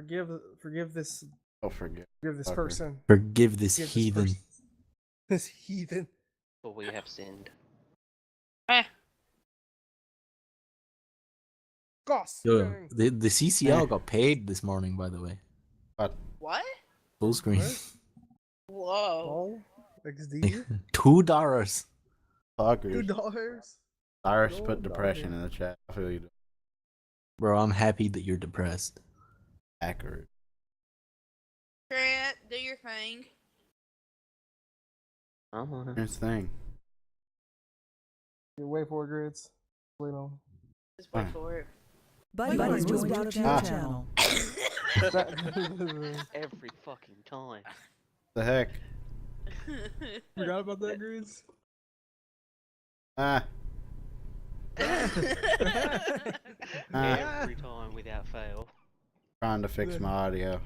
Forgive this. Oh, forgive this fucker. person. Forgive this heathen. This heathen. For we have sinned. Goss. Yo, the CCL got paid this morning, by the way. What? Full screen. Whoa. XD. $2. Fuckers. $2. Cyrus put depression in the chat. I feel you. Bro, I'm happy that you're depressed. Accurate. Grant, do your thing. I'm on it. Here's the thing. Wait for it, Grids. Wait on. Just wait for it. Buddy's joined your channel. Every fucking time. The heck? Forgot about that, Grids? Every time without fail. Trying to fix my audio.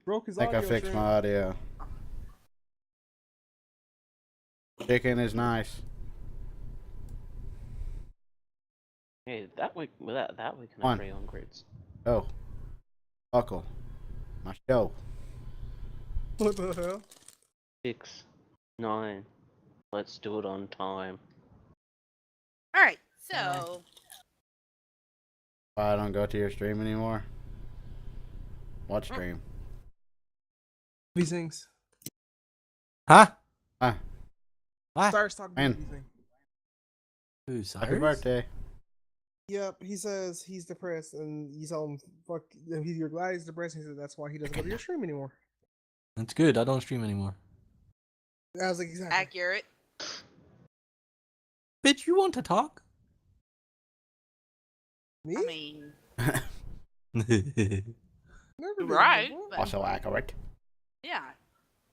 Broke his I think I audio fixed stream. my audio. Chicken is nice. Hey, that we can One. agree on grids. Oh. Buckle. My show. What the hell? 6, 9. Let's do it on time. Alright, so. Why I don't go to your stream anymore? What stream? Vsinghb. Huh? Ah. What? Cyrus talking Man. about Vsinghb. Who, Cyrus? Happy birthday. Yep, he says he's depressed, and you tell him, "Fuck, you're glad he's depressed." He said that's why he doesn't go to your stream anymore. That's good. I don't stream anymore. I was like, exactly. Accurate. Bitch, you want to talk? Me? I mean, Never did right. before. But, Also accurate. yeah.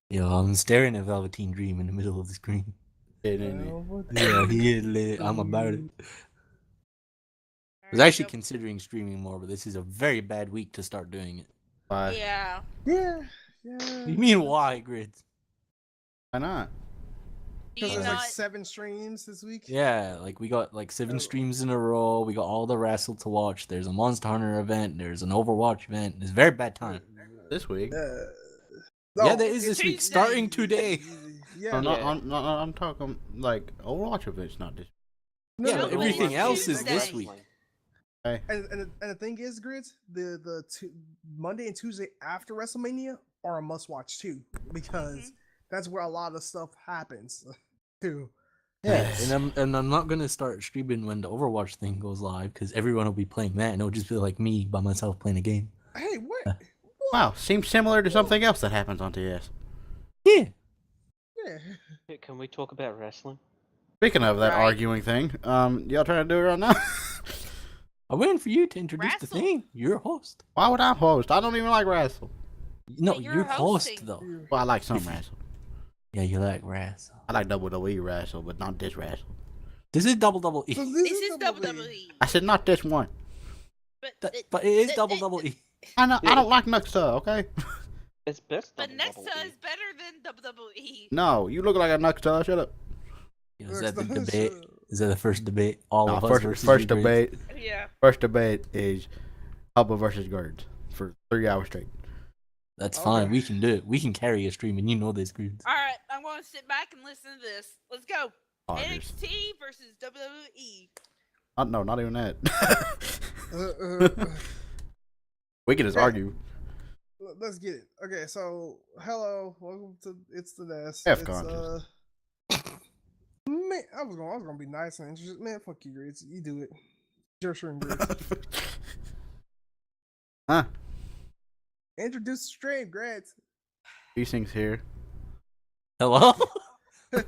Yo, I'm staring at Velveteen Dream in the middle of the screen. Well, what the- Yeah, he is lit. I'm about it. I was actually considering streaming more, but this is a very bad week to start doing it. Why? Yeah. Yeah. What do you mean, why, Grids? Why not? Do Because you there's like not? 7 streams this week. Yeah, like we got like 7 streams in a row. We got all the wrestle to watch. There's a Monster Hunter event. There's an Overwatch event. It's a very bad time. This week? Yeah, there is this week, Tuesday. starting today. Yeah. No, Yeah. I'm talking like Overwatch events, not this. No, Yeah, no, but no, everything no, else is Tuesday. this week. And the thing is, Grids, the Monday and Tuesday after WrestleMania are a must watch too, because that's where a lot of stuff happens too. Yeah, and I'm not gonna start streaming when the Overwatch thing goes live because everyone will be playing that, and it'll just be like me by myself playing a game. Hey, what? Wow, seems similar to something else that happens on TS. Yeah. Yeah. Hey, can we talk about wrestling? Speaking of that Right. arguing thing, y'all trying to do it right now? I'm waiting for you to introduce the Wrestle. thing. You're a host. Why would I host? I don't even like wrestle. No, But you're, you're host hosting. though. Well, I like some wrestle. Yeah, you like wrestle. I like WWE wrestle, but not this wrestle. This is double double E. So This is WWE. I said not this one. But But it is double double E. I don't like Nuxa, okay? It's best But double Nexa double E. is better than WWE. No, you look like a Nuxa. Shut up. Is that the debate? Is that the first debate? All No, of us first versus first you, Grace? debate. Yeah. First debate is Hubba versus Gerd for 3 hours straight. That's Okay. fine. We can do it. We can carry a stream, and you know this, Grace. All right, I'm going to sit back and listen to this. Let's go. Oh, it is. NXT versus WWE. No, not even that. Uh, We can just Okay. argue. Let's get it. Okay, so hello, welcome to It's the Nest. F It's, conscious. Man, I was gonna be nice and interested. Man, fuck you, Grids. You do it. Your stream, Grids. Huh? Introduce the stream, Grids. These things here. Hello? Yeah,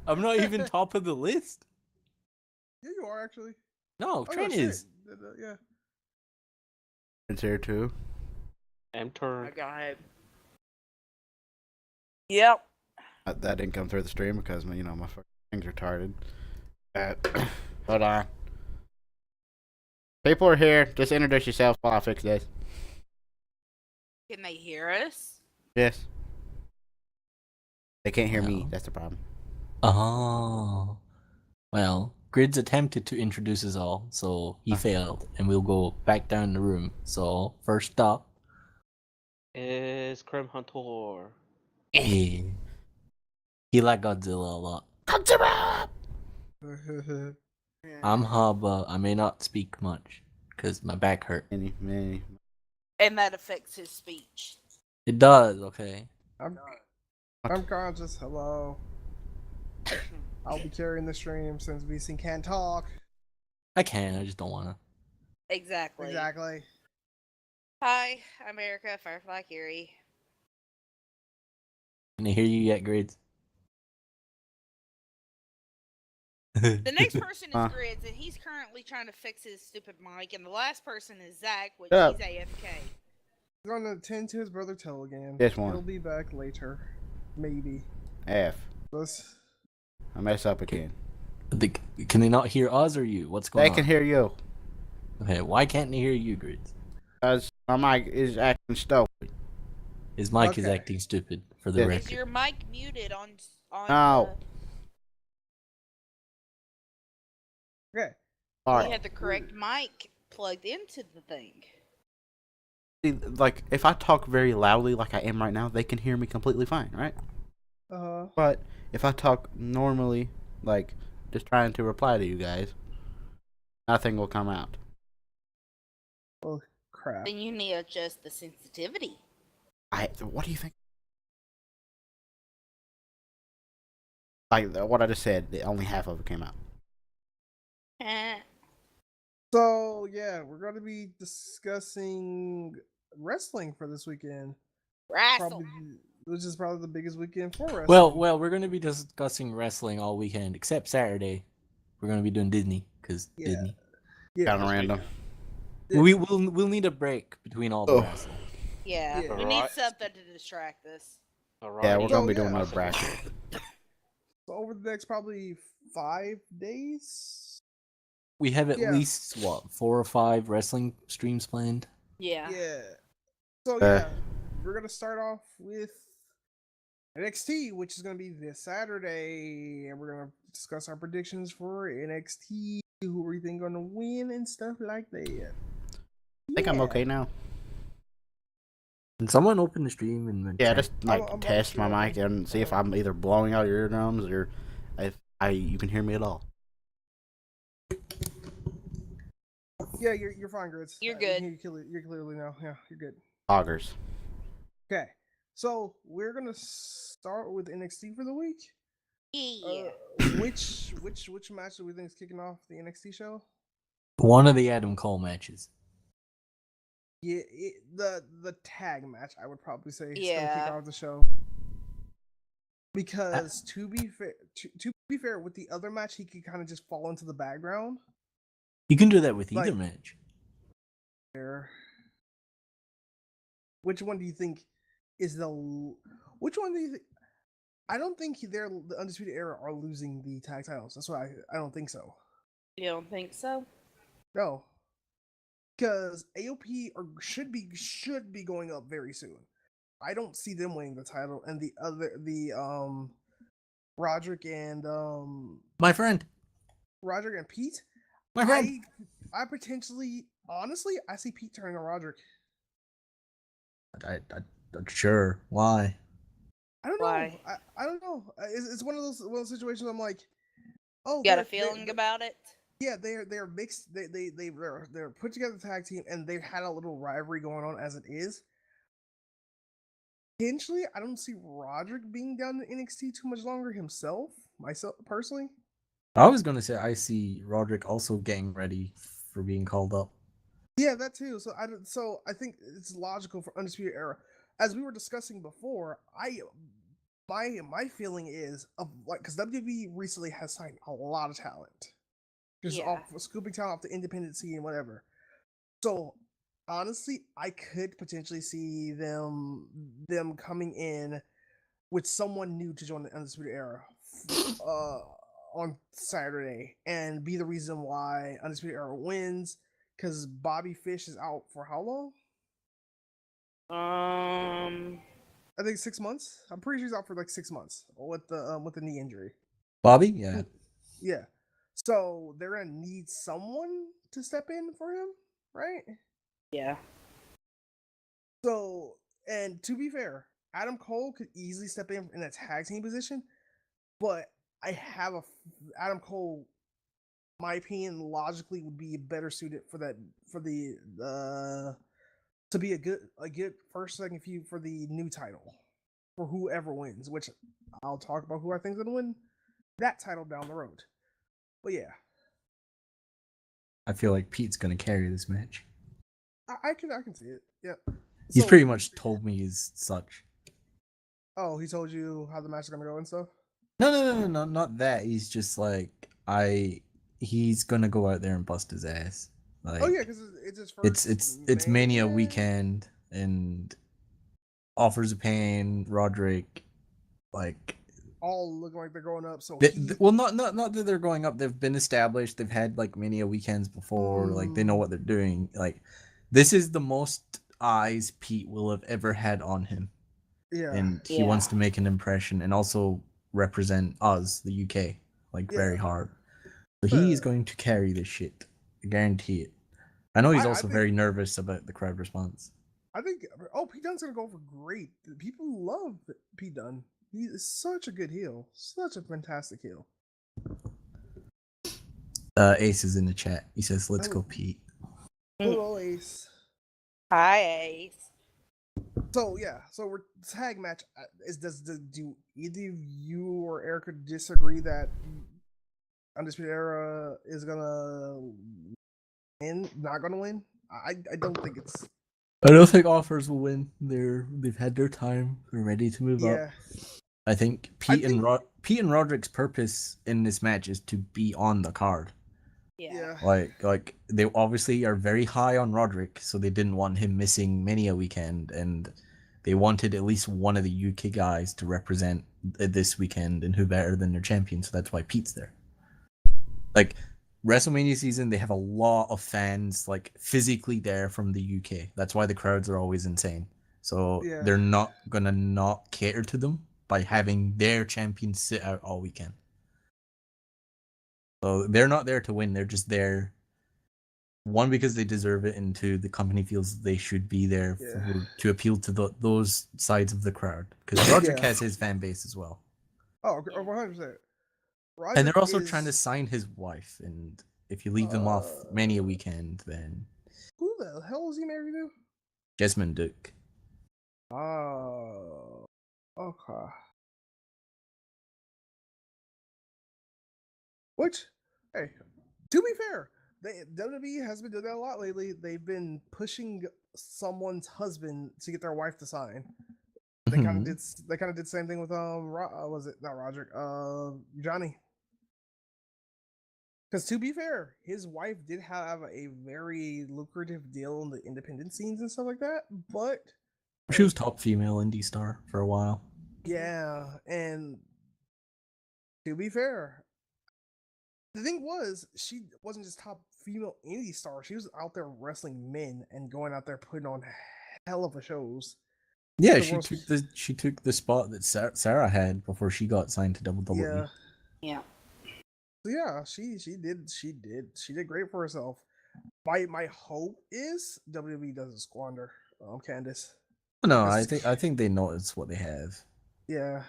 I'm not even top of the list. you are actually. No, Oh, Trent shit. is. Yeah. It's here too. Enter. I got it. Yep. That didn't come through the stream because my fucking thing's retarded. Hold on. People are here. Just introduce yourself while I fix this. Can they hear us? Yes. They can't hear me. No. That's the problem. Oh. Well, Grids attempted to introduce us all, so he failed, and we'll go back down the room. So first up Is KyuremHunter. he like Godzilla a lot. I'm Haba. I may not speak much because my back hurt. Many. And that affects his speech. It does. Okay. I'm Canchas. Hello. I'll be carrying the stream since Vsinghb can't talk. I can. I just don't wanna. Exactly. Exactly. Hi, I'm Erica, Firefly Curie. Can I hear you yet, Grids? The next person is Huh. Grids, and he's currently trying to fix his stupid mic. And the last person is Zack, which Shut he's AFK. He's gonna attend to his brother Till again. This one. He'll be back later. Maybe. F. Let's... I mess up again. Can they not hear us or you? What's going They on? can hear you. Okay, why can't they hear you, Grids? Because my mic is acting stupid. His mic is Okay. acting stupid for the Yes. Is record. your mic muted on No. Okay. All You right. had the correct mic plugged into the thing. See, like, if I talk very loudly like I am right now, they can hear me completely fine, right? But if I talk normally, like, just trying to reply to you guys, nothing will come out. Oh crap. Then you need to adjust the sensitivity. What do you think? Like, what I just said, only half of it came out. So yeah, we're gonna be discussing wrestling for this weekend. Wrestle. Probably, which is probably the biggest weekend for wrestling. Well, we're going to be discussing wrestling all weekend except Saturday. We're going to be doing Disney because Yeah. Disney. yeah. Kind of random. We'll need a break between all the Oh. wrestling. Yeah, Yeah. we need Alright. something to distract us. Yeah, we're Alrighty. gonna be So, doing yeah. another bracket. So over the next probably 5 days. We have at Yeah. least 4 or 5 wrestling streams planned. Yeah. Yeah. So Uh. yeah, we're gonna start off with NXT, which is gonna be this Saturday, and we're gonna discuss our predictions for NXT, who we think gonna win and stuff like that. I think I'm okay now. Can someone open the stream and Yeah, check? just like I'm test my sure. mic and see if I'm either blowing out your eardrums or if you can hear me at all. Yeah, you're fine, Grits. You're good. You're clearly now. Yeah, you're good. Augers. Okay, so we're gonna start with NXT for the week. Yeah. Which match do we think is kicking off the NXT show? One of the Adam Cole matches. Yeah, the tag match, I would probably say, is gonna Yeah. kick off the show. Because to be fair, with the other match, he could kind of just fall into the background. You can do that with either Like- match. There. Which one do you think is the? Which one do you think? I don't think the Undisputed Era are losing the tag titles. That's why I don't think so. You don't think so? No, because AOP should be going up very soon. I don't see them winning the title, and the Roderick and My friend. Pete. My friend. I potentially, honestly, I see Pete turning on Roderick. I sure. Why? I don't know. Why? I don't know. It's one of those situations. I'm like, oh, You got a they're- feeling they're- about it? Yeah, they're mixed. They're put together tag team, and they've had a little rivalry going on as it is. Potentially, I don't see Roderick being down in NXT too much longer myself personally. I was gonna say I see Roderick also getting ready for being called up. Yeah, that too. So I think it's logical for Undisputed Era. As we were discussing before, my feeling is of like because WWE recently has signed a lot of talent, just Yeah. off scooping talent off the independent scene and whatever. So honestly, I could potentially see them coming in with someone new to join the Undisputed Era on Saturday and be the reason why Undisputed Era wins. Because Bobby Fish is out for how long? I think 6 months. I'm pretty sure he's out for like 6 months with the knee injury. Bobby? Yeah. Yeah. So they're gonna need someone to step in for him, right? Yeah. So, and to be fair, Adam Cole could easily step in a tag team position, but I have Adam Cole, my opinion, logically would be better suited for that to be a good first second feud for the new title for whoever wins. Which I'll talk about who I think is gonna win that title down the road. But yeah, I feel like Pete's gonna carry this match. I can see it. Yep. He's So- pretty much told me as such. Oh, he told you how the match is gonna go and stuff. No, not that. He's just like he's gonna go out there and bust his ass. Like, Oh yeah, because it's his first. it's Mania weekend and Offers of Pain, Roderick, like All looking like they're going up. So well, not that they're going up. They've been established. They've had like Mania weekends before. Like they know what they're doing. Like this is the most eyes Pete will have ever had on him. Yeah. And he wants to make an impression and also represent us, the UK, like very hard. So he is going to carry this shit. I guarantee it. I know he's also very nervous about the crowd response. I think Pete Dunne's gonna go over great. People love Pete Dunne. He is such a good heel. Such a fantastic heel. Ace is in the chat. He says, "Let's go, Pete." Hello, Ace. Hi, Ace. So we're tag match. Do either you or Erica disagree that Undisputed Era is gonna win? Not gonna win? I don't think it's. I don't think Offers will win. They've had their time. They're ready to move up. I think Pete and Roderick's purpose in this match is to be on the card. Yeah. Like they obviously are very high on Roderick, so they didn't want him missing Mania weekend, and they wanted at least one of the UK guys to represent this weekend, and who better than their champion? So that's why Pete's there. Like WrestleMania season, they have a lot of fans like physically there from the UK. That's why the crowds are always insane. So they're not gonna not cater to them by having their champion sit out all weekend. So they're not there to win. They're just there, one, because they deserve it, and two, the company feels they should be there to appeal to those sides of the crowd. Because Roderick has his fan base as well. Oh, 100%. And they're also trying to sign his wife, and if you leave them off Mania weekend, then... Who the hell is he married to? Jessamine Duke. Oh, okay. Which, hey, to be fair, WWE has been doing that a lot lately. They've been pushing someone's husband to get their wife to sign. They kind of did. They kind of did the same thing with was it not Roderick? Johnny. Because to be fair, his wife did have a very lucrative deal in the independent scenes and stuff like that. But she was top female indie star for a while. Yeah, and to be fair, the thing was, she wasn't just top female indie star. She was out there wrestling men and going out there putting on hell of a shows. Yeah, she took the spot that Sarah had before she got signed to WWE. Yeah. Yeah, she did great for herself. My hope is WWE doesn't squander Candice. No, I think they know it's what they have. Yeah.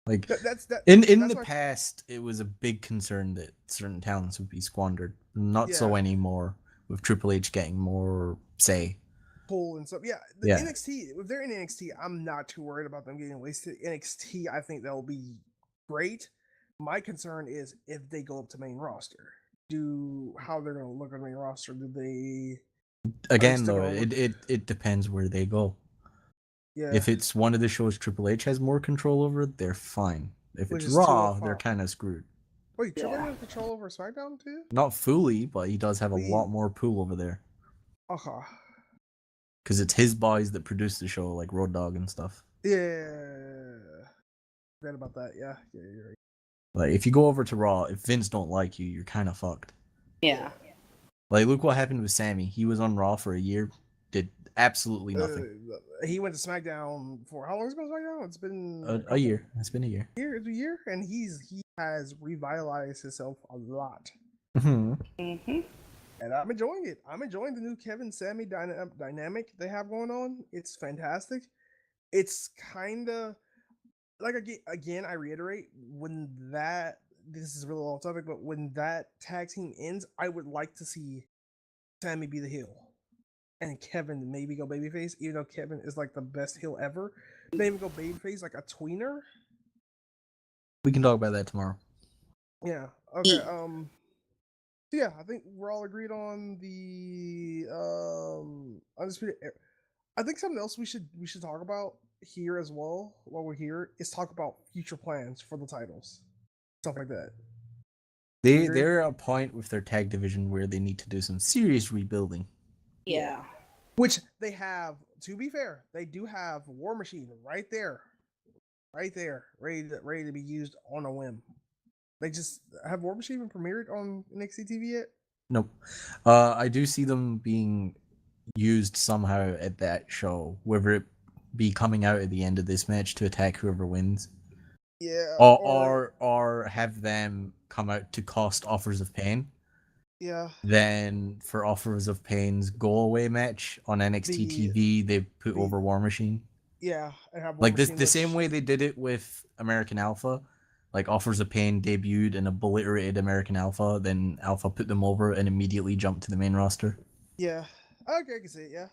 Like that's in the past, it was a big concern that certain talents would be squandered. Not so anymore, with Triple H getting more say. Pull and stuff. NXT, if they're in NXT, I'm not too worried about them getting wasted. NXT, I think they'll be great. My concern is if they go up to main roster. How they're gonna look on main roster? Do they? Again, though, it depends where they go. Yeah. If it's one of the shows Triple H has more control over, they're fine. If it's Raw, they're kind of screwed. Wait, Triple H has control over SmackDown too? Not fully, but he does have a lot more pull over there. Okay. Because it's his boys that produce the show, like Road Dogg and stuff. Yeah. Forgot about that. Yeah, you're right. Like, if you go over to Raw, if Vince don't like you, you're kind of fucked. Yeah. Like, look what happened with Sammy. He was on Raw for a year, did absolutely nothing. He went to SmackDown for how long has it been SmackDown? It's been a year. It's been a year. A year, and he has revitalized itself a lot. Mm-hmm. And I'm enjoying it. I'm enjoying the new Kevin Sammy dynamic they have going on. It's fantastic. It's kind of like again. I reiterate, when that this is a really long topic, but when that tag team ends, I would like to see Sammy be the heel and Kevin maybe go babyface. Even though Kevin is like the best heel ever, maybe go babyface like a tweener. We can talk about that tomorrow. Yeah. Okay. Yeah, I think we're all agreed on the undisputed. I think something else we should talk about here as well while we're here is talk about future plans for the titles, stuff like that. They're at a point with their tag division where they need to do some serious rebuilding. Yeah. Which they have. To be fair, they do have War Machine right there, ready to be used on a whim. They just have War Machine even premiered on NXT TV yet? Nope. I do see them being used somehow at that show, whether it be coming out at the end of this match to attack whoever wins. Yeah. Or have them come out to cost Offers of Pain. Yeah. Then for Offers of Pain's go away match on NXT TV, they put over War Machine. Yeah, and have War like Machine the same way they did it with American Alpha. Like Offers of Pain debuted and obliterated American Alpha, then Alpha put them over and immediately jumped to the main roster. Yeah. Okay, I can see it, yeah.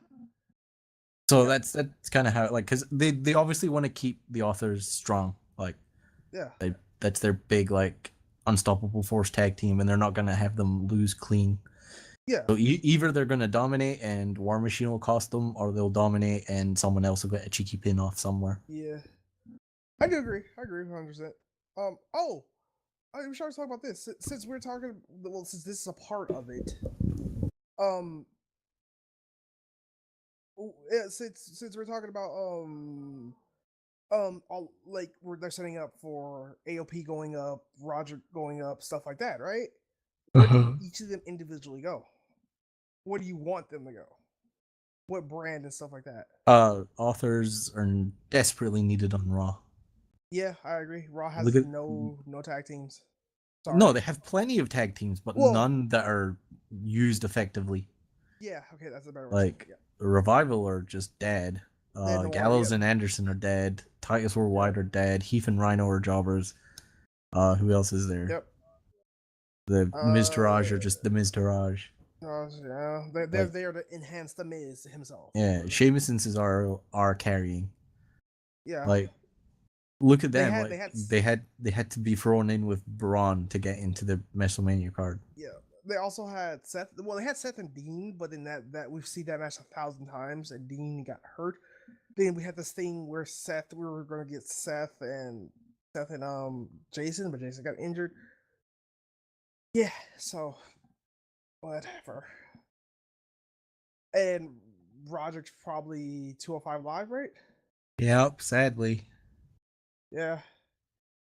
So that's kind of how, like, because they obviously want to keep the authors strong. Like, yeah, that's their big, like, unstoppable force tag team, and they're not going to have them lose clean. Yeah. So either they're going to dominate and War Machine will cost them, or they'll dominate and someone else will get a cheeky pin off somewhere. Yeah. I do agree. I agree 100%. We should talk about this since we're talking. Well, since this is a part of it. Since we're talking about all, like where they're setting up for AOP going up, Roger going up, stuff like that, right? Where do each of them individually go? Where do you want them to go? What brand and stuff like that? Authors are desperately needed on Raw. Yeah, I agree. Raw has no tag teams. Sorry. No, they have plenty of tag teams, but none that are used effectively. Yeah, okay, that's a better way. Like, Revival are just dead. Gallows and Anderson are dead. Titus Worldwide are dead. Heath and Rhino are jobbers. Who else is there? Yep. The Miz Taraj are just the Miz Taraj. Yeah, they're there to enhance the Miz himself. Yeah, Sheamus and Cesaro are carrying. Yeah. Like, look at them. They had to be thrown in with Braun to get into the WrestleMania card. Yeah. They also had Seth. Well, they had Seth and Dean, but in that we've seen that match 1,000 times, and Dean got hurt. Then we had this thing where we were going to get Seth and Jason, but Jason got injured. Yeah, so whatever. And Roderick's probably 205 Live, right? Yep, sadly. Yeah,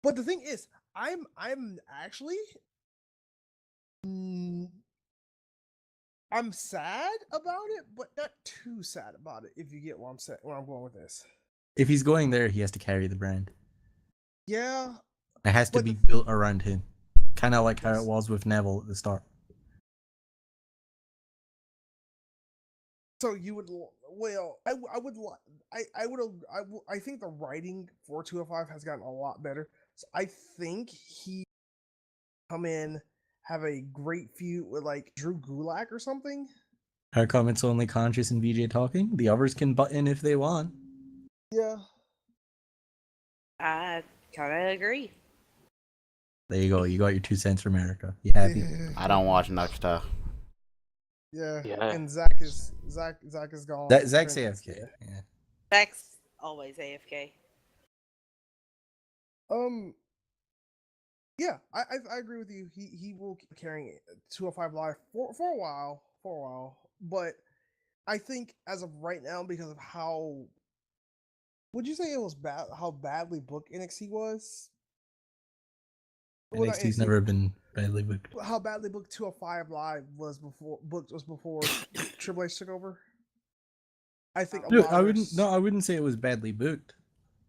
but the thing is, I'm actually. I'm sad about it, but not too sad about it. If you get where I'm going with this. If he's going there, he has to carry the brand. Yeah. It has to be built around him, kind of like how it was with Neville at the start. So you would, well, I think the writing for 205 has gotten a lot better. So I think he come in, have a great feud with like Drew Gulak or something. How come it's only Canchas and VJ talking? The others can butt in if they want. Yeah. I kind of agree. There you go. You got your 2 cents for America. You happy? I don't watch enough stuff. Yeah. Yeah. And Zack is gone. Zack's AFK. Yeah. Zack's always AFK. Yeah, I agree with you. He will keep carrying 205 Live for a while. But I think as of right now, because of how would you say it was bad? How badly booked NXT was? NXT's never been badly booked. How badly booked 205 Live was before Triple H took over. I think I wouldn't say it was badly booked.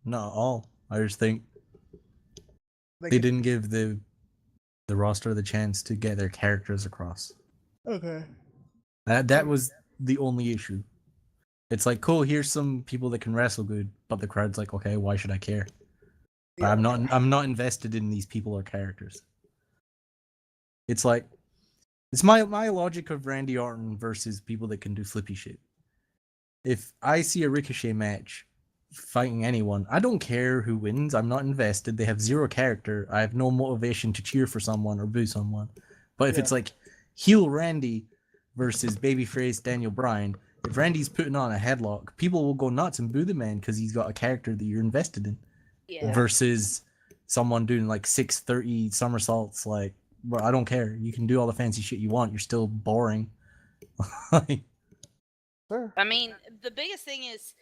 Not at all. I just think They didn't give the roster the chance to get their characters across. Okay. That was the only issue. It's like, cool, here's some people that can wrestle good, but the crowd's like, okay, why should I care? Yeah. I'm not invested in these people or characters. It's like, it's my logic of Randy Orton versus people that can do flippy shit. If I see a Ricochet match fighting anyone, I don't care who wins. I'm not invested. They have zero character. I have no motivation to cheer for someone or boo someone. But if it's like heel Randy versus babyface Daniel Bryan, if Randy's putting on a headlock, people will go nuts and boo the man because he's got a character that you're invested in. Yeah. Versus someone doing like 630 somersaults, like, bro, I don't care. You can do all the fancy shit you want. You're still boring. Sure. I mean, the biggest thing is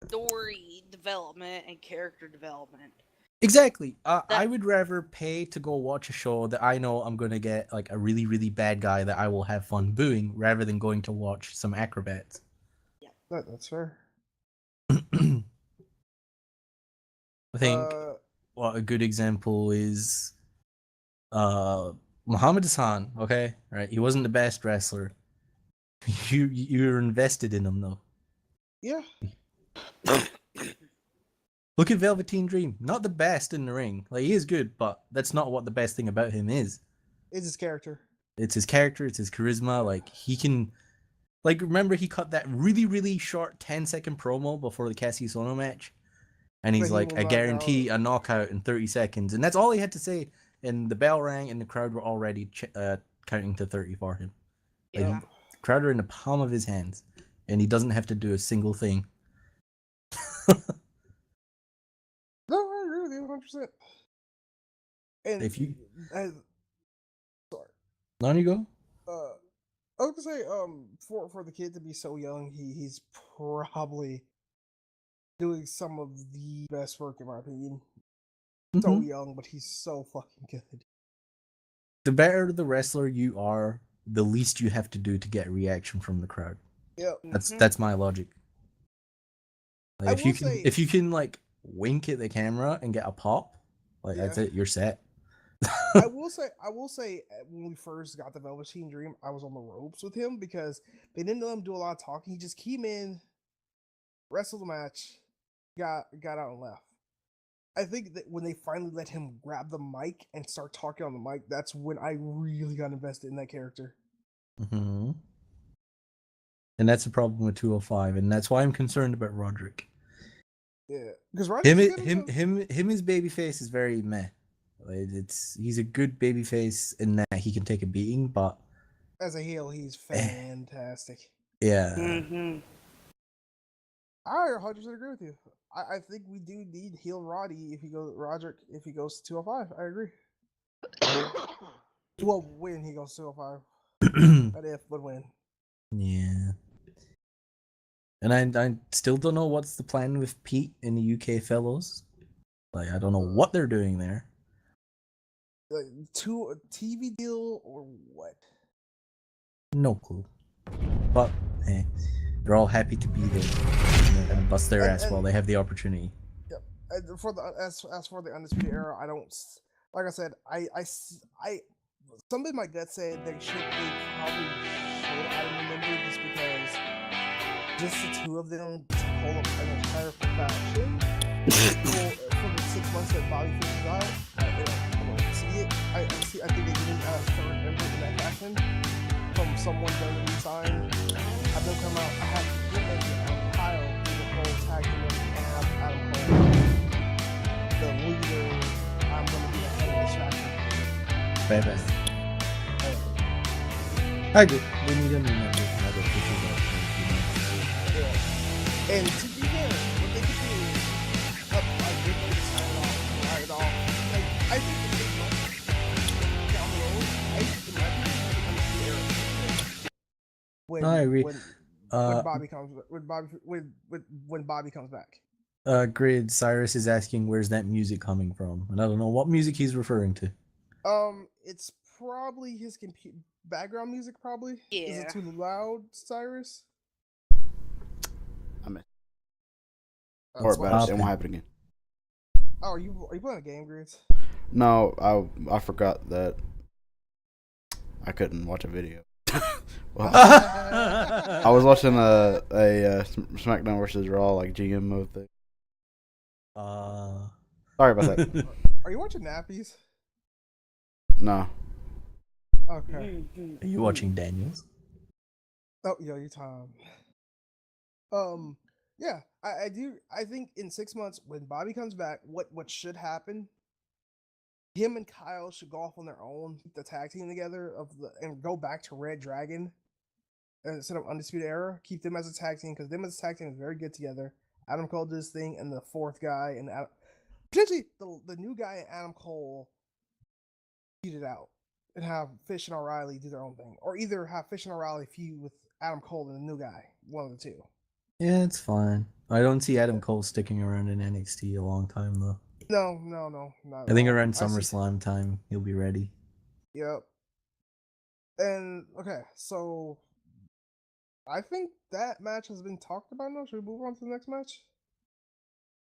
story development and character development. Exactly. I would rather pay to go watch a show that I know I'm going to get like a really, really bad guy that I will have fun booing rather than going to watch some acrobats. Yeah. That's fair. I think a good example is Muhammad Hassan, okay? Right? He wasn't the best wrestler. You're invested in him though. Yeah. Look at Velveteen Dream. Not the best in the ring. Like, he is good, but that's not what the best thing about him is. It's his character. It's his character, it's his charisma. Like, he can... Like, remember he cut that really, really short 10-second promo before the Cassie Sono match? And he's like, I guarantee a knockout in 30 seconds. And that's all he had to say. And the bell rang and the crowd were already counting to 30 for him. Like, Yeah. the crowd are in the palm of his hands. And he doesn't have to do a single thing. No, I agree with you 100%. And If you... sorry. On you go? I was gonna say, for the kid to be so young, he's probably doing some of the best work in my opinion. So young, but he's so fucking good. The better the wrestler you are, the least you have to do to get a reaction from the crowd. Yeah, That's my logic. Like, if you can like wink at the camera and get a pop, like that's it, you're set. I will say when we first got the Velveteen Dream, I was on the ropes with him because they didn't let him do a lot of talking. He just came in, wrestled the match, got out and left. I think that when they finally let him grab the mic and start talking on the mic, that's when I really got invested in that character. And that's the problem with 205, and that's why I'm concerned about Roderick. Yeah, because his babyface is very meh. Like, he's a good babyface in that he can take a beating, but as a heel, he's fantastic. Yeah. I 100% agree with you. I think we do need heel Roddy if he goes to 205. I agree. Well, when he goes to 205. Not if, but when. Yeah. And I still don't know what's the plan with Pete in the UK fellows. Like, I don't know what they're doing there. Like, to a TV deal or what? No clue. But hey, they're all happy to be there and bust their ass while they have the opportunity. Yep. And for the as for the Undisputed Era, I don't, like I said, I something in my gut said they probably should. I don't remember this because just the two of them to hold up an entire faction for the 6 months that Bobby Fish was out. I don't see it. I think they didn't third member in that faction from someone going to resign. Have them come out. I have to Kyle do the whole tag team and have Adam Cole, the leader. I'm going to be the head of this faction. Bye. I agree. We need a new member to have a Yeah. And to be fair, what they could do is they could sign it off, write it off. Like, I think the big one down the road, I think it might be the Undisputed Era. When, I agree. When Bobby comes back. Grid Cyrus is asking where's that music coming from, and I don't know what music he's referring to. It's probably his background music. Probably. Yeah. Is it too loud, Cyrus? I missed. Or about it. It won't happen again. Oh, are you playing a game, Grids? No, I forgot that I couldn't watch a video. Well, I was watching a SmackDown versus Raw like GM mode thing. Sorry about that. Are you watching nappies? No. Okay. Are you watching Daniels? Oh, yo, you Tom. Yeah, I do. I think in 6 months when Bobby comes back, what should happen? Him and Kyle should go off on their own, keep the tag team together and go back to Red Dragon instead of Undisputed Era. Keep them as a tag team because them as a tag team is very good together. Adam Cole did his thing, and the fourth guy and potentially the new guy and Adam Cole feud it out and have Fish and O'Reilly do their own thing, or either have Fish and O'Reilly feud with Adam Cole and the new guy, one of the two. Yeah, it's fine. I don't see Adam Cole sticking around in NXT a long time though. No, not I think at all. around SummerSlam time he'll be ready. Yep. And okay, so I think that match has been talked about now. Should we move on to the next match?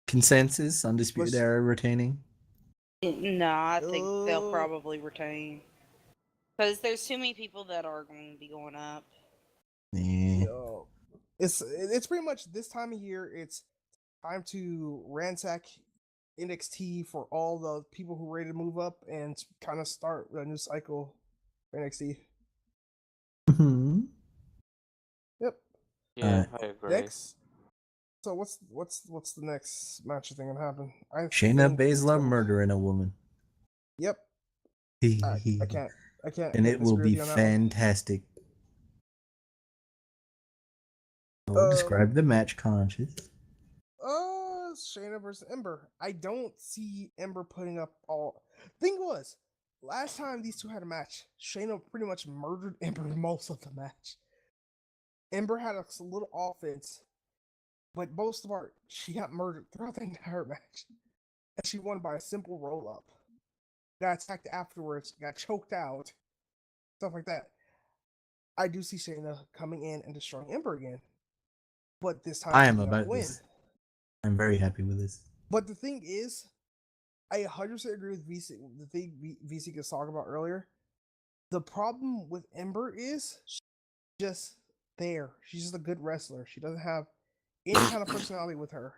Consensus, Undisputed Let's- Era retaining. No, I think they'll probably retain. Because there's too many people that are going to be going up. Yeah. Yo. It's pretty much this time of year. It's time to ransack NXT for all the people who are ready to move up and kind of start a new cycle for NXT. Mhm. Yep. Yeah, I agree. Next. So what's the next match you think gonna happen? Shayna think it's Baszler gonna- murdering a woman. Yep. I can't. And it will disagree with be you on that one. fantastic. So describe the match, Conscious. Shayna versus Ember. I don't see Ember putting up all. Thing was, last time these two had a match, Shayna pretty much murdered Ember most of the match. Ember had a little offense, but most of the part, she got murdered throughout the entire match. And she won by a simple roll up. Got attacked afterwards, got choked out, stuff like that. I do see Shayna coming in and destroying Ember again. But this time I she's am gonna about win. this. I'm very happy with this. But the thing is, I 100% agree with VC. The thing VC was talking about earlier. The problem with Ember is she's just there. She's just a good wrestler. She doesn't have any kind of personality with her.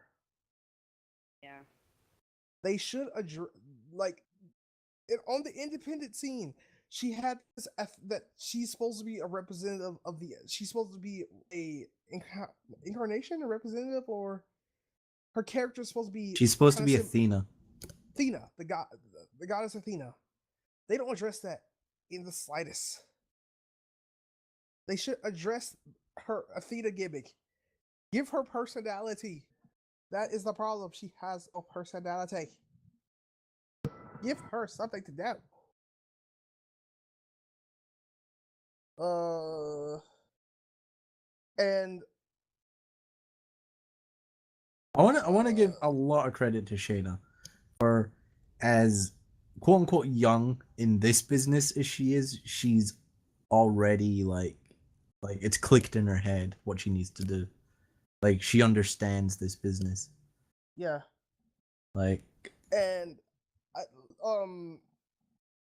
Yeah. They should address, on the independent scene. She had this that she's supposed to be a representative of the. She's supposed to be a incarnation, a representative, or her character is supposed to be. She's supposed to be kinda Athena. Athena, the goddess Athena. They don't address that in the slightest. They should address her Athena gimmick. Give her personality. That is the problem. She has no personality. Give her something to do. And I want to give a lot of credit to Shayna for as quote unquote young in this business as she is. She's already like it's clicked in her head what she needs to do. Like she understands this business. yeah, Like and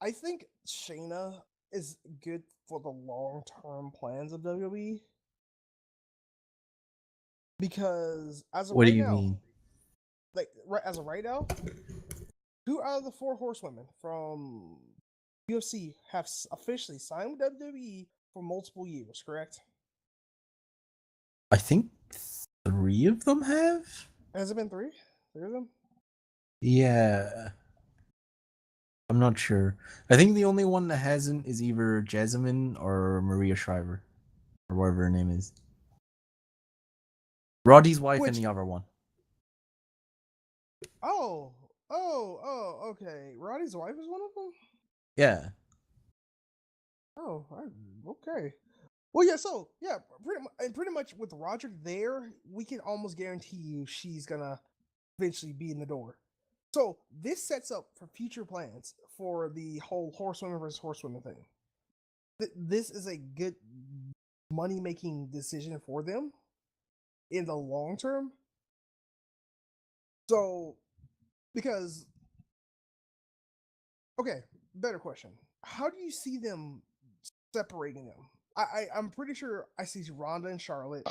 I think Shayna is good for the long-term plans of WWE. Because as of what right do you now, mean? as of right now, 2 out of the 4 horsewomen from UFC have officially signed with WWE for multiple years. Correct? I think 3 of them have. Has it been 3? 3 of them? Yeah. I'm not sure. I think the only one that hasn't is either Jasmine or Maria Shriver, or whatever her name is. Roddy's wife and the other one. Oh, okay. Roddy's wife is one of them? Yeah. Oh, okay. Well, yeah, so, yeah, pretty much with Roderick there, we can almost guarantee you she's gonna eventually be in the door. So, this sets up for future plans for the whole horsewomen versus horsewomen thing. This is a good money-making decision for them in the long term. So, because Okay, better question. How do you see them separating them? I'm pretty sure I see Ronda and Charlotte.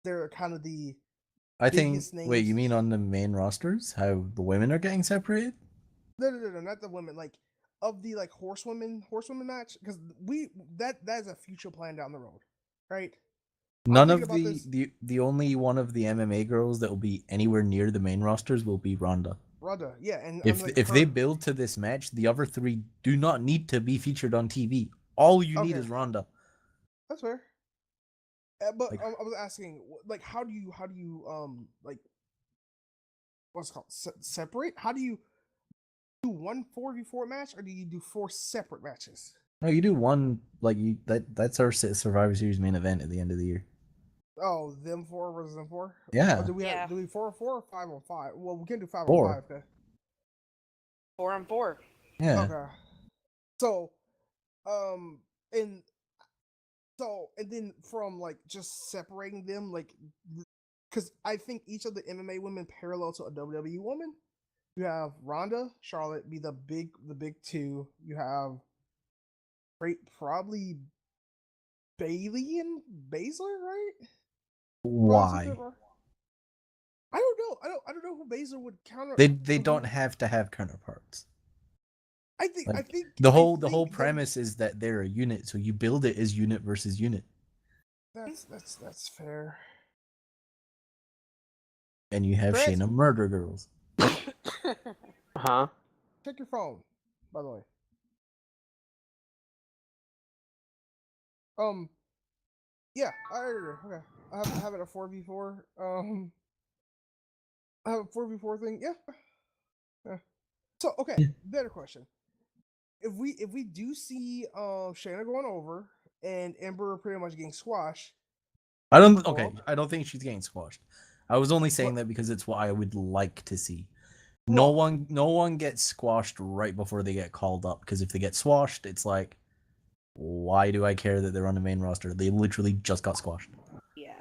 They're kind of the I think. biggest names. Wait, you mean on the main rosters? How the women are getting separated? No, not the women. Like of the like horsewomen match, because that is a future plan down the road, right? None of the only one of the MMA girls that will be anywhere near the main rosters will be Ronda. Ronda, yeah, and If like they build to this match, the other three do not need to be featured on TV. All you need is Ronda. That's fair. But Like- I was asking, like, how do you like what's it called separate? How do you do one 4v4 match, or do you do 4 separate matches? No, you do one that's our Survivor Series main event at the end of the year. Oh, them 4 versus them 4. Yeah. Or do we 4-4 or 5-on-5? Well, we can do 4. 5-on-5. Okay. 4-on-4. Yeah. Okay. So, and then from like just separating them, like, because I think each of the MMA women parallel to a WWE woman. You have Ronda, Charlotte be the big two. You have probably Bailey and Baszler, right? Why? I don't know. I don't know who Baszler would counter. They don't have to have counterparts. I think the whole premise is that they're a unit, so you build it as unit versus unit. That's fair. And you have Chris? Shayna Murder Girls. Huh? Check your phone, by the way. Yeah, I agree. Okay, I have it a 4v4. I have a 4v4 thing. Yeah. So okay, better question. If we do see Shayna going over and Ember pretty much getting squashed, I don't think she's getting squashed. I was only saying that because it's what I would like to see. No one gets squashed right before they get called up, because if they get squashed, it's like, why do I care that they're on the main roster? They literally just got squashed. Yeah.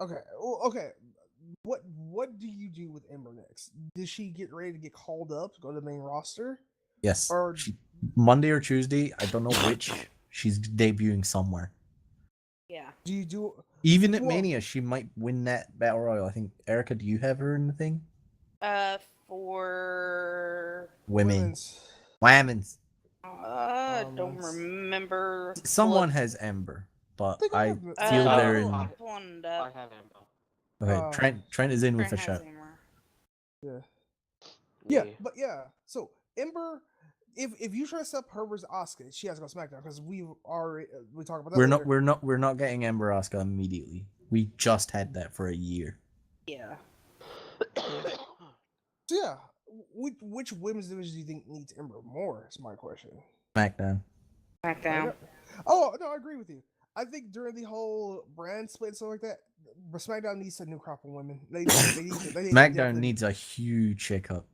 Okay. Well, okay. What do you do with Ember next? Does she get ready to get called up to go to the main roster? Yes. Or Monday or Tuesday, I don't know which. She's debuting somewhere. Yeah. Do you do even at Mania? She might win that battle royal. I think. Erica, do you have her in the thing? For women's. I don't remember. Someone has Ember, but I feel they're in. I have Ember. Okay, Trent is in with a shot. Yeah, but yeah. So Ember, if you try to set up her versus Asuka, she has to go SmackDown, because we talked about that. We're not getting Ember Asuka immediately. We just had that for a year. Yeah. So yeah, which women's division do you think needs Ember more? Is my question. SmackDown. Oh no, I agree with you. I think during the whole brand split and stuff like that, SmackDown needs a new crop of women. SmackDown needs a huge shakeup.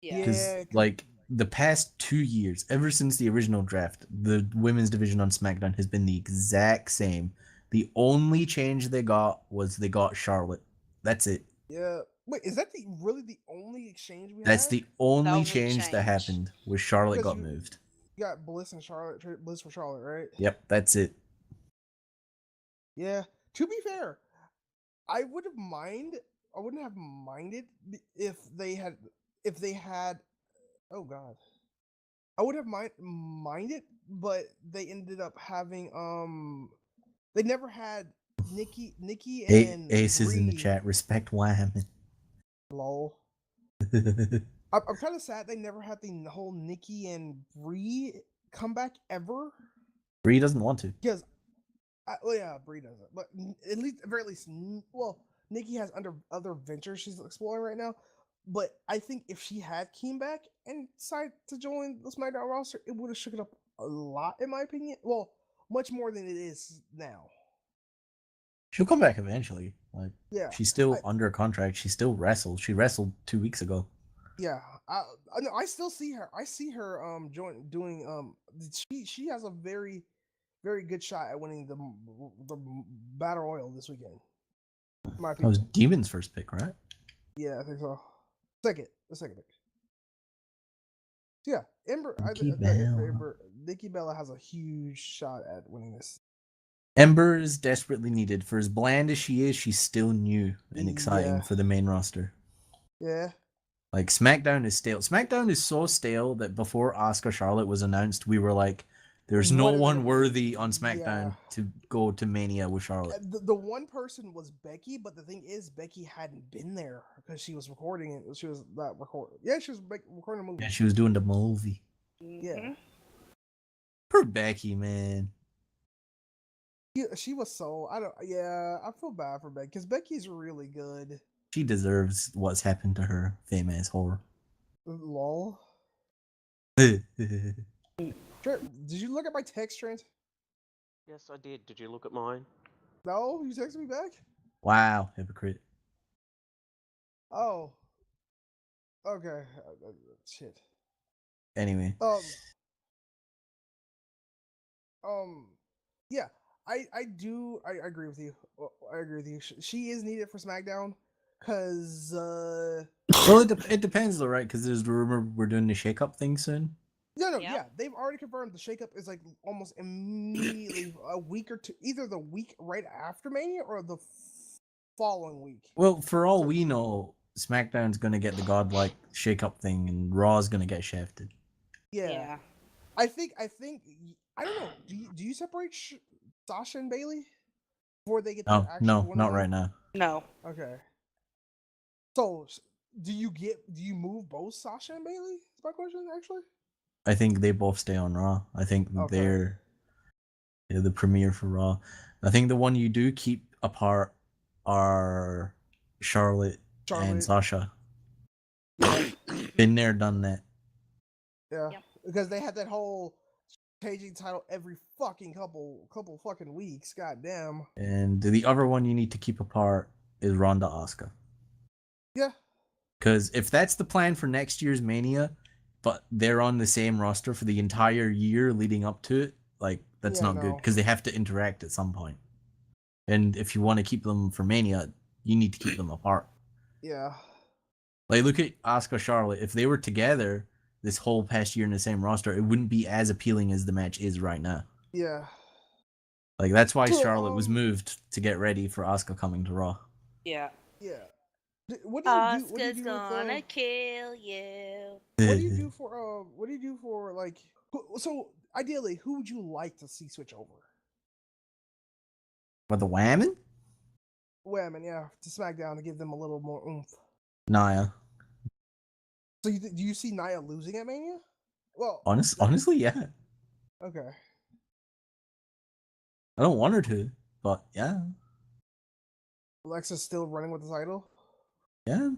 Yeah. Because like the past 2 years, ever since the original draft, the women's division on SmackDown has been the exact same. The only change they got was they got Charlotte. That's it. Yeah. Wait, is that really the only exchange we had? That's the only change that happened, was Charlotte got moved. You got Bliss and Charlotte, Bliss for Charlotte, right? Yep, that's it. Yeah. To be fair, I wouldn't have minded if they had. Oh God. I would have minded, but they ended up having they never had Nikki and Ace is in the Brie. chat. Respect Wyman. Lol. I'm kind of sad they never had the whole Nikki and Brie comeback ever. Brie doesn't want to. Because, Brie doesn't. But at very least, Nikki has other ventures she's exploring right now. But I think if she had came back and decided to join the SmackDown roster, it would have shook it up a lot, in my opinion. Well, much more than it is now. She'll come back eventually. Like, yeah, she's still under contract. She still wrestles. She wrestled 2 weeks ago. Yeah, I still see her. I see her doing. She has a very, very good shot at winning the Battle Royal this weekend. That was Demon's first pick, right? Yeah, I think so. The second pick. Yeah, Ember. Nikki Nikki Bella has a huge shot at winning this. Ember is desperately needed. For as bland as she is, she's still new and exciting Yeah. for the main roster. Yeah. Like, SmackDown is stale. SmackDown is so stale that before Asuka Charlotte was announced, we were like, there's no What is one it? worthy on SmackDown Yeah. to go to Mania with Charlotte. The one person was Becky, but the thing is, Becky hadn't been there because she was recording it. She was not recording. Yeah, she was recording a movie. Yeah, she was doing the movie. Yeah. Poor Becky, man. She was so I feel bad for Becky because Becky's really good. She deserves what's happened to her, famous whore. Lol. Trent, did you look at my text, Trent? Yes, I did. Did you look at mine? No, you texted me back. Wow, hypocrite. Oh. Okay. Shit. Anyway. Yeah. I agree with you. I agree with you. She is needed for SmackDown, cause Well, it depends though, right? Because there's the rumor we're doing the shake-up thing soon. No, yeah, they've already confirmed the shakeup is like almost immediately a week or two, either the week right after Mania or the following week. Well, for all we know, SmackDown's gonna get the godlike shake-up thing, and Raw's gonna get shafted. Yeah. I think I don't know. Do you separate Sasha and Bailey before they get No, their actual no, one-on-one? not right now. No. Okay. So do you move both Sasha and Bailey? Is my question actually. I think they both stay on Raw. I think they're the premiere for Raw. I think the one you do keep apart are Charlotte. And Sasha. Been there, done that. Yeah, because they had that whole changing title every fucking couple fucking weeks. Goddamn. And the other one you need to keep apart is Ronda Asuka. Yeah. Because if that's the plan for next year's Mania, but they're on the same roster for the entire year leading up to it, like that's not good because they have to interact at some point. And if you want to keep them for Mania, you need to keep them apart. Yeah. Like, look at Asuka Charlotte. If they were together this whole past year in the same roster, it wouldn't be as appealing as the match is right now. Yeah. Like, that's why Charlotte was moved to get ready for Asuka coming to Raw. Yeah. Yeah. What do you do? Asuka's gonna kill you. What do you do for What do you do for like? So ideally, who would you like to see switch over? For the Women? Women, yeah, to SmackDown to give them a little more oomph. Nia. So do you see Nia losing at Mania? Well, honestly, yeah. Okay. I don't want her to, but yeah. Alexa's still running with the title? Yeah.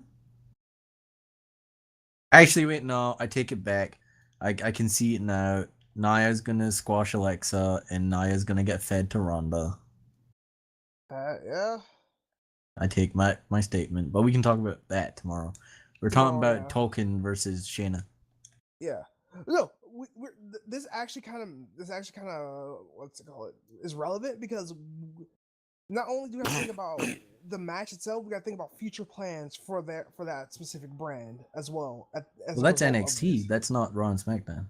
Actually, wait, no, I take it back. I can see it now. Nia's gonna squash Alexa, and Nia's gonna get fed to Ronda. Yeah. I take my statement, but we can talk about that tomorrow. We're talking about Tolkien versus Shayna. Yeah. No, this actually kind of what's it called is relevant because not only do we have to think about the match itself, we got to think about future plans for that specific brand as well. Well, that's NXT. That's not Raw and SmackDown.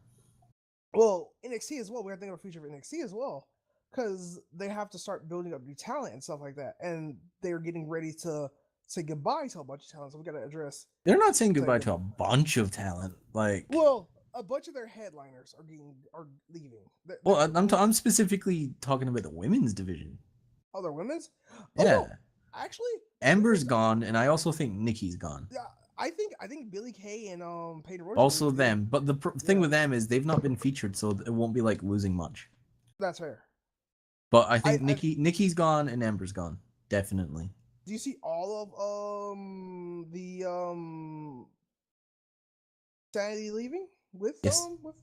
Well, NXT as well. We got to think about the future of NXT as well because they have to start building up new talent and stuff like that, and they're getting ready to say goodbye to a bunch of talent. So we got to address. They're not saying goodbye to a bunch of talent. Like, well, a bunch of their headliners are leaving. Well, I'm specifically talking about the women's division. Oh, they're women's? Yeah. Oh, no. Actually, Amber's gone, and I also think Nikki's gone. Yeah, I think Billie Kay and Peyton Royce also them, but the thing with them is they've not been featured, so it won't be like losing much. That's fair. But I think Nikki's gone and Amber's gone, definitely. Do you see all of the Sanity leaving with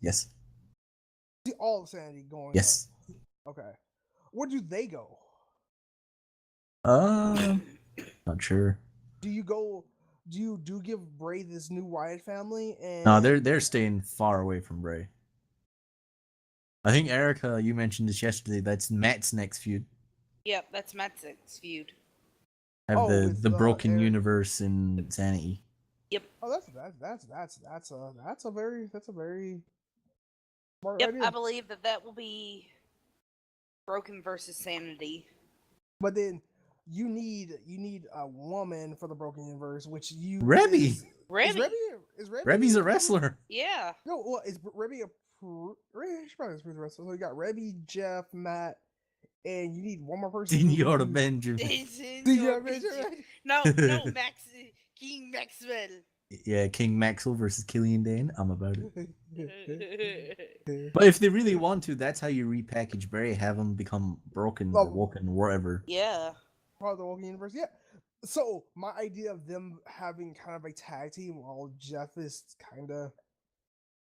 Yes. See all of Sanity going? Yes. Okay. Where do they go? Not sure. Do you give Bray this new Wyatt family? And no, they're staying far away from Bray. I think Erica, you mentioned this yesterday. That's Matt's next feud. Yep, that's Matt's next feud. Have the Broken Universe and Sanity. Yep. Oh, that's a very smart Yep. idea. I believe that will be Broken versus Sanity. But then you need a woman for the Broken Universe, which you Rebby. is Rebby. is Rebby Rebby's a wrestler. Yeah. No, well, is Rebby she probably is a wrestler. So you got Rebby, Jeff, Matt, and you need one more person. Senior Benjamin. Senior Benjamin. No, Max King Maxwell. Yeah, King Maxwell versus Killian Dane. I'm about it. But if they really want to, that's how you repackage Barry. Have him become broken or woken, whatever. Yeah. Part of the Woken Universe. Yeah. So my idea of them having kind of a tag team while Jeff is kind of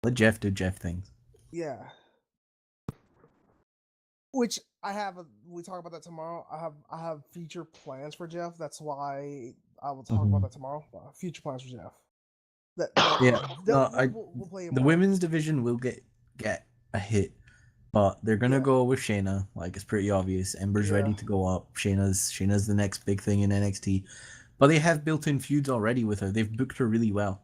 Let Jeff do Jeff things. yeah. Which we talk about that tomorrow. I have future plans for Jeff. That's why I will talk about that tomorrow. Future plans for Jeff. We'll play the women's division will get a hit, but they're gonna go with Shayna. Like, it's pretty obvious. Ember's ready to go up. Shayna's the next big thing in NXT, but they have built-in feuds already with her. They've booked her really well.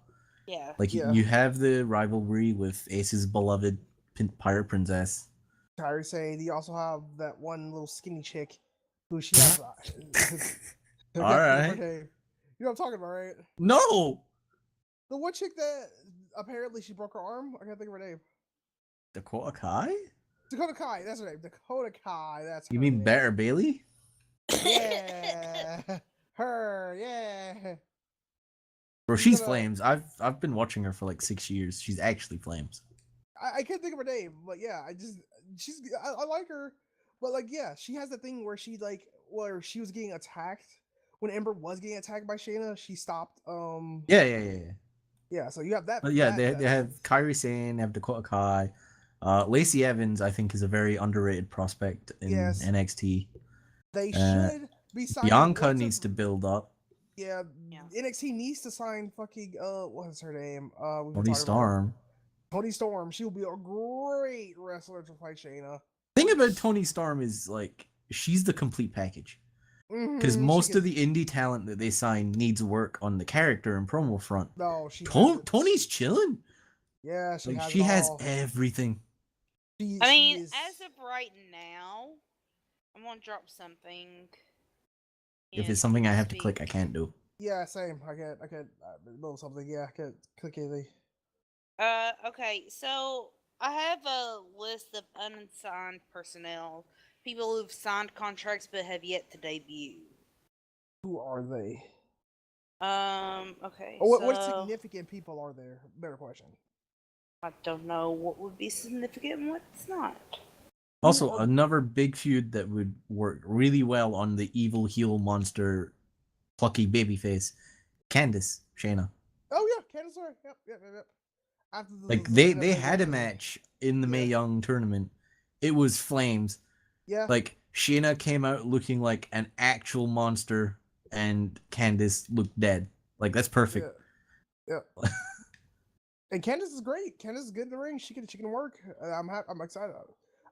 Yeah. Like you have the rivalry with Ace's beloved pirate princess. Kyrie saying you also have that one little skinny chick who she has. All right. You know what I'm talking about, right? No. The one chick that apparently she broke her arm. I can't think of her name. Dakota Kai? Dakota Kai. That's her name. Dakota Kai. That's her You mean name. Better Bailey? Yeah. Her. Yeah. Bro, she's flames. I've been watching her for like 6 years. She's actually flames. I can't think of her name, but yeah, I like her, but like yeah, she has the thing where she was getting attacked when Ember was getting attacked by Shayna. She stopped. Yeah. So you have that. But yeah, they have Kairi Sane, they have Dakota Kai, Lacey Evans. I think is a very underrated prospect in NXT. They should be signing. Bianca needs to build up. Yeah, NXT needs to sign fucking what's her name? Toni Storm. Toni Storm. She will be a great wrestler to fight Shayna. Thing about Toni Storm is like she's the complete package. Because most of the indie talent that they sign needs work on the character and promo front. No, Tony's chilling. Yeah, she has everything. As of right now, I'm gonna drop something. If it's something I have to click, I can't do. Yeah, same. I can't build something. Yeah, I can't click anything. Okay, so I have a list of unsigned personnel. People who've signed contracts but have yet to debut. Who are they? Okay. What significant people are there? Better question. I don't know what would be significant and what's not. Also, another big feud that would work really well on the evil heel monster, plucky babyface, Candice, Shayna. Oh yeah, Candice. Yep. Like they had a match in the Mae Young tournament. It was flames. Yeah. Like Shayna came out looking like an actual monster, and Candice looked dead. Like that's perfect. Yeah. And Candice is great. Candice is good in the ring. She can work. I'm excited.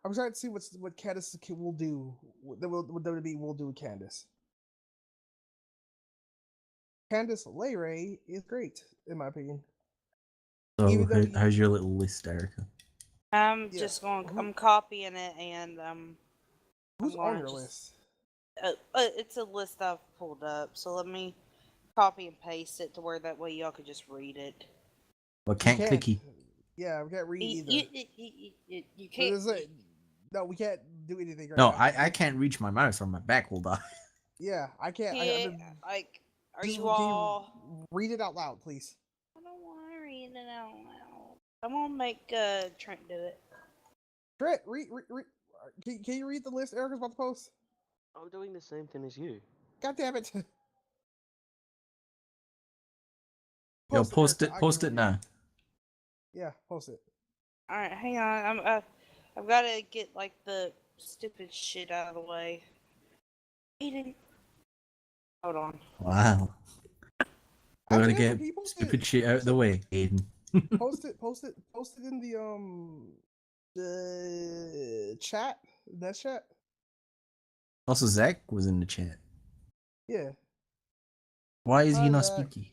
I'm excited to see what Candice will do. What WWE will do with Candice. Candice LeRae is great in my opinion. So how's your little list, Erica? I'm just going. I'm copying it and Who's on your list? It's a list I've pulled up. So let me copy and paste it to where that way y'all could just read it. Well, can't clicky. Yeah, we can't read either. You can't. No, we can't do anything right now. No, I can't reach my mouse or my back will die. Yeah, I can't. Are you all... read it out loud, please. I don't want to read it out loud. I'm going to make Trent do it. Trent, read. Can you read the list Erica's about to post? I'm doing the same thing as you. God damn it. Post it now. Yeah, post it. Alright, hang on. I've got to get, like, the stupid shit out of the way. Hold on. Wow. I'm gonna get stupid shit out of the way, Aiden. Post it in the chat. That chat. Also, Zack was in the chat. Yeah. Why is he not Zack. speaking?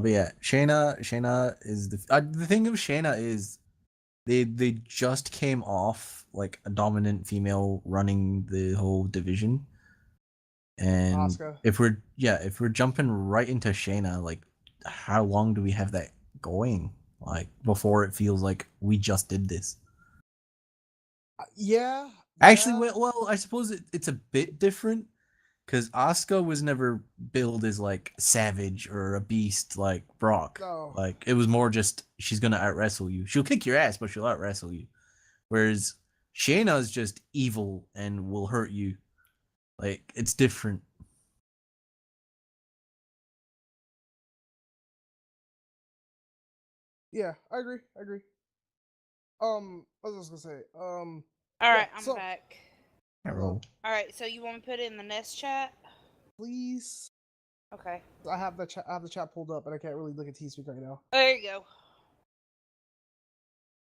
But yeah, Shayna is the thing of Shayna is they just came off like a dominant female running the whole division, and Asuka. if we're jumping right into Shayna, like how long do we have that going? Like before it feels like we just did this. Yeah. Actually, well, I suppose it's a bit different because Asuka was never billed as like savage or a beast like Brock. No. Like it was more just she's gonna out wrestle you. She'll kick your ass, but she'll out wrestle you. Whereas Shayna's just evil and will hurt you. Like it's different. Yeah, I agree. I was just gonna say, All right, I'm so, back. Roll. All right, so you want me to put it in the Nest chat? please. Okay. I have the chat pulled up, but I can't really look at TeeSpeak right now. There you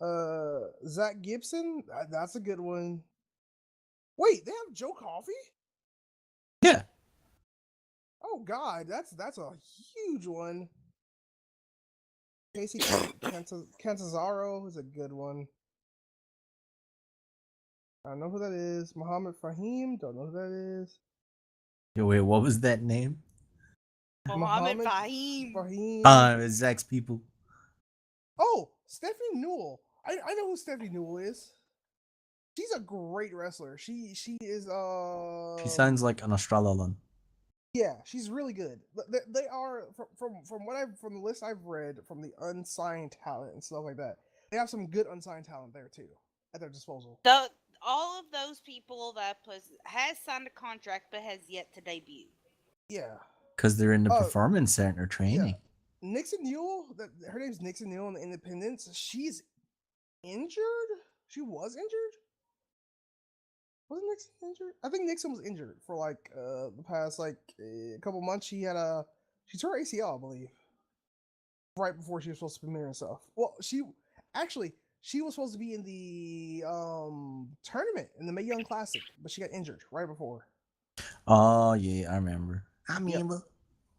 go. Zack Gibson, that's a good one. Wait, they have Joe Coffey? Yeah. Oh God, that's a huge one. Casey Canchas is a good one. I don't know who that is. Muhammad Fahim, don't know who that is. Yo, wait, what was that name? Muhammad Fahim. Zack's people. Oh, Stephanie Newell. I know who Stephanie Newell is. She's a great wrestler. She is She sounds like an Australian. Yeah, she's really good. They are from the list I've read from the unsigned talent and stuff like that. They have some good unsigned talent there too at their disposal. All of those people that has signed a contract but has yet to debut. Yeah, because they're in the performance center training. Yeah. Nixon Newell, her name's Nixon Newell in the Independence. She's injured. She was injured. Wasn't Nixon injured? I think Nixon was injured for like the past like a couple months. She tore ACL, I believe, right before she was supposed to premiere and stuff. Well, she was supposed to be in the tournament in the Mae Young Classic, but she got injured right before. Oh yeah, I remember.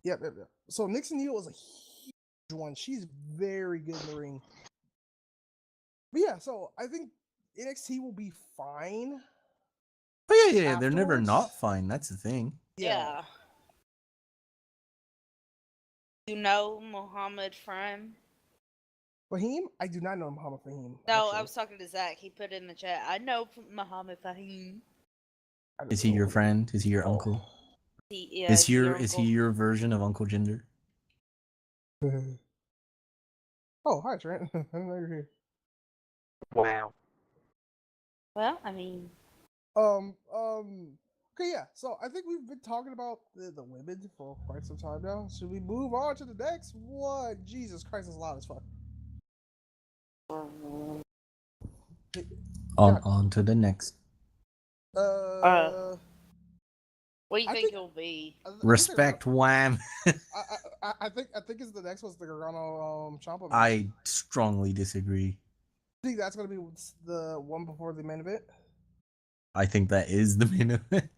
Yep. So Nixon Newell was a huge one. She's very good in the ring. But yeah, so I think NXT will be fine. Oh yeah, they're never not fine. That's the thing. Yeah. You know Muhammad Fahim? Fahim? I do not know Muhammad Fahim. No, actually. I was talking to Zack. He put it in the chat. I know Muhammad Fahim. Is he your friend? Is he your uncle? Is he your version of Uncle Jinder? Oh, hi Trent. I didn't know you're here. Wow. Well, I mean, okay, yeah. So I think we've been talking about the women for quite some time now. Should we move on to the next one? Jesus Christ, it's loud as fuck. On to the next. What do you think it'll be? Respect Wham. I think it's the next one's the Gargano Ciampa match. I strongly disagree. I think that's gonna be the one before the main event. I think that is the main event.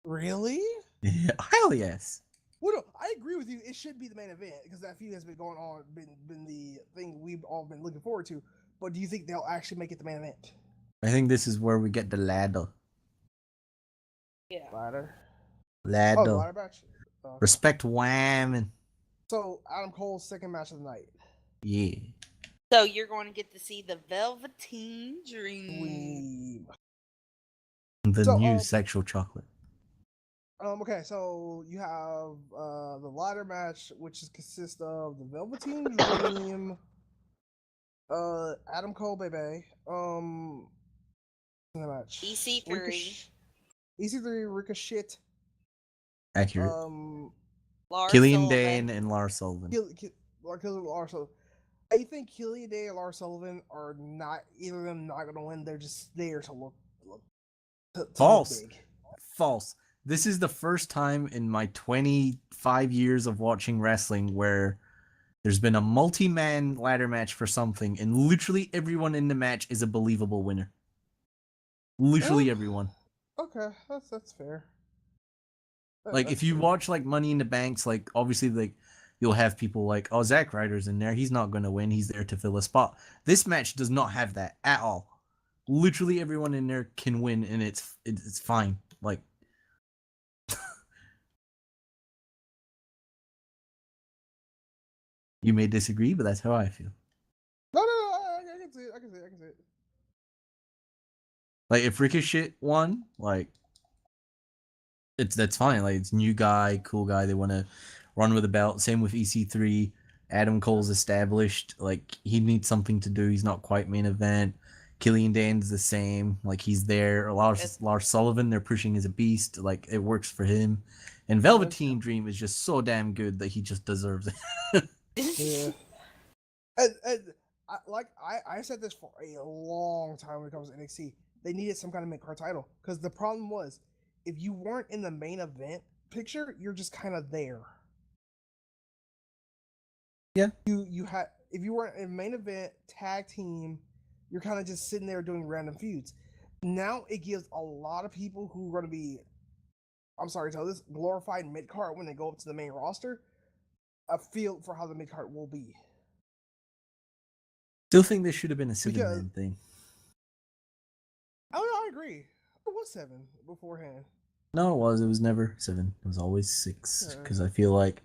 Really? Yeah, hell yes. Well, no, I agree with you. It should be the main event because that feud has been going on, been the thing we've all been looking forward to. But do you think they'll actually make it the main event? I think this is where we get the ladder. Yeah. Ladder. Oh, ladder match. Okay. Respect Wham. So Adam Cole's second match of the night. Yeah. So you're going to get to see the Velveteen Dream. The new sexual chocolate. Okay, so you have the ladder match, which consists of the Velveteen Dream, Adam Cole, baby, in the match. EC3. EC3, Ricochet. Accurate. Killian Dane and Lars Sullivan. Lars Sullivan. I think Killian Dane and Lars Sullivan are not, either of them not going to win. They're just there to look False. Look big. False. This is the first time in my 25 years of watching wrestling where there's been a multi-man ladder match for something, and literally everyone in the match is a believable winner. Literally everyone. Okay, that's fair. Like if you watch like Money in the Banks, like obviously like you'll have people like, oh, Zack Ryder's in there. He's not going to win. He's there to fill a spot. This match does not have that at all. Literally everyone in there can win, and it's fine. Like, you may disagree, but that's how I feel. No, I can see it. I can see it. Like, if Ricochet won, like, that's fine. Like, it's new guy, cool guy. They want to run with the belt. Same with EC3. Adam Cole's established. Like, he needs something to do. He's not quite main event. Killian Dane's the same. Like, he's there. Lars Sullivan, they're pushing as a beast. Like, it works for him. And Velveteen Dream is just so damn good that he just deserves it. Yeah. And I said this for a long time when it comes to NXT. They needed some kind of mid-card title. Because the problem was, if you weren't in the main event picture, you're just kind of there. Yeah. You had, if you weren't in main event, tag team, you're kind of just sitting there doing random feuds. Now it gives a lot of people who are going to be, I'm sorry to tell this, glorified mid-card when they go up to the main roster, a feel for how the mid-card will be. Still think this should have been a 7-man thing. Oh, no, I agree. It was 7 beforehand. No, it was never 7. It was always 6. Because I feel like,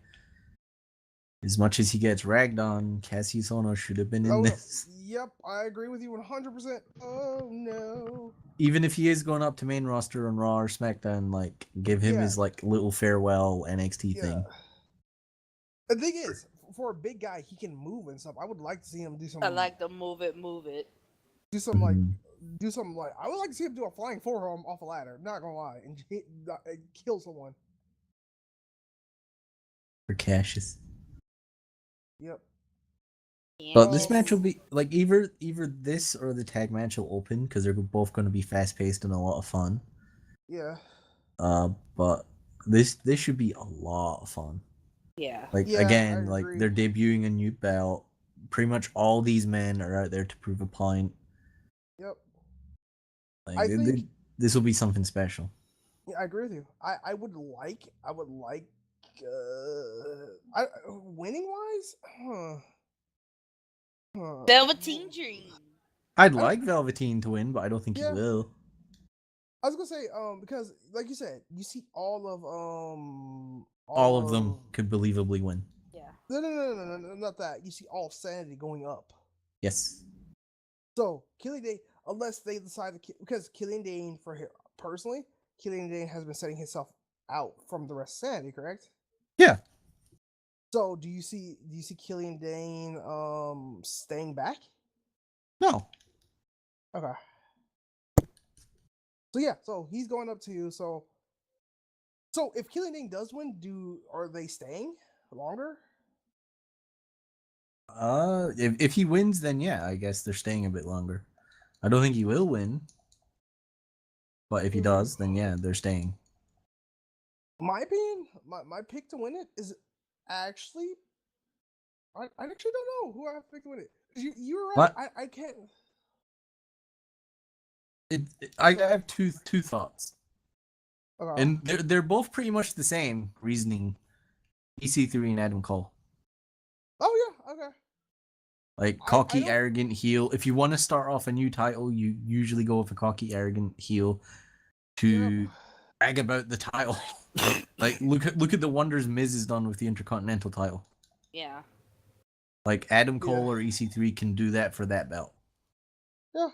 as much as he gets ragged on, Cassius Ohno should have been in this. Yep, I agree with you 100%. Oh, no. Even if he is going up to main roster on Raw or SmackDown, like, give him his, like, little farewell NXT thing. The thing is, for a big guy, he can move and stuff. I would like to see him do something. I like to move it. Do something like, I would like to see him do a flying forearm off a ladder, not gonna lie, and kill someone. For Cassius. Yep. But this match will be like either this or the tag match will open because they're both going to be fast paced and a lot of fun. Yeah. But this should be a lot of fun. Yeah. Like again, like they're debuting a new belt. Pretty much all these men are out there to prove a point. Yep. Like, I think this will be something special. Yeah, I agree with you. I would like winning wise, Velveteen Dream. I'd like Velveteen to win, but I don't think he will. I was gonna say, because like you said, you see all of them could believably win. Yeah. No, not that. You see all Sanity going up. Yes. So Killian Dane, unless they decide to, because Killian Dane, personally, Killian Dane has been setting himself out from the rest of Sanity, correct? Yeah. So do you see Killian Dane staying back? No. Okay. So yeah, so he's going up to you. So if Killian Dane does win, are they staying longer? If he wins, then yeah, I guess they're staying a bit longer. I don't think he will win, but if he does, then yeah, they're staying. My opinion, my pick to win it is actually, I actually don't know who I have picked to win it. You're right. What? I can't. I have two thoughts, Okay. and they're both pretty much the same reasoning. EC3 and Adam Cole. Oh yeah, okay. Like cocky, arrogant heel. If you want to start off a new title, you usually go with a cocky, arrogant heel to brag about the title. Like look at the wonders Miz has done with the Intercontinental title. Yeah. Like Adam Cole or EC3 can do that for that belt. Yeah.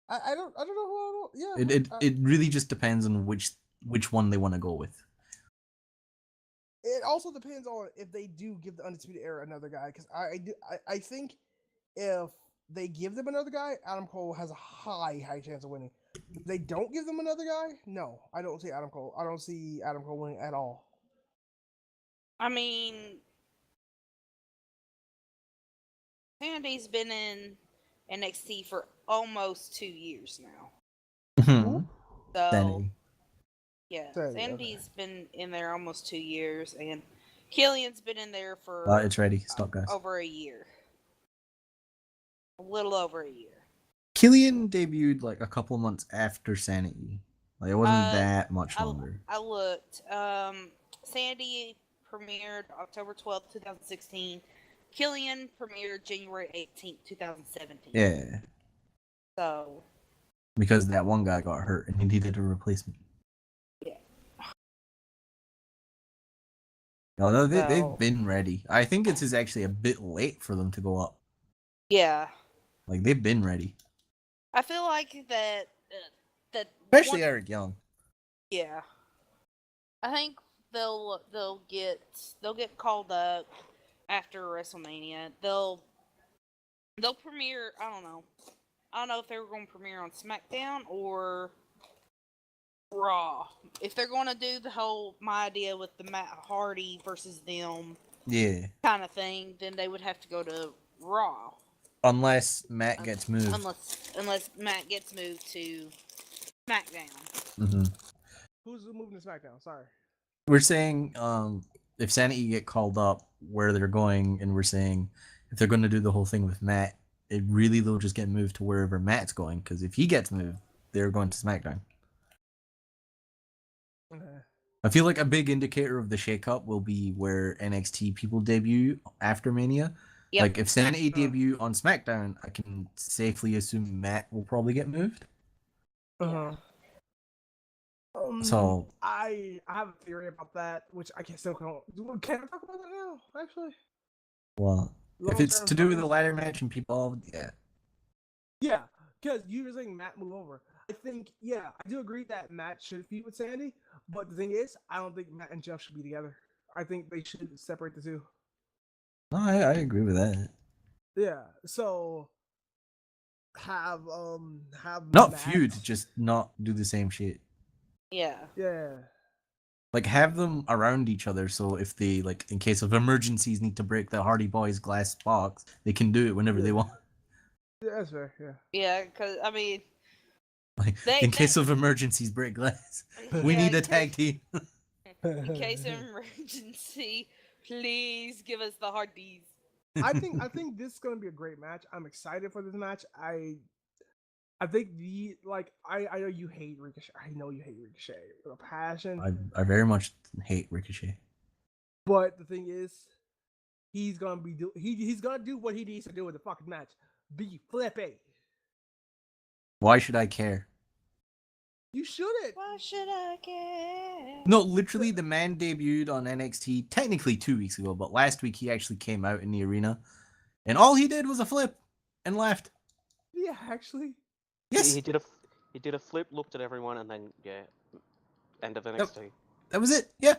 I don't know who I don't. Yeah. It really just depends on which one they want to go with. It also depends on if they do give the Undisputed Era another guy, because I think if they give them another guy, Adam Cole has a high chance of winning. If they don't give them another guy, no, I don't see Adam Cole. I don't see Adam Cole winning at all. I mean, Sandy's been in NXT for almost 2 years now. Mm-hmm. So, Sanity. yeah, Sandy, Sandy's been in there almost 2 years, and Killian's been in there for It's ready. Stop, guys. over a year. A little over a year. Killian debuted like a couple of months after Sanity. Like it wasn't that much longer. I looked. Sandy premiered October 12th, 2016. Killian premiered January 18th, 2017. Yeah, So, because that one guy got hurt and he needed a replacement. yeah. No, they've So- been ready. I think it's is actually a bit late for them to go up. Yeah. Like, they've been ready. I feel like that Especially Eric Young. Yeah. I think they'll get called up after WrestleMania. They'll premiere. I don't know if they were going to premiere on SmackDown or Raw. If they're going to do the whole my idea with the Matt Hardy versus them Yeah. kind of thing, then they would have to go to Raw. Unless Matt gets moved. Unless Matt gets moved to SmackDown. Mm-hmm. Who's moving to SmackDown? Sorry. We're saying if Sanity get called up where they're going, and we're saying if they're going to do the whole thing with Matt, it really they'll just get moved to wherever Matt's going, because if he gets moved, they're going to SmackDown. Okay. I feel like a big indicator of the shakeup will be where NXT people debut after Mania. Yep. Like if Sanity debut on SmackDown, I can safely assume Matt will probably get moved. Uh-huh. So I have a theory about that, which I can still can't. Can I talk about that now? Actually, well, if it's Long-term to do with the plans? ladder match and people, yeah. Yeah, because you were saying Matt move over. I think, yeah, I do agree that Matt should be with Sandy, but the thing is, I don't think Matt and Jeff should be together. I think they should separate the two. No, I agree with that. Yeah, so have Not Matt, feud, just not do the same shit. Yeah. Yeah, Like have them around each other, so if they like, in case of emergencies, need to break the Hardy Boys glass box, they can do it whenever they want. yeah, that's fair. Yeah. Yeah, because I mean, Like in case of emergencies, break glass. We yeah, need a tag team. In case of emergency, please give us the Hardys. I think this is gonna be a great match. I'm excited for this match. I think I know you hate Ricochet. I know you hate Ricochet with a passion. I very much hate Ricochet. But the thing is, he's gonna do what he needs to do with the fucking match. Be flippy. Why should I care? You shouldn't. Why should I care? No, literally, the man debuted on NXT technically 2 weeks ago, but last week he actually came out in the arena, and all he did was a flip and left. Yeah, actually. Yes, He did a flip, looked at everyone, and then end of NXT. that was it. Yeah,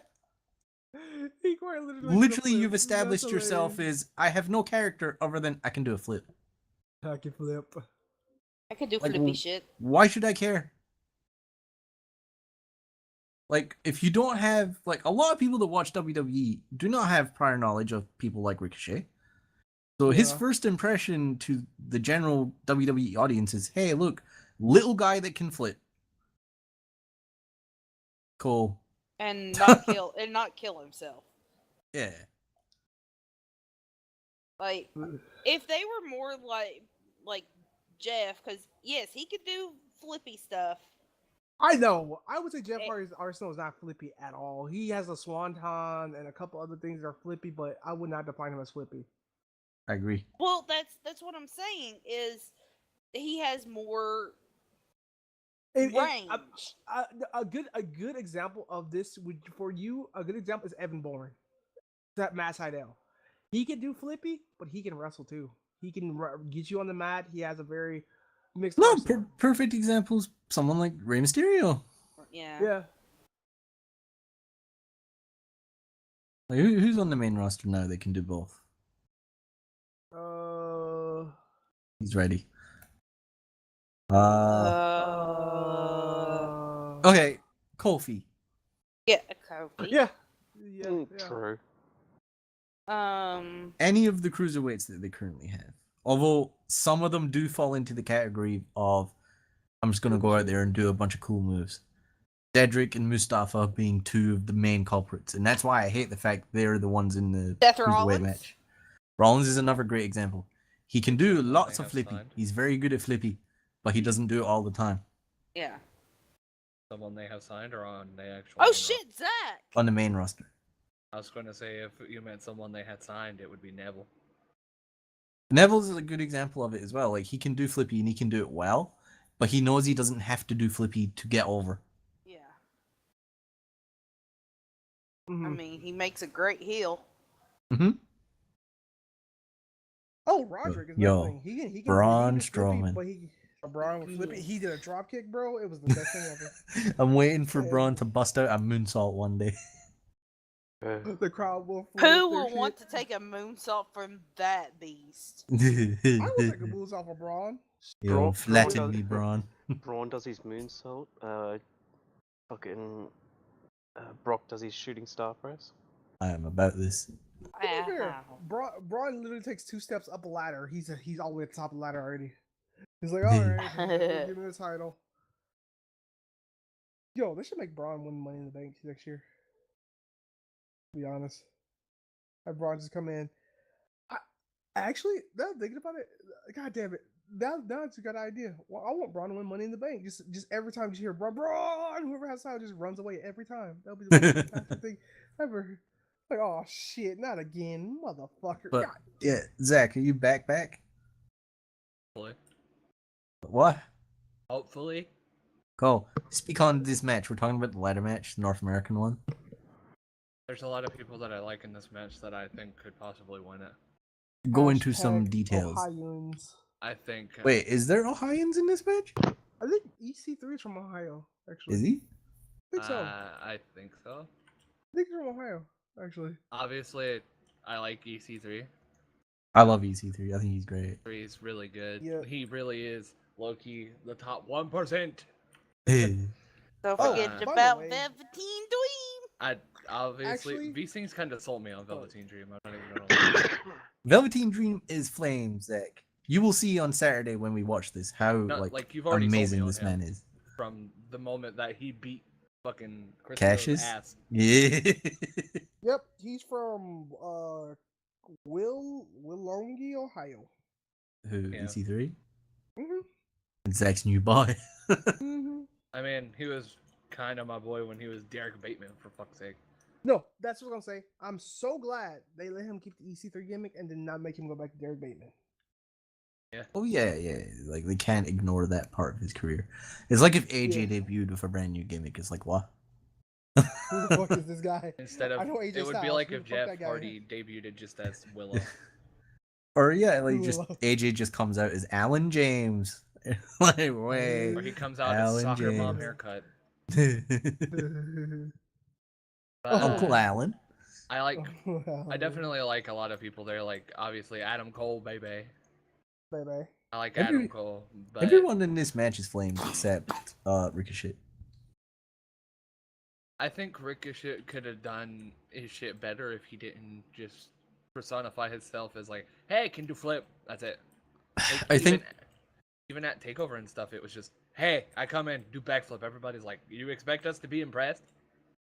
He quite literally, you've established yourself as I have no character other than I can do a flip. I can flip. I could do Like, flippy shit. Why should I care? Like, if you don't have, like, a lot of people that watch WWE do not have prior knowledge of people like Ricochet. So his Yeah. first impression to the general WWE audience is, hey, look, little guy that can flip. Cool. And not kill himself. Yeah. Like, if they were more like Jeff, because yes, he could do flippy stuff. I know. I would say Jeff Eh. Arsenal is not flippy at all. He has a swanton and a couple other things that are flippy, but I would not define him as flippy. I agree. Well, that's what I'm saying is he has more range. A good example of this for you, a good example is Evan Bourne. That Matt Sydal. He can do flippy, but he can wrestle too. He can get you on the mat. He has a very mixed. No, arsenal. perfect examples. Someone like Rey Mysterio. Yeah. Yeah. Like, who's on the main roster now that can do both? He's ready. Okay, Kofi. Yeah, Kofi. Yeah. True. Any of the cruiserweights that they currently have. Although some of them do fall into the category of, I'm just going to go out there and do a bunch of cool moves. Cedric and Mustafa being two of the main culprits. And that's why I hate the fact they're the ones in the Seth cruiserweight Rollins? match. Rollins is another great example. He can do lots They of have flippy. signed. He's very good at flippy. But he doesn't do it all the time. Yeah. Someone they have signed or on the actual. Oh main shit, Zack. On the main roster. I was going to say if you meant someone they had signed, it would be Neville. Neville's is a good example of it as well. Like, he can do Flippy and he can do it well, but he knows he doesn't have to do Flippy to get over. Yeah. I Mhm. mean, he makes a great heel. Mm-hmm. Oh, Roderick is Yo, nothing. He can Braun do Flippy, Strowman. but Braun with Flippy. He did a drop kick, bro. It was the best thing ever. I'm waiting for And- Braun to bust out a moonsault one day. The crowd will flip Who their will shit. want to take a moonsault from that beast? I will take a moves off of Braun. Yo, Braun flatten does- me, Braun. Braun does his moonsault. Fucking Brock does his shooting star press. I am about this. To be fair, Wow. Braun literally takes 2 steps up a ladder. He's all the way at the top of the ladder already. He's like, all right, give me the title. Yo, they should make Braun win Money in the Bank next year. To be honest, have Braun just come in. Actually, now thinking about it, god damn it, now it's a good idea. Well, I want Braun to win Money in the Bank. Just every time you hear Braun, whoever has time just runs away every time. That'll be the most fantastic thing ever. Like, oh shit, not again, motherfucker. But God. yeah, Zach, are you back? Hopefully. What? Hopefully. Go. Speak on this match. We're talking about the ladder match, the North American one. There's a lot of people that I like in this match that I think could possibly win it. Go into some Hashtag details. Ohioans. I think. Wait, is there Ohioans in this match? I think EC3 is from Ohio, actually. Is he? I think so. I think so. I think he's from Ohio, actually. Obviously, I like EC3. I love EC3. I think he's great. He's really good. Yeah. He really is low-key the top 1%. Don't Oh, forget by the about way- Velveteen Dream. I obviously Actually- Vsinghb's kind of sold me on Velveteen Dream. I'm not even gonna lie. Velveteen Dream is flame, Zach. You will see on Saturday when we watch this how No, like, you've already sold me amazing on this him. man is. From the moment that he beat fucking Chris Cassius? ass. Yeah. Yep, he's from Willongy, Ohio. Who? Yeah. EC3? Mm-hmm. And Zach's new boy. Mm-hmm. I mean, he was kind of my boy when he was Derek Bateman, for fuck's sake. No, that's what I'm gonna say. I'm so glad they let him keep the EC3 gimmick and did not make him go back to Derek Bateman. Oh yeah. Like they can't ignore that part of his career. It's like if AJ Yeah. debuted with a brand new gimmick. It's like what? Who the fuck is this guy? Instead of, I know AJ it would be Styles. like Who if the fuck Jeff that guy Hardy debuted just as Willow. Or yeah, like just Willow. AJ just comes out as Alan James. Like wait. Or he comes out as Alan soccer mom James. haircut. is? But, Uncle Alan. I like. I definitely like a lot of people there. Like obviously Adam Cole, baby. Baby. I like Every- Adam Cole, but Everyone in this match is flames except Ricochet. I think Ricochet could have done his shit better if he didn't just personify himself as like, "Hey, I can do flip." That's it. Like, I think even at Takeover and stuff, it was just, "Hey, I come in, do backflip." Everybody's like, "You expect us to be impressed?"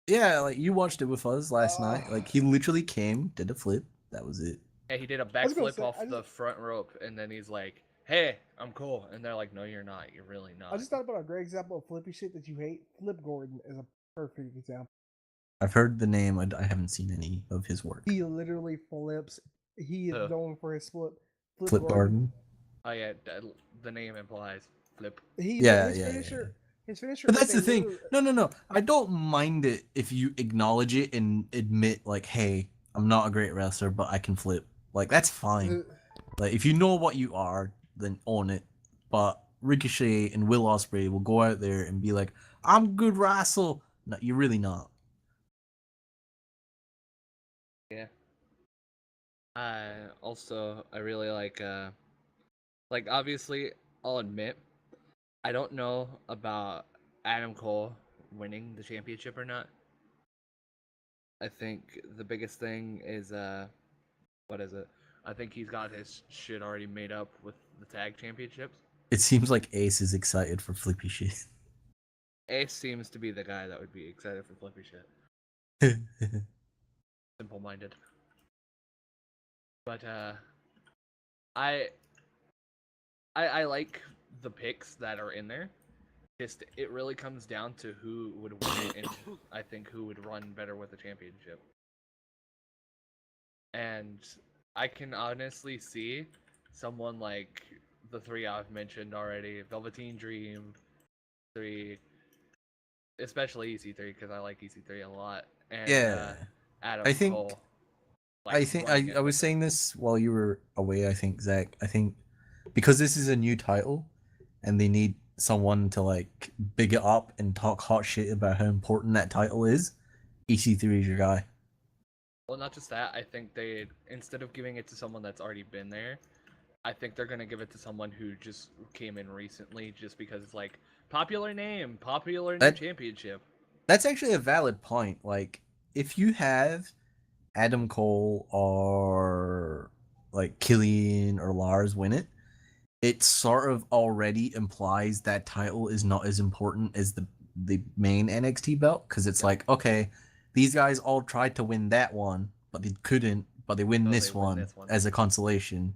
yeah, like you watched it with us last night. Like he literally came, did a flip, that was it. Yeah, he did a was gonna backflip say, off I the front rope, and then he's like, "Hey, I'm cool," and they're like, "No, you're not. You're really not." I just thought about a great example of flippy shit that you hate. Flip Gordon is a perfect example. I've heard the name. I haven't seen any of his work. He literally flips. He is Huh. known for his flip. Flip Gordon. Oh yeah, the name implies flip. He, Yeah, his yeah, finisher, His finisher. But is that's the they thing. literally- No. I don't mind it if you acknowledge it and admit, like, hey, I'm not a great wrestler, but I can flip. Like, that's fine. Like, if you know what you are, then own it. But Ricochet and Will Ospreay will go out there and be like, I'm good wrestle. No, you're really not. Yeah. Also, I really like obviously, I'll admit, I don't know about Adam Cole winning the championship or not. I think the biggest thing is, what is it? I think he's got his shit already made up with the tag championships. It seems like Ace is excited for flippy shit. Ace seems to be the guy that would be excited for flippy shit. Simple-minded. But I like the picks that are in there. Just it really comes down to who would win it, and I think who would run better with the championship. and I can honestly see someone like the three I've mentioned already, Velveteen Dream 3, especially EC3 because I like EC3 a lot, and Yeah. Adam I think Cole. I think running it I was with saying this while you were away, I think, Zach. I think because this is a new title and they need someone to like big it up and talk hot shit about how important that title is, EC3 is your guy. Well, not just that. I think they, instead of giving it to someone that's already been there, I think they're gonna give it to someone who just came in recently, just because it's like popular name, popular new That- championship. That's actually a valid point. Like, if you have Adam Cole or like Killian or Lars win it, it sort of already implies that title is not as important as the main NXT belt, because it's like, okay, these guys all tried to win that one, but they couldn't, but they win So this they win one this one. as a consolation.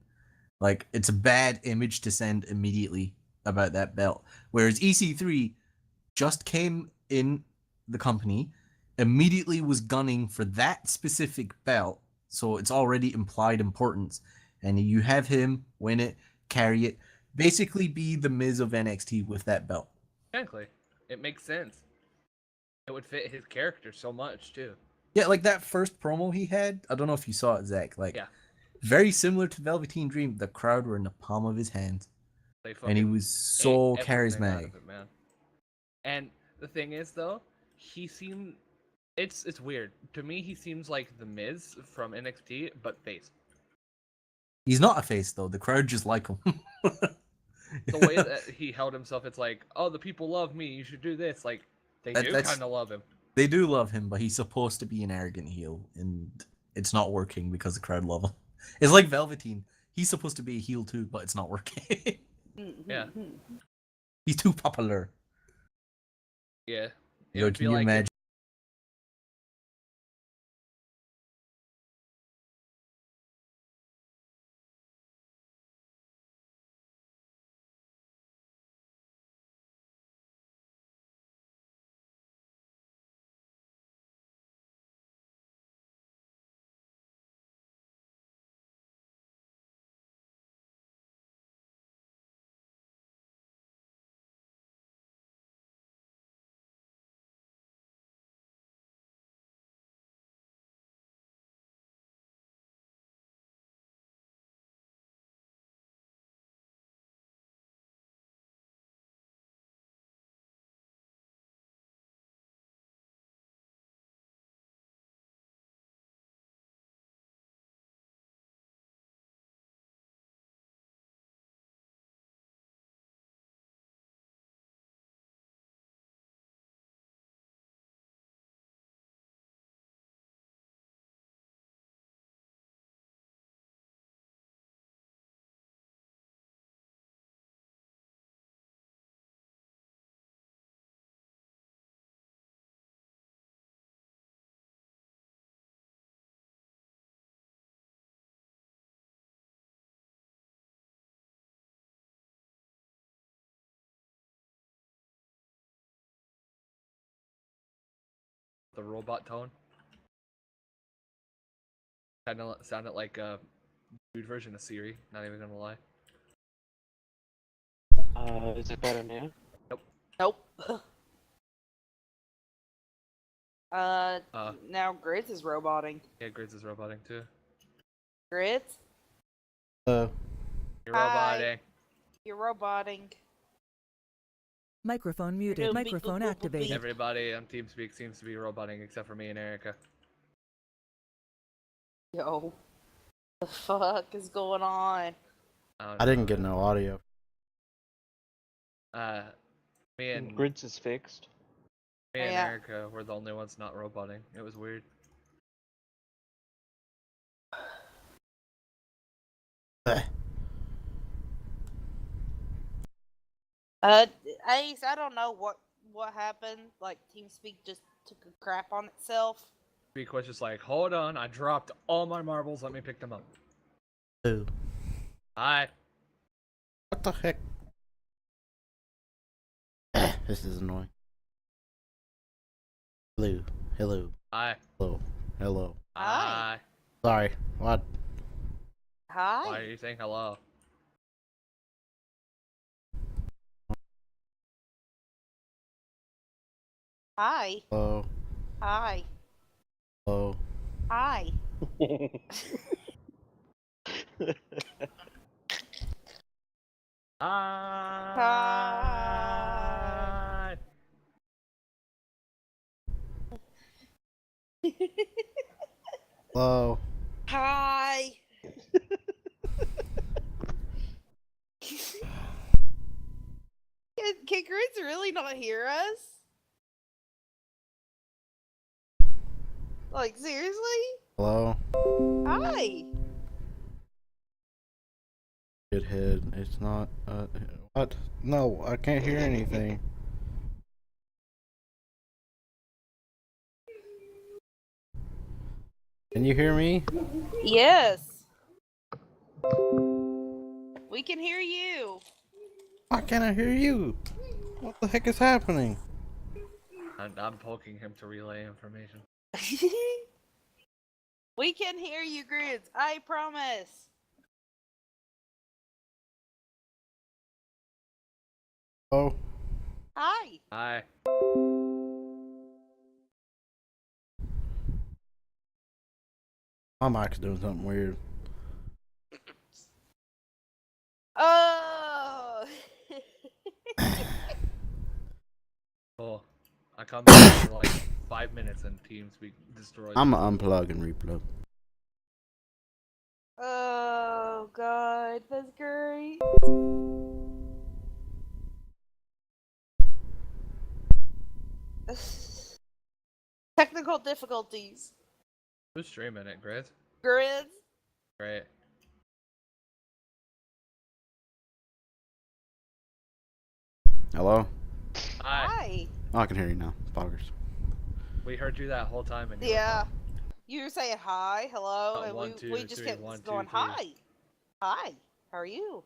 Like, it's a bad image to send immediately about that belt. Whereas EC3 just came in the company, immediately was gunning for that specific belt, so it's already implied importance. And you have him win it, carry it, basically be the Miz of NXT with that belt. Exactly. It makes sense. It would fit his character so much too. Yeah, like that first promo he had, I don't know if you saw it, Zach. Like, Yeah. very similar to Velveteen Dream. The crowd were in the palm of his hand, They and he fucking was so ate everything out charismatic. of it, man. And the thing is, though, he seemed. It's weird to me. He seems like the Miz from NXT, but face. He's not a face though. The crowd just like him. The way that he held himself, it's like, oh, the people love me. You should do this. Like, they do that's- kind of love him. They do love him, but he's supposed to be an arrogant heel, and it's not working because the crowd love him. It's like Velveteen. He's supposed to be a heel too, but it's not working. Yeah. He's too popular. Yeah. It Yo, would can be you like imagine? the robot tone. Kind of sounded like a dude version of Siri. Not even gonna lie. Is it better now? Nope. Now Grids is roboting. Yeah, Grids is roboting too. Grids, You're Hi. roboting. you're roboting. Microphone muted. Beep, Microphone boop, boop, boop, activated. beep. Everybody on TeamSpeak seems to be roboting except for me and Erica. Yo, the fuck is going on? I didn't get no audio. Me and Grids is fixed. Me and Yeah. Erica were the only ones not roboting. It was weird. Ace, I don't know what happened. Like TeamSpeak just took a crap on itself. Speak was just like, hold on, I dropped all my marbles. Let me pick them up. Hello. Hi. What the heck? This is annoying. Hello. Hello. Hi. Hello. Hello. Hi. Sorry. What? Hi. Why are you saying hello? Hi. Hello. Hi. Hello. Hi. Hi. Hello. Hi. Can Grits really not hear us? Like, seriously? Hello. Hi. Shithead. It's not. What? No, I can't hear anything. Can you hear me? Yes. We can hear you. Why can't I hear you? What the heck is happening? I'm poking him to relay information. We can hear you, Grids. I promise. Oh. Hi. Hi. My mic's doing something weird. Oh. Cool. I come back for like 5 minutes and TeamSpeak destroys. I'm gonna unplug and replug. Oh God, that's great. Technical difficulties. Who's streaming it, Grizz? Grids. Great. Hello? Hi. Hi. Oh, I can hear you now. Poggers. We heard you that whole time and you were Yeah. gone. You were saying hi, hello, and One, we two, just three, kept one, two, going, three. hi. Hi. How are you?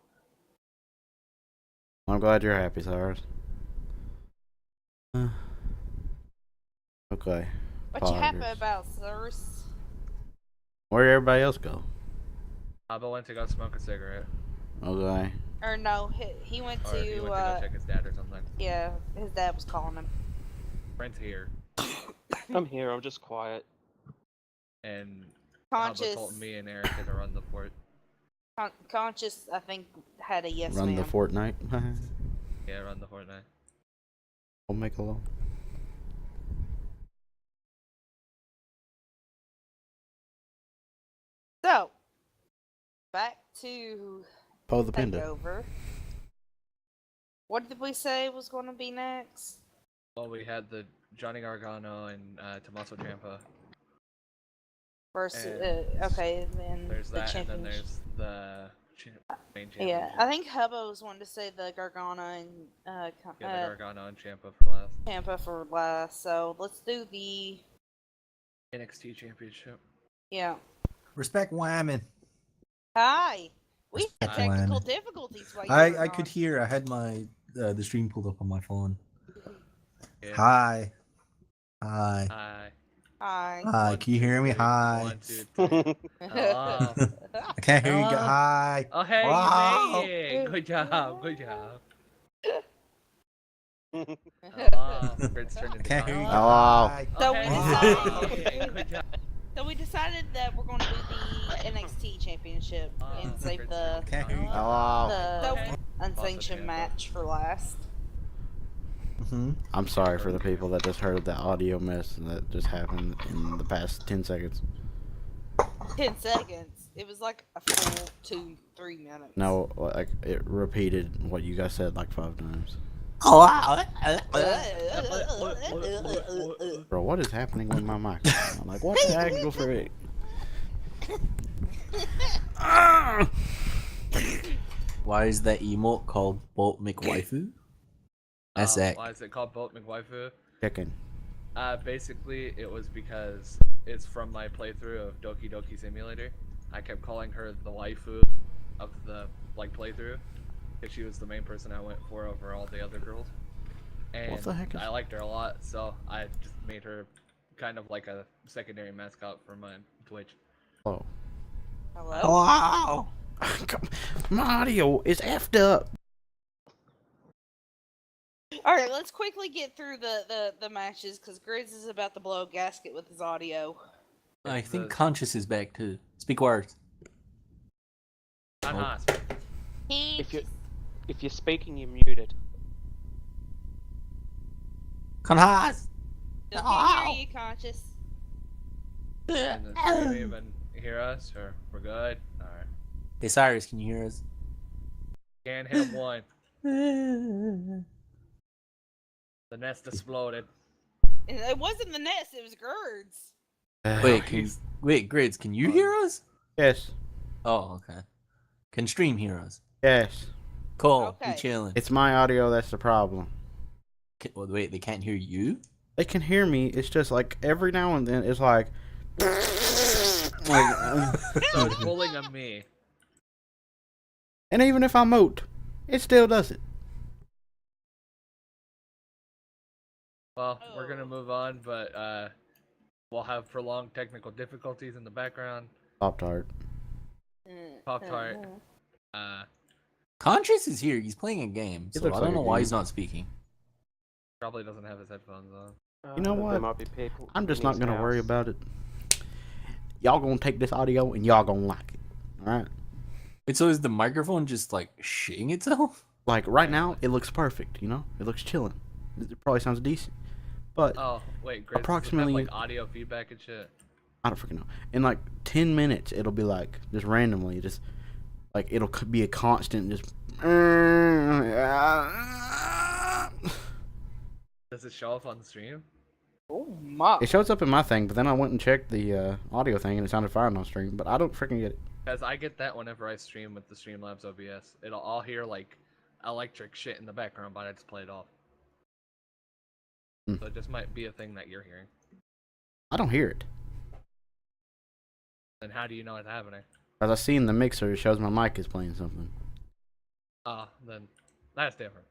I'm glad you're happy, Cyrus. Okay. What you happy Poggers. about, sirs? Where'd everybody else go? Abba went to go smoke a cigarette. Okay. Or no, he went Or he to, went to go check his dad or something. yeah, his dad was calling him. Friend's here. I'm here, I'm just quiet. And Abba told me and Erica to run the fort. Canchas, I think, had a yes Run ma'am. the Fortnite. Yeah, run the Fortnite. We'll make a little. So, back to Poe the Panda. Takeover. What did we say was going to be next? Well, we had the Johnny Gargano and Tommaso Ciampa. Versus, And okay, and then there's the that, and then championship. there's the main championship. Yeah, I think Hubba was wanting to say the Gargano and Yeah, the Gargano and Ciampa for last. Tampa for last. So let's do the NXT Championship. yeah. Respect Whammon. Hi. We had Respect technical Whammon. difficulties while you were I could gone. hear. I had my the stream pulled up on my phone. Yeah. Hi. Hi. Hi. Hi. Hi. One, Can you two, hear me? three. Hi. 1, 2, 3. Hello. I can't hear you. Hello. Hi. Oh, hey, Wow. you made it. Good job. Good job. Hello. Fred's turned I into can't hear you. Hello. Hi. So Oh, we hey, decided- good job. So we decided that we're going to do the NXT Championship and save Fred's the turned Can't into hear you. Hello. the unsanctioned Tampa. match for last. I'm sorry for the people that just heard the audio mess that just happened in the past 10 seconds. 10 seconds. It was like a full 2-3 minutes. No, like, it repeated what you guys said like 5 times. Bro, what is happening with my mic? I'm like, what the heck? Go for it. Why is that emote called BoatMcWaifu? That's Zack. Why is it called BoatMcWaifu? Chicken. Basically, it was because it's from my playthrough of Doki Doki Simulator. I kept calling her the waifu of the playthrough because she was the main person I went for over all the other girls. And What the heck is- I liked her a lot, so I just made her kind of like a secondary mascot for my Twitch. Oh. Hello? Wow. My audio is effed up. All right, let's quickly get through the matches because Grizz is about to blow a gasket with his audio. I think Canchas is back too. Speak words. If you're speaking, you're muted. Canchas. Still can't hear you, Conscious. Can the stream even hear us, or we're good? Alright. Hey Cyrus, can you hear us? Can't hit him one. The nest exploded. It wasn't the nest, it was Gerd's. Wait, Grids, can you hear us? Yes. Oh, okay. Can stream hear us? Yes. Cool. We Okay. chilling. It's my audio that's the problem. Wait, they can't hear you? They can hear me. It's just like every now and then it's like. So it's pulling on me. And even if I moat, it still does it. Well, we're gonna move on, but we'll have prolonged technical difficulties in the background. Pop-Tart. Pop-Tart. Conscious is here. He's playing a game, He so I looks don't like know a why game. he's not speaking. Probably doesn't have his headphones on. You know There what? might be people I'm just in not his gonna worry house. about it. Y'all gonna take this audio and y'all gonna like it. Alright? Wait, so is the microphone just like shitting itself? Like right now, it looks perfect, you know? It looks chilling. It probably sounds decent. But Oh, wait, Grizz, Approximately- does it have, like, audio feedback and shit? I don't freaking know. In like 10 minutes, it'll be like, just randomly, just like it'll be a constant, just. Does it show up on the stream? Oh my. It shows up in my thing, but then I went and checked the audio thing and it sounded fine on stream, but I don't freaking get it. Because I get that whenever I stream with the Streamlabs OBS. I'll hear, like, electric shit in the background, but I just play it off. Hmm. So it just might be a thing that you're hearing. I don't hear it. Then how do you know it's happening? As I see in the mixer, it shows my mic is playing something. Then that's different.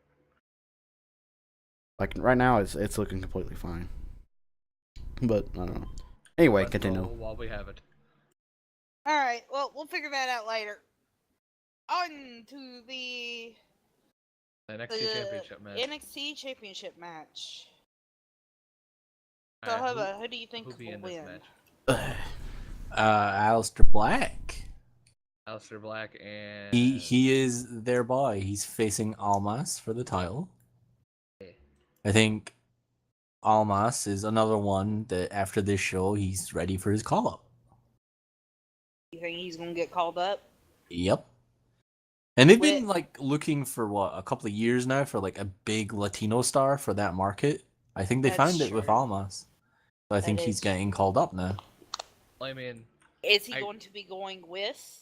Like right now, it's looking completely fine. But I don't know. Anyway, Let's continue. roll while we have it. Alright, well, we'll figure that out later. On to the NXT Championship match. NXT Championship match. So, Alright, who do you think who be will in this win? match? Aleister Black. Aleister Black and He is their boy. He's facing Almas for the title. I think Almas is another one that after this show he's ready for his call up. You think he's gonna get called up? Yep. And they've been With- like looking for a couple of years now for like a big Latino star for that market. I think they That's found it with true. Almas. So I think That he's is getting called up now. I mean, Is he I- going to be going with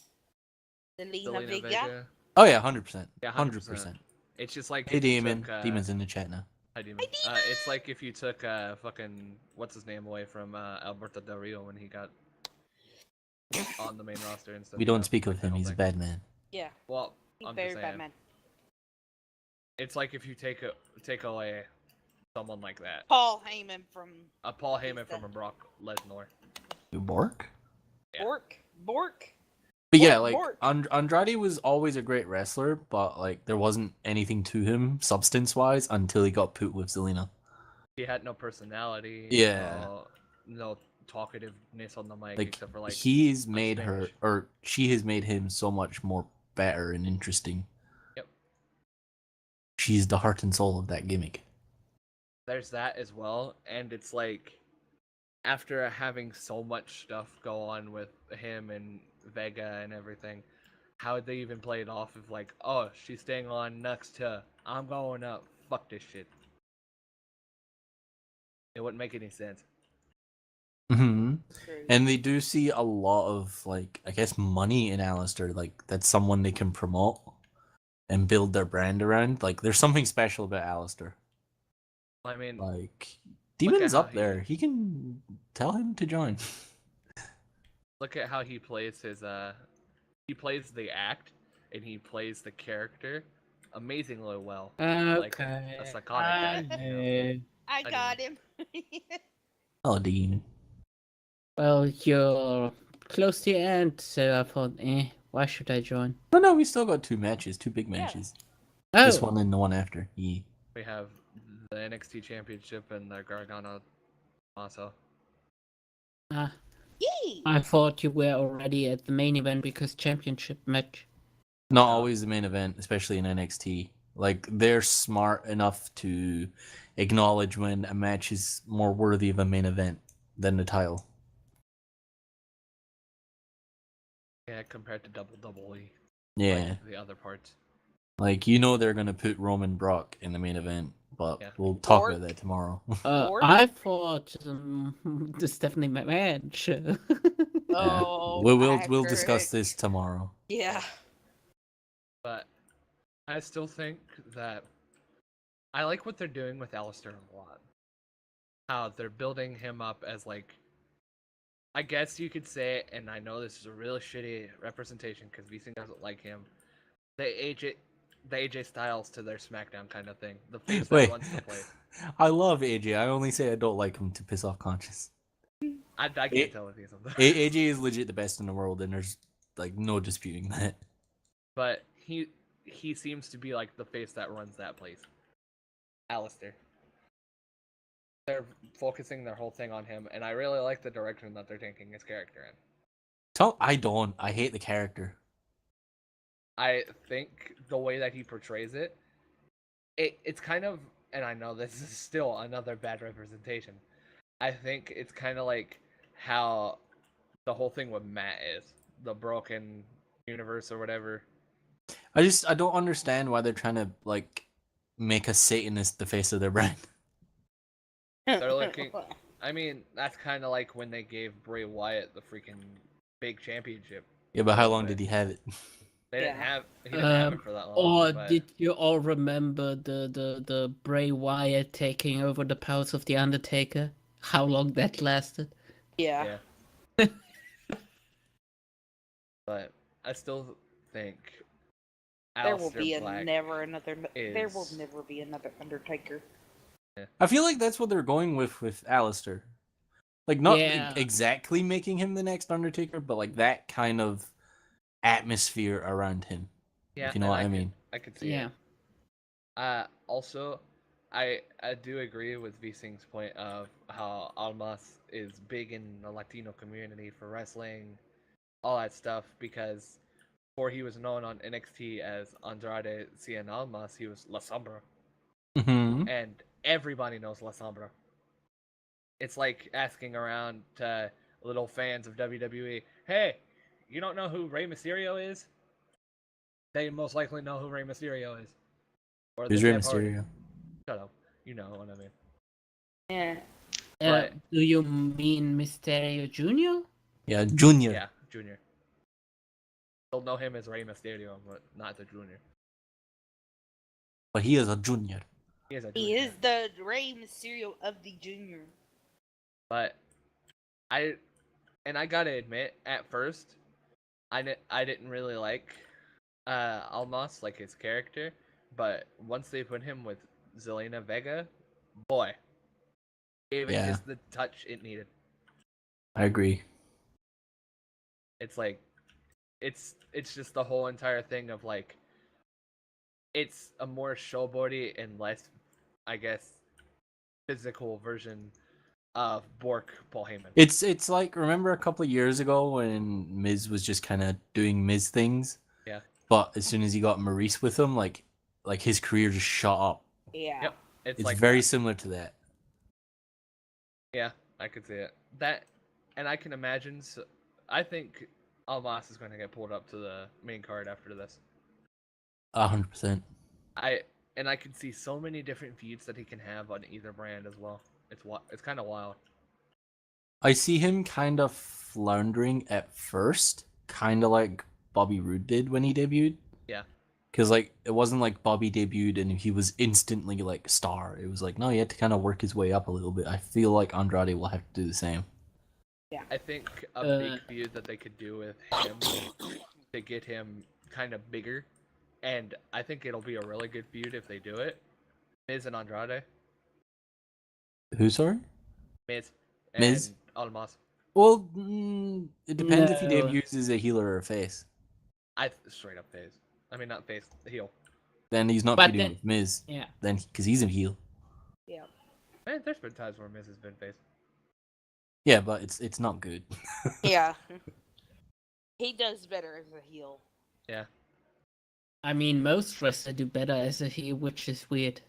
Selena Selena Vega? Vega. Oh yeah, 100%. Yeah, 100%. It's just like Hey if you Demon. took, Demon's in the chat now. Hi, Demon. It's like if you took fucking what's his name away from Alberto Del Rio when he got on the main roster and stuff. We don't speak of him, he's a bad man. Yeah, Well, he's I'm very just bad saying. man. It's like if you take away someone like that, Paul Heyman from a Paul Heyman He's from the- a Brock Lesnar. Bork? Yeah. Bork. But yeah, Bork, like Bork. Andrade was always a great wrestler, but like there wasn't anything to him substance wise until he got put with Zelina. He had no personality. Yeah. No talkativeness on the mic Like except for like he's made her Spanish. or she has made him so much more better and interesting. Yep. She's the heart and soul of that gimmick. There's that as well, and it's like after having so much stuff go on with him and Vega and everything, how would they even play it off of like, oh, she's staying on next to I'm going up, fuck this shit. It wouldn't make any sense. Mm-hmm. And they do see a lot of like I guess money in Alistair. Like that's someone they can promote and build their brand around. Like there's something special about Alistair. I mean, Like Look Demon's at how up there. He can tell him to join. look at how he plays his he plays the act and he plays the character amazingly well. Like a psychotic act. You know? I got him. Oh, Dean. Well, your close to the end, so I thought, why should I join? No, we still got 2 matches, 2 big matches. This Oh, one and the one after. Yeah. We have the NXT Championship and the Gargano also. Yay! I thought you were already at the main event because championship match. Not always the main event, especially in NXT. Like, they're smart enough to acknowledge when a match is more worthy of a main event than the title. Yeah, compared to WWE. Yeah. Like the other parts. Like, you know they're going to put Roman Brock in the main event, but Yeah. we'll talk Or- about that tomorrow. I thought this definitely my match. Oh, We'll discuss Patrick. this tomorrow. Yeah. But I still think that I like what they're doing with Alistair a lot. How they're building him up as, like, I guess you could say, and I know this is a really shitty representation because Vsinghb doesn't like him, the AJ Styles to their SmackDown kind of thing. The face that Wait, runs the place. I love AJ. I only say I don't like him to piss off Canchas. I can't tell if he's something. AJ is legit the best in the world, and there's like no disputing that. But he seems to be like the face that runs that place. Alistair. They're focusing their whole thing on him, and I really like the direction that they're taking his character in. I don't. I hate the character. I think the way that he portrays it's kind of, and I know this is still another bad representation. I think it's kind of like how the whole thing with Matt is, the broken universe or whatever. I don't understand why they're trying to like make a Satanist the face of their brand. They're looking. I mean, that's kind of like when they gave Bray Wyatt the freaking big championship. Yeah, but how long did he have it? He didn't Yeah. have it for that long. Or but... did you all remember the Bray Wyatt taking over the powers of the Undertaker? How long that lasted? Yeah. But I still think There will Aleister be Black never another. There will is- never be another Undertaker. I feel like that's what they're going with Alistair. Like, not Yeah. exactly making him the next Undertaker, but like that kind of atmosphere around him. Yeah, If you know and what I mean. I could see Yeah. it. Also, I do agree with Vsinghb's point of how Almas is big in the Latino community for wrestling, all that stuff, because before he was known on NXT as Andrade Cien Almas, he was La Sombra. Mm-hmm. And everybody knows La Sombra. It's like asking around to little fans of WWE, hey, you don't know who Rey Mysterio is? They most likely know who Rey Mysterio is. Or Who's the Rey Jeff Hardy. Mysterio? Shut up. You know what I mean. Yeah. But- Do you mean Mysterio Jr.? Yeah, Junior. Yeah, Junior. They'll know him as Rey Mysterio, but not the Junior. But he is a junior. He is a He Junior. is the Rey Mysterio of the Junior. But I gotta admit, at first, I didn't really like Almas, like his character, but once they put him with Zelina Vega, boy, gave it Yeah. just the touch it needed. I agree. It's like, it's just the whole entire thing of like, it's a more showboaty and less, I guess, physical version of Bork Paul Heyman. It's like, remember a couple of years ago when Miz was just kind of doing Miz things? Yeah. But as soon as he got Maurice with him, like his career just shot up. Yeah. Yep. It's like very that. similar to that. Yeah, I could see it. That, and I can imagine. I think Almas is going to get pulled up to the main card after this. 100%. I can see so many different feuds that he can have on either brand as well. It's kind of wild. I see him kind of floundering at first, kind of like Bobby Roode did when he debuted. Yeah. Because like it wasn't like Bobby debuted and he was instantly like a star. It was like, no, he had to kind of work his way up a little bit. I feel like Andrade will have to do the same. I think a big feud that they could do with him to get him kind of bigger, and I think it'll be a really good feud if they do it. Miz and Andrade. Who, sorry? Miz. Miz? And Almas. Well, it depends if he No. debuts as a healer or a face. I straight up face. I mean, not face, heel. Then he's not But feuding then- with Miz. Yeah. Then because he's a heel. Yeah. Man, there's been times where Miz has been face. Yeah, but it's not good. Yeah. He does better as a heel. Yeah. I mean, most wrestlers do better as a heel, which is weird.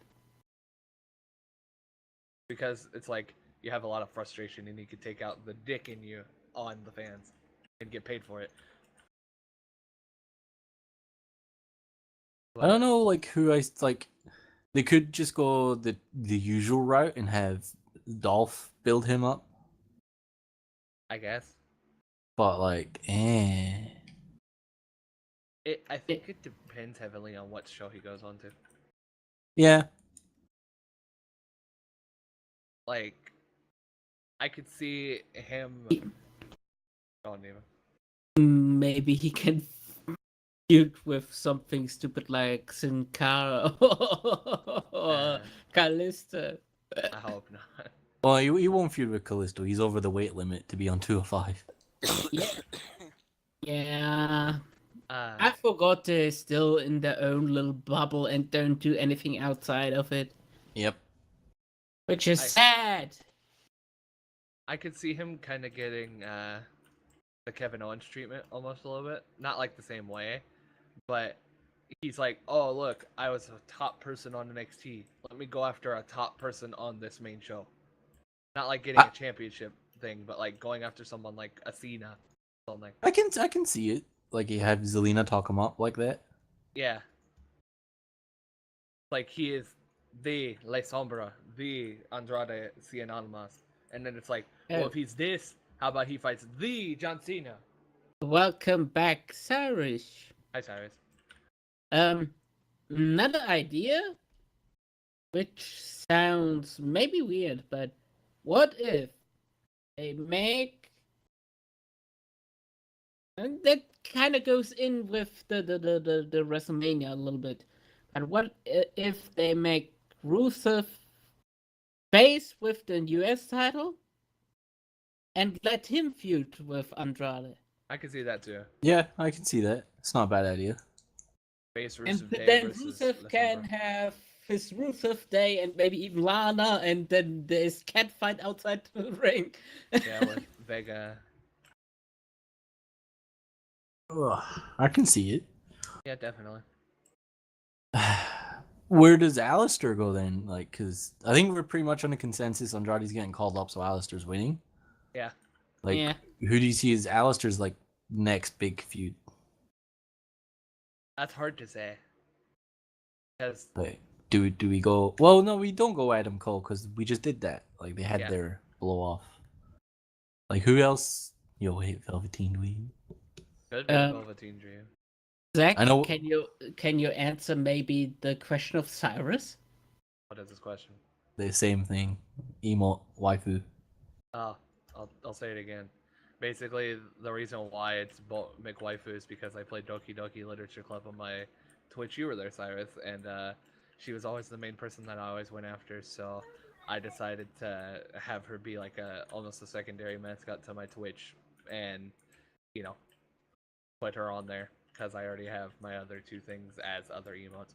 Because it's like you have a lot of frustration and you can take out the dick in you on the fans and get paid for it. I don't know, like who I like. They could just go the usual route and have Dolph build him up, I guess. but like, I think it depends heavily on what show he goes on to. yeah. Like, I could see him. Oh, Neva. Maybe he can feud with something stupid like Sin Cara or Kalisto. I hope not. Well, he won't feud with Kalisto. He's over the weight limit to be on 205. Yeah. Yeah. Uh, I forgot they're still in their own little bubble and don't do anything outside of it, Yep. which is sad. I could see him kind of getting the Kevin Owens treatment almost a little bit. Not like the same way, but he's like, oh, look, I was a top person on NXT. Let me go after a top person on this main show. Not like getting a championship thing, but like going after someone like a Cena. Something. I can see it. Like you have Zelina talk him up like that. Yeah. Like he is the Le Sombra, the Andrade Cien Almas. And then it's like, well, if he's this, how about he fights the John Cena? Welcome back, Cyrus. Hi, Cyrus. Another idea, which sounds maybe weird, but what if they make, and that kind of goes in with the WrestleMania a little bit, and what if they make Rusev face with the US title and let him feud with Andrade? I can see that too. Yeah, I can see that. It's not a bad idea. Face And Rusev Day then versus Rusev Le can Sombra. have his Rusev Day and maybe even Lana, and then there's cat fight outside the ring. Yeah, with Vega. Ugh, I can see it. Yeah, definitely. Where does Alistair go then? Like, because I think we're pretty much on a consensus. Andrade's getting called up, so Alistair's winning. Yeah. Like, Yeah. who do you see as Alistair's like next big feud? That's hard to say. Because Like, do we go? Well, no, we don't go Adam Cole because we just did that. Like, they had Yeah. their blow off. Like, who else? Yo, hate Velveteen Dream. could be Velveteen Dream. Zack, I know- can you answer maybe the question of Cyrus? What is this question? The same thing. Emo waifu. Oh, I'll say it again. Basically, the reason why it's McWaifu is because I played Doki Doki Literature Club on my Twitch. You were there, Cyrus, and she was always the main person that I always went after. So I decided to have her be like almost a secondary mascot to my Twitch, and you know, put her on there because I already have my other two things as other emotes.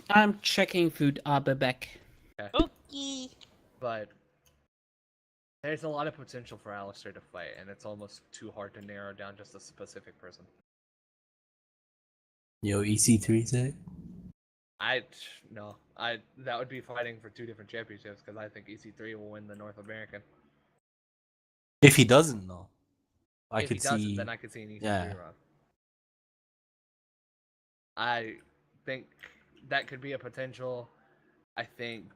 I'm checking food. I'll be back. Okay. But there's a lot of potential for Alistair to fight, and it's almost too hard to narrow down just a specific person. Yo, EC3 Zack. That would be fighting for two different championships because I think EC3 will win the North American. If he doesn't, though, If he doesn't, then I could see an EC3 yeah. run. I think that could be a potential. I think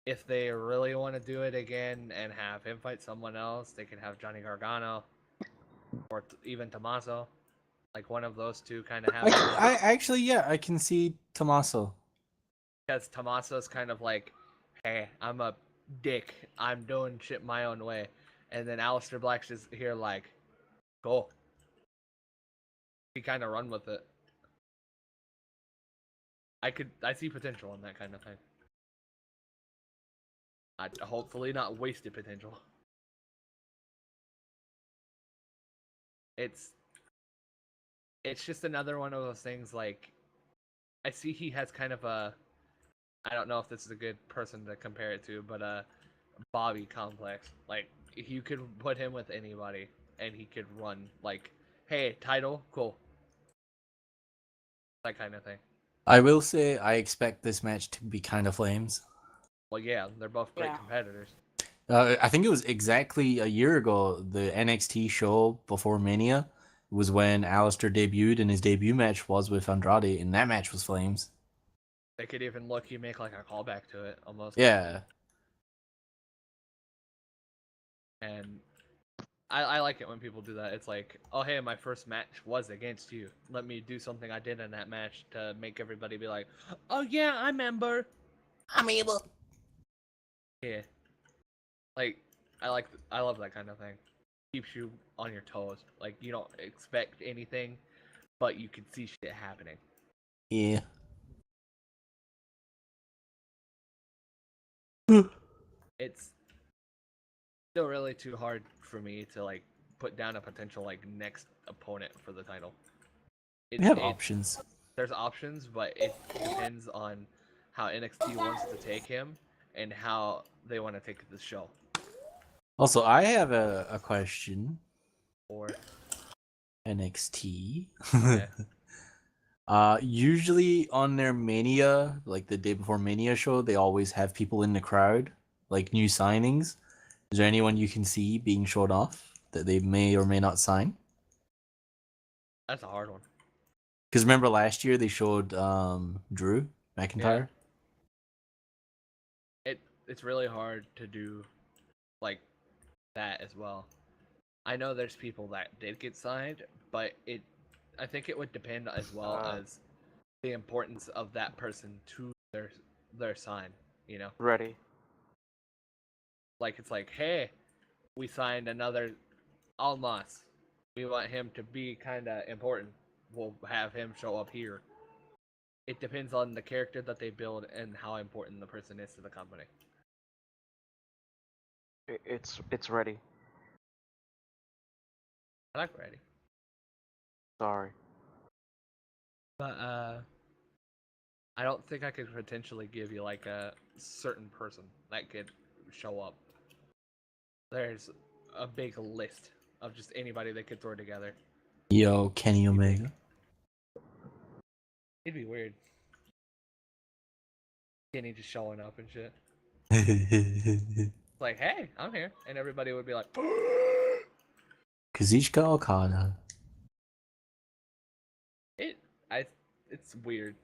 if they really want to do it again and have him fight someone else, they could have Johnny Gargano or even Tommaso. Like one of those two kind of have. I actually, yeah, I can see Tommaso. Because Tommaso's kind of like, hey, I'm a dick. I'm doing shit my own way. And then Aleister Black's just here like, go. He kind of run with it. I see potential in that kind of thing. hopefully not wasted potential. It's just another one of those things. Like, I see he has kind of a, I don't know if this is a good person to compare it to, but Bobby complex. Like, you could put him with anybody, and he could run. Like, hey, title, cool, that kind of thing. I will say I expect this match to be kind of flames. Well, yeah, they're both great competitors. I think it was exactly a year ago, the NXT show before Mania was when Alistair debuted, and his debut match was with Andrade, and that match was flames. They could even look, you make like a callback to it almost. Yeah. And I like it when people do that. It's like, oh hey, my first match was against you. Let me do something I did in that match to make everybody be like, oh yeah, I remember. I'm able. Yeah. Like, I love that kind of thing. Keeps you on your toes. Like, you don't expect anything, but you can see shit happening. Yeah. It's still really too hard for me to like put down a potential like next opponent for the title. We have options. There's options, but it depends on how NXT wants to take him and how they want to take the show. Also, I have a question. Or NXT. Okay. Usually on their Mania, like the day before Mania show, they always have people in the crowd, like new signings. Is there anyone you can see being showed off that they may or may not sign? That's a hard one. Because remember last year they showed Drew McIntyre? Yeah. It's really hard to do like that as well. I know there's people that did get signed, but I think it would depend as well as the importance of that person to their sign, you know? Ready. Like, it's like, hey, we signed another Almas. We want him to be kind of important. We'll have him show up here. It depends on the character that they build and how important the person is to the company. It's ready. I like ready. Sorry. But I don't think I could potentially give you like a certain person that could show up. There's a big list of just anybody they could throw together. Yo, Kenny Omega. It'd be weird. Kenny just showing up and shit. Like, hey, I'm here. And everybody would be like, Kazuchika Okada. It's weird.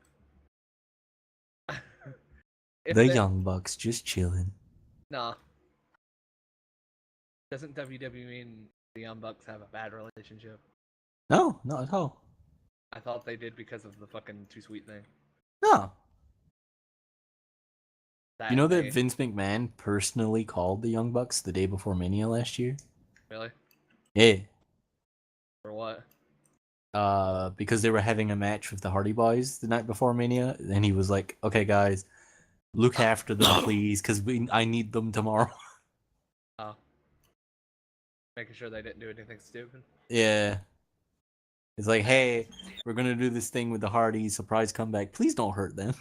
The Young Bucks just chilling. Nah. Doesn't WWE and the Young Bucks have a bad relationship? No, not at all. I thought they did because of the fucking Too Sweet thing. No. You know that Vince McMahon personally called the Young Bucks the day before Mania last year? Really? Yeah. For what? Because they were having a match with the Hardy Boys the night before Mania, and he was like, "Okay, guys, look after them, please, because I need them tomorrow." Oh. Making sure they didn't do anything stupid. Yeah. It's like, hey, we're gonna do this thing with the Hardys, surprise comeback. Please don't hurt them.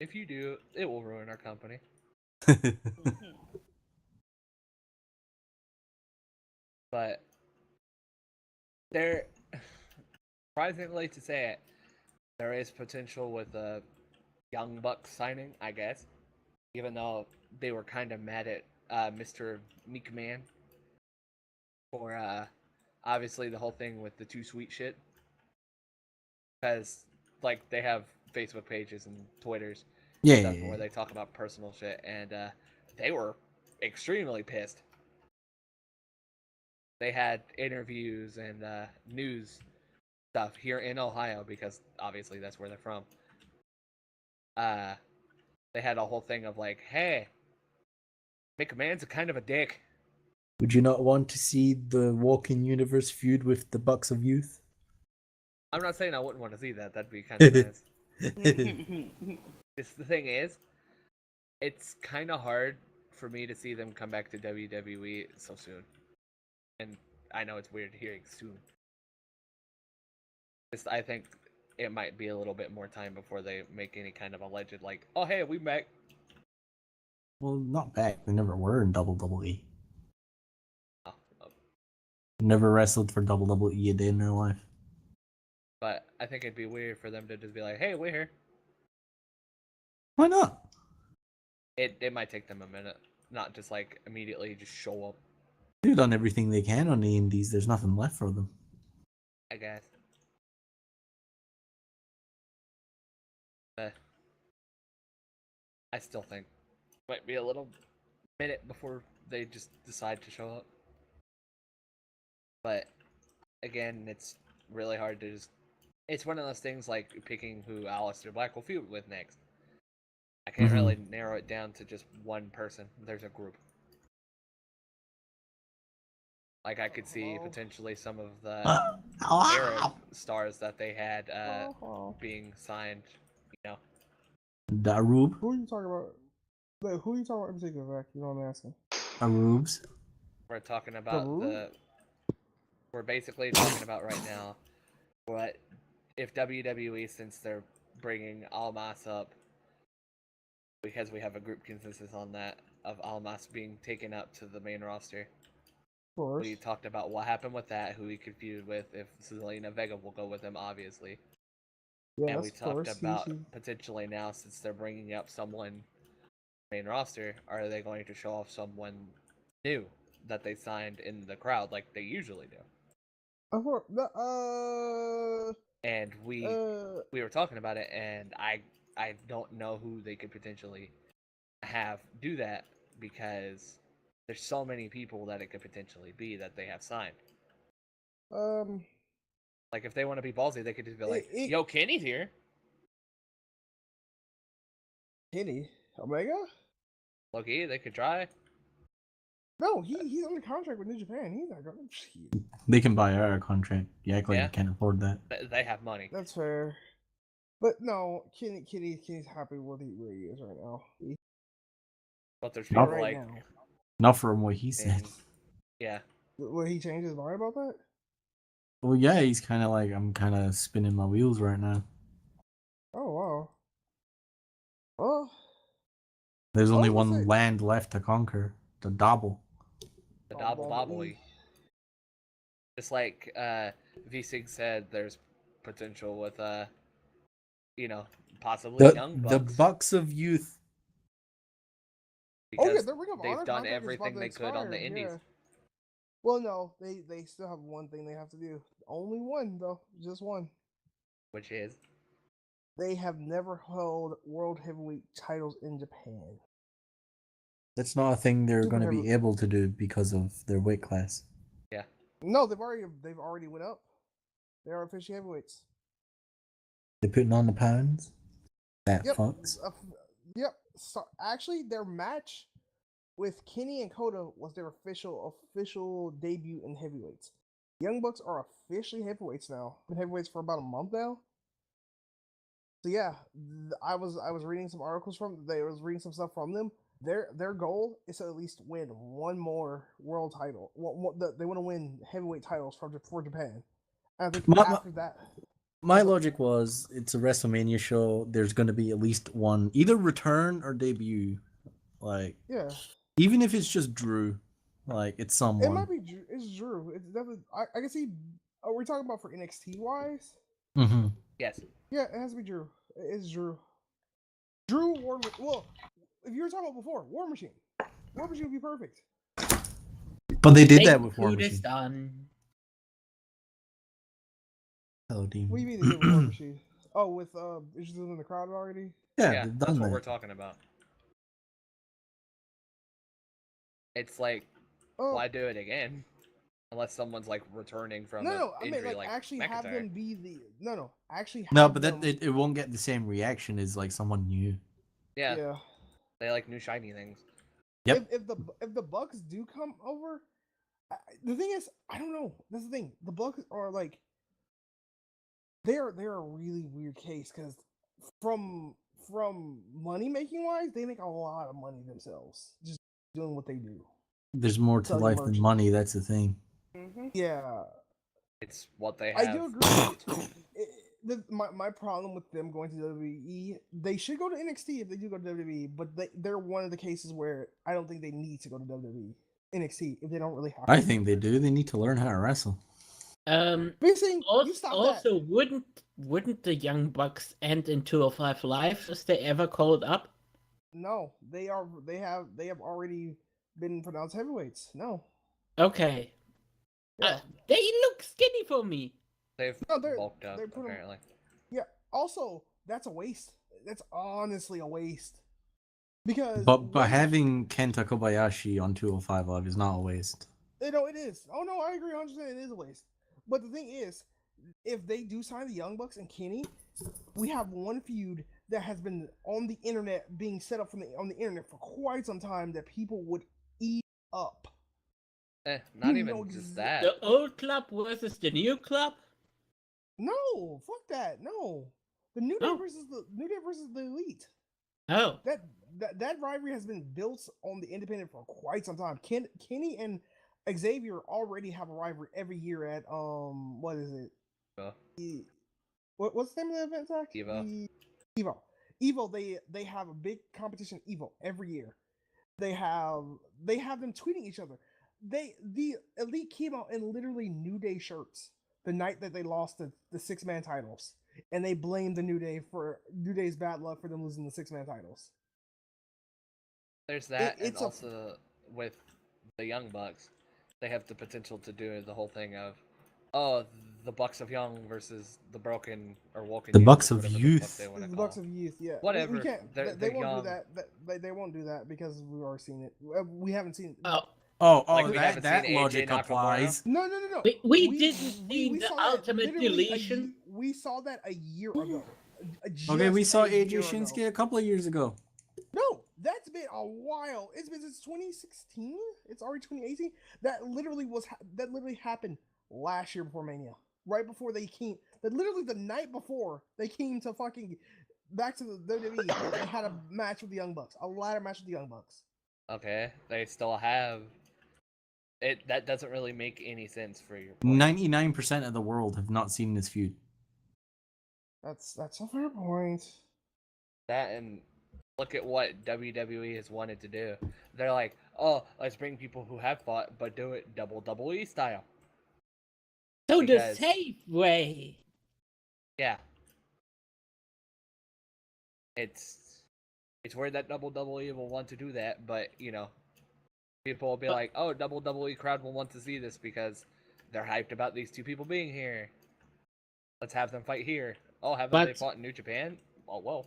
If you do, it will ruin our company. But there, surprisingly to say it, there is potential with a Young Bucks signing, I guess. Even though they were kind of mad at Mr. McMahon for obviously the whole thing with the Too Sweet shit. Because like they have Facebook pages and Twitters, stuff where they talk about personal shit, and they were extremely pissed. They had interviews and news stuff here in Ohio because obviously that's where they're from. They had a whole thing of like, hey, McMahon's a kind of a dick. Would you not want to see the Walking Universe feud with the Bucks of Youth? I'm not saying I wouldn't want to see that. That'd be kind of nice. The thing is, it's kind of hard for me to see them come back to WWE so soon. And I know it's weird hearing soon. I think it might be a little bit more time before they make any kind of alleged like, oh hey, we back. Well, not back. They never were in WWE. Oh. Never wrestled for WWE a day in their life. But I think it'd be weird for them to just be like, hey, we're here. Why not? It might take them a minute, not just like immediately just show up. They've done everything they can on the indies. There's nothing left for them. I guess. I still think might be a little minute before they just decide to show up. But again, it's really hard to just. It's one of those things like picking who Aleister Black will feud with next. I can't really narrow it down to just one person. There's a group. Like I could see potentially some of the Arab stars that they had being signed. You know, Darub. Who are you talking about? Wait, who are you talking about in particular, Zach? You know what I'm asking. Darubs. we're talking about We're basically talking about right now what if WWE, since they're bringing Almas up, because we have a group consensus on that of Almas being taken up to the main roster. Of course. We talked about what happened with that, who he confused with, if Zelina Vega will go with him, obviously. Yes, and we of talked course. about potentially now, since they're bringing up someone main roster, are they going to show off someone new that they signed in the crowd like they usually do? And we were talking about it, and I don't know who they could potentially have do that, because there's so many people that it could potentially be that they have signed. Like if they want to be ballsy, they could just be like, "Yo, Kenny's here." Kenny Omega? Loki, they could try. No, he's under contract with New Japan. He's not going. They can buy our contract. You act like you can't afford that. They have money. That's fair. But no, Kenny's happy with where he is right now. But there's people right like now. Not from what he said. Yeah. Will he change his mind about that? Well, yeah, he's kind of like, I'm kind of spinning my wheels right now. Oh wow. Well, there's only one land left to conquer, the Dobble. The Dobble. Just like Vsinghb said, there's potential with possibly Young Bucks. The Bucks of Youth. Because they've done everything they could on the indies. Yeah. Well, no, they still have one thing they have to do. Only one though, just one. Which is? They have never held world heavyweight titles in Japan. That's not a thing they're going to be able to do because of their weight class. Yeah. No, they've already went up. They are officially heavyweights. They're putting on the pounds. That fucks. Yep. So actually, their match with Kenny and Kota was their official debut in heavyweights. Young Bucks are officially heavyweights now. Been heavyweights for about a month now. So yeah, I was reading some articles reading some stuff from them. Their goal is to at least win one more world title. They want to win heavyweight titles for Japan. And I think after that, my logic was it's a WrestleMania show. There's going to be at least one, either return or debut. Like, yeah, even if it's just Drew, like it's someone. It might be Drew. It's Drew. It's definitely. I can see. Are we talking about for NXT wise? Mm-hmm. Yes. Yeah, it has to be Drew. It's Drew. Drew War. Well, if you were talking about before, War Machine. War Machine would be perfect. But they did that with War Machine. Done. Hello, Demon. What do you mean they did with War Machine? Oh, with is she in the crowd already? Yeah, that's what we're talking about. It's like, why do it again? Unless someone's like returning from injury, I mean, like actually McIntyre. Have them be the actually have no, but it won't get the same reaction as like someone new. Yeah. They like new shiny things. Yep. If the Bucks do come over, the thing is, I don't know. That's the thing. The Bucks are like they're a really weird case because from from money making wise, they make a lot of money themselves just doing what they do. There's more to Selling life than merch. money. That's the thing. Yeah, It's what they I have. do agree. My problem with them going to WWE, they should go to NXT if they do go to WWE, but they're one of the cases where I don't think they need to go to WWE. NXT if they don't really have to. I think they do. They need to learn how to wrestle. You stop that. Also, wouldn't the Young Bucks end in 205 Live if they ever called up? No, they have already been pronounced heavyweights. No. Okay. Yeah. They look skinny for me. They've No, they're bulked up, put 'em- apparently. Yeah. Also, that's a waste. That's honestly a waste. Because But having Kenta Kobayashi on 205 Live is not a waste. No, it is. Oh no, I agree 100%. It is a waste. But the thing is, if they do sign the Young Bucks and Kenny, we have one feud that has been on the internet being set up on the internet for quite some time that people would eat up. Not even just that. The old club versus the new club? No, fuck that. No. The New Day versus the Elite. Oh. That rivalry has been built on the independent for quite some time. Kenny and Xavier already have a rivalry every year at what is it? What's the name of the event, Zach? Evo. They have a big competition Evo every year. They have them tweeting each other. The Elite came out in literally New Day shirts the night that they lost the 6-man titles, and they blamed the New Day for New Day's bad luck for them losing the 6-man titles. There's that, and also with the Young Bucks, they have the potential to do the whole thing of, the Bucks of Young versus the Broken or Woken. The Bucks of Youth. The Bucks of Youth, yeah. Whatever. We can't. They won't young. do that. They won't do that because we've already seen it. We haven't seen it. That logic applies. No. We didn't see the ultimate deletion. We saw that a year ago. Okay, we saw AJ Shinsuke a couple of years ago. No, that's been a while. It's been since 2016. It's already 2018. That literally happened last year before Mania. Right before they came. That literally the night before they came to fucking back to the WWE. They had a match with the Young Bucks. A ladder match with the Young Bucks. Okay, they still have it. That doesn't really make any sense for your point. 99% of the world have not seen this feud. That's a fair point. That, and look at what WWE has wanted to do. They're like, let's bring people who have fought, but do it WWE style. So the safe way. Yeah. It's weird that WWE will want to do that, but people will be like, WWE crowd will want to see this because they're hyped about these two people being here. Let's have them fight here. Oh, haven't they fought in New Japan? Oh, whoa.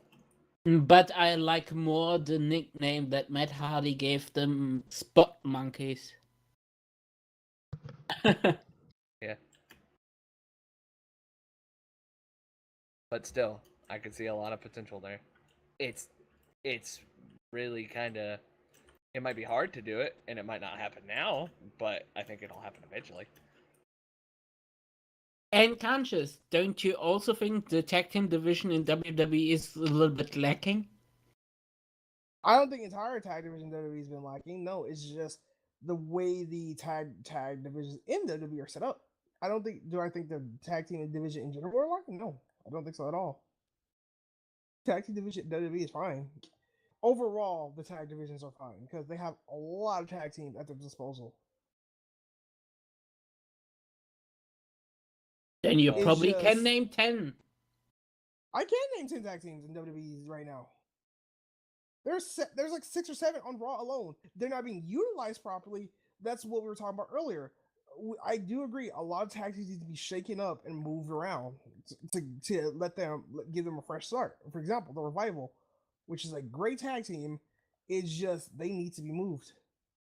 But I like more the nickname that Matt Hardy gave them, Spot Monkeys. Yeah. But still, I could see a lot of potential there. It's really kind of, it might be hard to do it, and it might not happen now, but I think it'll happen eventually. And Canchas, don't you also think the tag team division in WWE is a little bit lacking? I don't think the entire tag division WWE has been lacking. No, it's just the way the tag divisions in WWE are set up. Do I think the tag team division in general are lacking? No, I don't think so at all. Tag team division WWE is fine. Overall, the tag divisions are fine because they have a lot of tag teams at their disposal. Then you probably can name 10. I can name 10 tag teams in WWE right now. There's like 6 or 7 on Raw alone. They're not being utilized properly. That's what we were talking about earlier. I do agree. A lot of tag teams need to be shaken up and moved around to give them a fresh start. For example, the Revival, which is a great tag team, it's just they need to be moved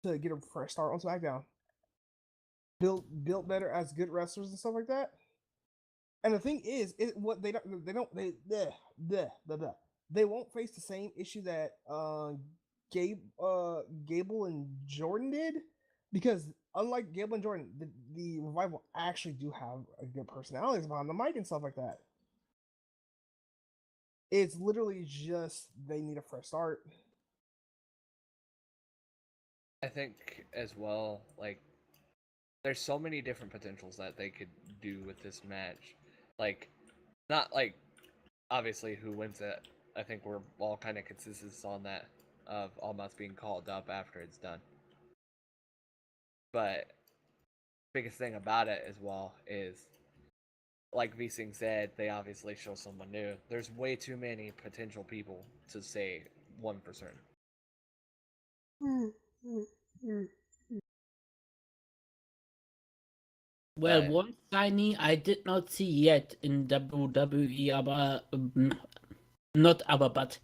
to get a fresh start on SmackDown. Built better as good wrestlers and stuff like that. And the thing is, they won't face the same issue that Gable and Jordan did, because unlike Gable and Jordan, the Revival actually do have a good personalities behind the mic and stuff like that. It's literally just they need a fresh start. I think as well, like, there's so many different potentials that they could do with this match. Like, not like, obviously, who wins it. I think we're all kind of consistent on that, of Almas being called up after it's done. But biggest thing about it as well is, like Vsinghb said, they obviously show someone new. There's way too many potential people to say one for certain. Well, But one signee I did not see yet in WWE, not aber, but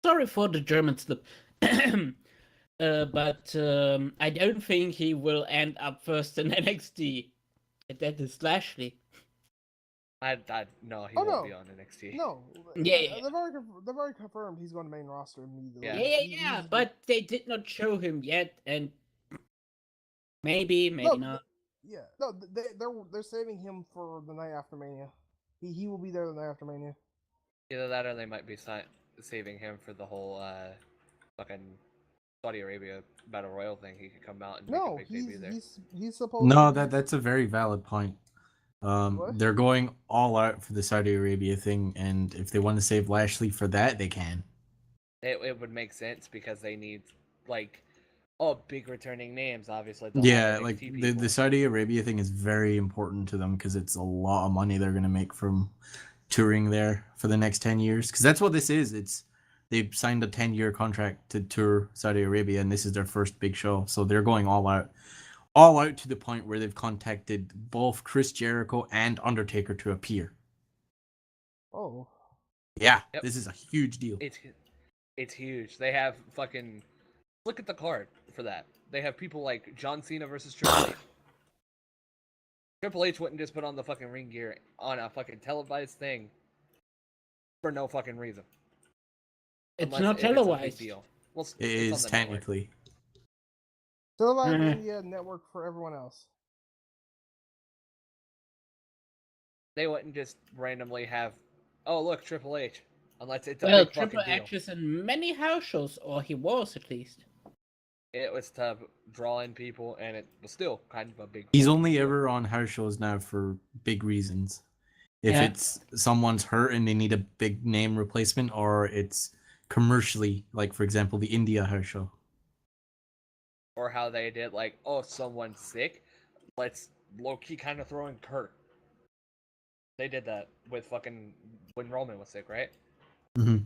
sorry for the German slip. But I don't think he will end up first in NXT. That is Lashley. I no, he Oh, won't no. be on NXT. No, Yeah. they've already confirmed he's going to main roster immediately. Yeah. Yeah, but they did not show him yet, and maybe not. No, they're saving him for the night after Mania. He will be there the night after Mania. Either that, or they might be saving him for the whole fucking Saudi Arabia Battle Royal thing. He could come out and make a big debut there. He's supposed. No, to that's a very valid point. What? They're going all out for the Saudi Arabia thing, and if they want to save Lashley for that, they can. It would make sense because they need, like, big returning names, obviously. Yeah, like the Saudi Arabia thing is very important to them because it's a lot of money they're going to make from touring there for the next 10 years. Because that's what this is. They've signed a 10-year contract to tour Saudi Arabia, and this is their first big show. So they're going all out to the point where they've contacted both Chris Jericho and Undertaker to appear. Oh. Yeah, Yep. This is a huge deal. It's huge. They have fucking... Look at the card for that. They have people like John Cena versus Triple H. Triple H wouldn't just put on the fucking ring gear on a fucking televised thing for no fucking reason. It's Unless not if it's a big televised. deal. Well, It it's on is the technically. Televised Media Network for everyone else. They wouldn't just randomly have, oh look, Triple H, unless it's a Well, big fucking Triple deal. H is in many house shows, or he was at least. It was to draw in people, and it was still kind of a big. He's fucking only deal. ever on house shows now for big reasons. If Yeah. it's someone's hurt and they need a big name replacement, or it's commercially, like for example, the India house show. Or how they did, like, oh, someone's sick, let's low key kind of throw in Kurt. They did that with fucking when Roman was sick, right? Mm-hmm.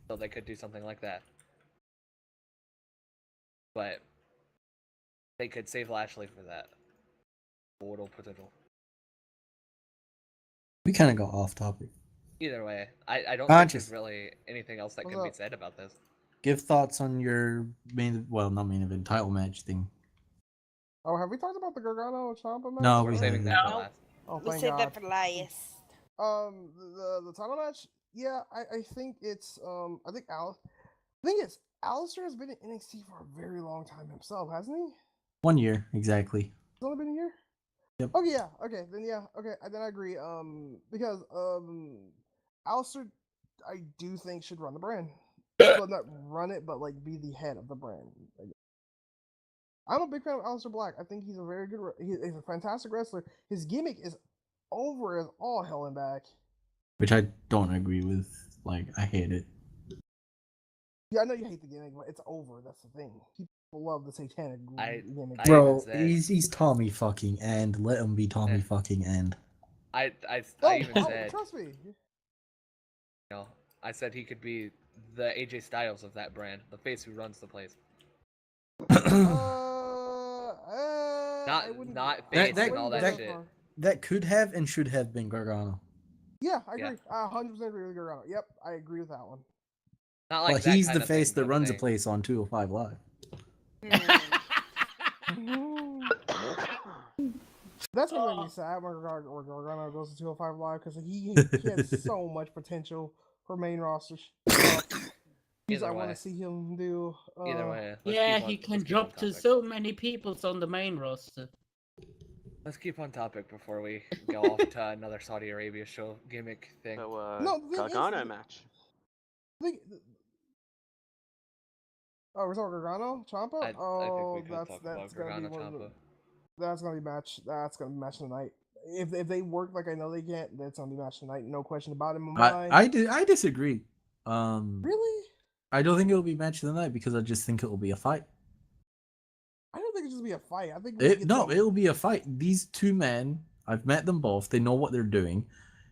So they could do something like that. But they could save Lashley for that. Total potential. We kind of got off topic. Either way, I don't think Canchas. there's really anything else that What's can be up? said about this. Give thoughts on your not main event, title match thing. Oh, have we talked about the Gargano Ciampa match? No, We're we saving haven't. that for No. last. Oh, We thank saved God. that for last. The title match. Yeah, I think it's I think Alistair has been in NXT for a very long time himself, hasn't he? 1 year exactly. It's only been a year. Yep. Okay, yeah. Okay, then I agree. Because Alistair, I do think should run the brand. Well, not run it, but like be the head of the brand. I'm a big fan of Alistair Black. I think he's a very good. He's a fantastic wrestler. His gimmick is over as all hell and back. Which I don't agree with. Like, I hate it. Yeah, I know you hate the gimmick, but it's over. That's the thing. People love the satanic gimmick. Bro, even said- he's Tommy fucking End. Let him be Tommy fucking End. I even said, trust me. you know, I said he could be the AJ Styles of that brand, the face who runs the place. I wouldn't- Not That- face that- and all that wouldn't go shit. far. That could have and should have been Gargano. Yeah, I agree. Yeah. I 100% agree with Gargano. Yep, I agree with that one. Not like Well, that he's kind the of face thing, that but runs they- the place on 205 Live. That's gonna make me sad when Gargano goes to 205 Live because he has so much potential for main roster. Either I want way. to see him do. Either way. let's Yeah, keep on- he can let's keep on drop to topic. so many people on the main roster. Let's keep on topic before we go off to another Saudi Arabia show gimmick thing. So, No, the thing is- Gargano match. Oh, we're talking Gargano, Ciampa. I think Oh, we could that's talk about gonna be Gargano one of the, Ciampa. that's gonna be match. That's gonna be match tonight. If they work like I know they can't, that's gonna be match tonight. No question about it in my mind. I disagree. Really? I don't think it'll be match of the night because I just think it'll be a fight. I don't think it's just be a fight. I think It'll be a fight. These two men, I've met them both. They know what they're doing.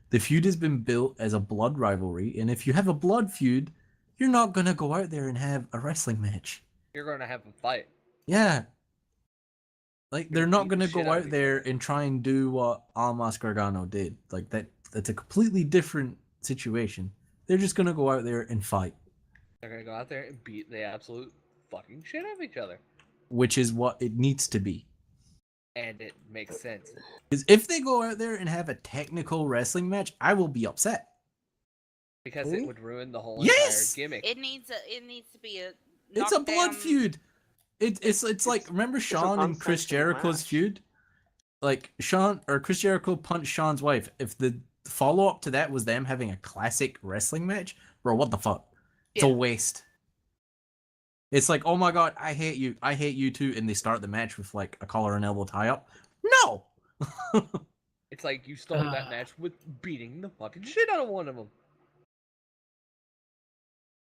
The feud has been built as a blood rivalry, and if you have a blood feud, you're not gonna go out there and have a wrestling match. You're gonna have a fight. Yeah. Like they're not beat the gonna shit go out of out each there other. and try and do what Almas Gargano did. Like that's a completely different situation. They're just gonna go out there and fight. They're gonna go out there and beat the absolute fucking shit out of each other. Which is what it needs to be. And it makes sense. Because if they go out there and have a technical wrestling match, I will be upset. Because it would ruin the whole Yes! entire gimmick. It needs to be a. It's a blood knockdown- feud. It's like, remember Sean and Chris unsanctioned Jericho's match. feud? Like Chris Jericho punched Sean's wife. If the follow up to that was them having a classic wrestling match, bro, what the fuck? It's a Yeah. waste. It's like, oh my god, I hate you too, and they start the match with like a collar and elbow tie up. No. It's like you started that match with beating the fucking shit out of one of them.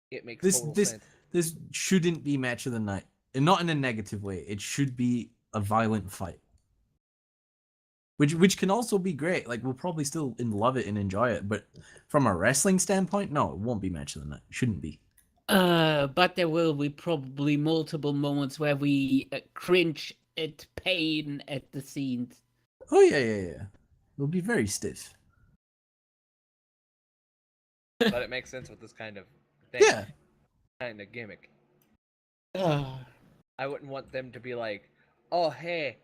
It makes total sense. This shouldn't be match of the night, and not in a negative way. It should be a violent fight, which can also be great. Like we'll probably still love it and enjoy it, but from a wrestling standpoint, no, it won't be match of the night. It shouldn't be. But there will be probably multiple moments where we cringe at pain at the scenes. Oh yeah. It'll be very stiff. But it makes sense with this kind of thing. Yeah. Kind of gimmick. Uh, I wouldn't want them to be like, oh, hey,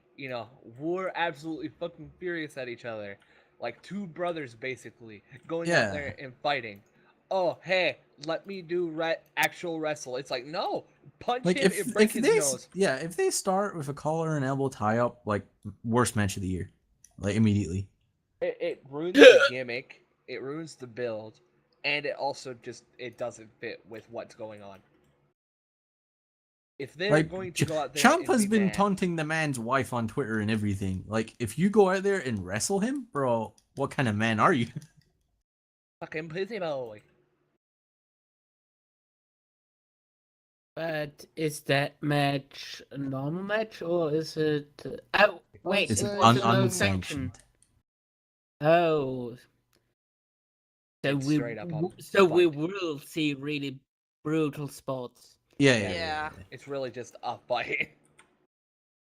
we're absolutely fucking furious at each other. Like two brothers, basically, going out there and fighting. Oh, hey, let me do actual wrestle. It's like, no, punch Like him and break his nose. Yeah, if they start with a collar and elbow tie up, like worst match of the year, like immediately. It ruins the gimmick, it ruins the build, and it also it doesn't fit with what's going on. If they're Like going to go out there Ciampa's and be been mad, taunting the man's wife on Twitter and everything. Like if you go out there and wrestle him, bro, what kind of man are you? fucking pussy boy. but is that match a normal match or is it? Oh wait, It's it was no unsanctioned. Oh, so It's we straight up we fight. will see really brutal spots. Yeah. It's really just a fight.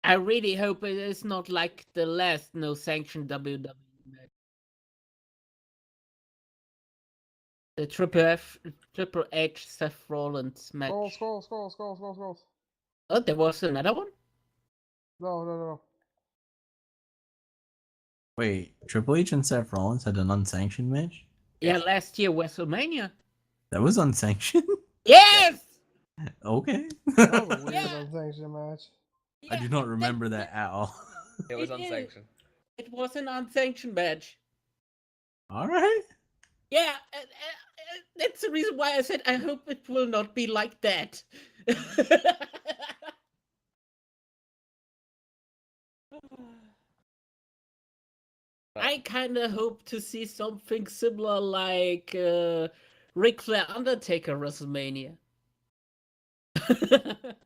I really hope it is not like the last no sanctioned WWE match. The Triple H Seth Rollins match. Scroll. Oh, there was another one? No. Wait, Triple H and Seth Rollins had an unsanctioned match? Yeah, last year WrestleMania. That was unsanctioned? Yes! Okay. That was a weird Yeah. unsanctioned match. I do not remember that at all. It was It is. unsanctioned. It was an unsanctioned match. Alright. Yeah, that's the reason why I said I hope it will not be like that. I kind of hope to see something similar like Ric Flair Undertaker WrestleMania.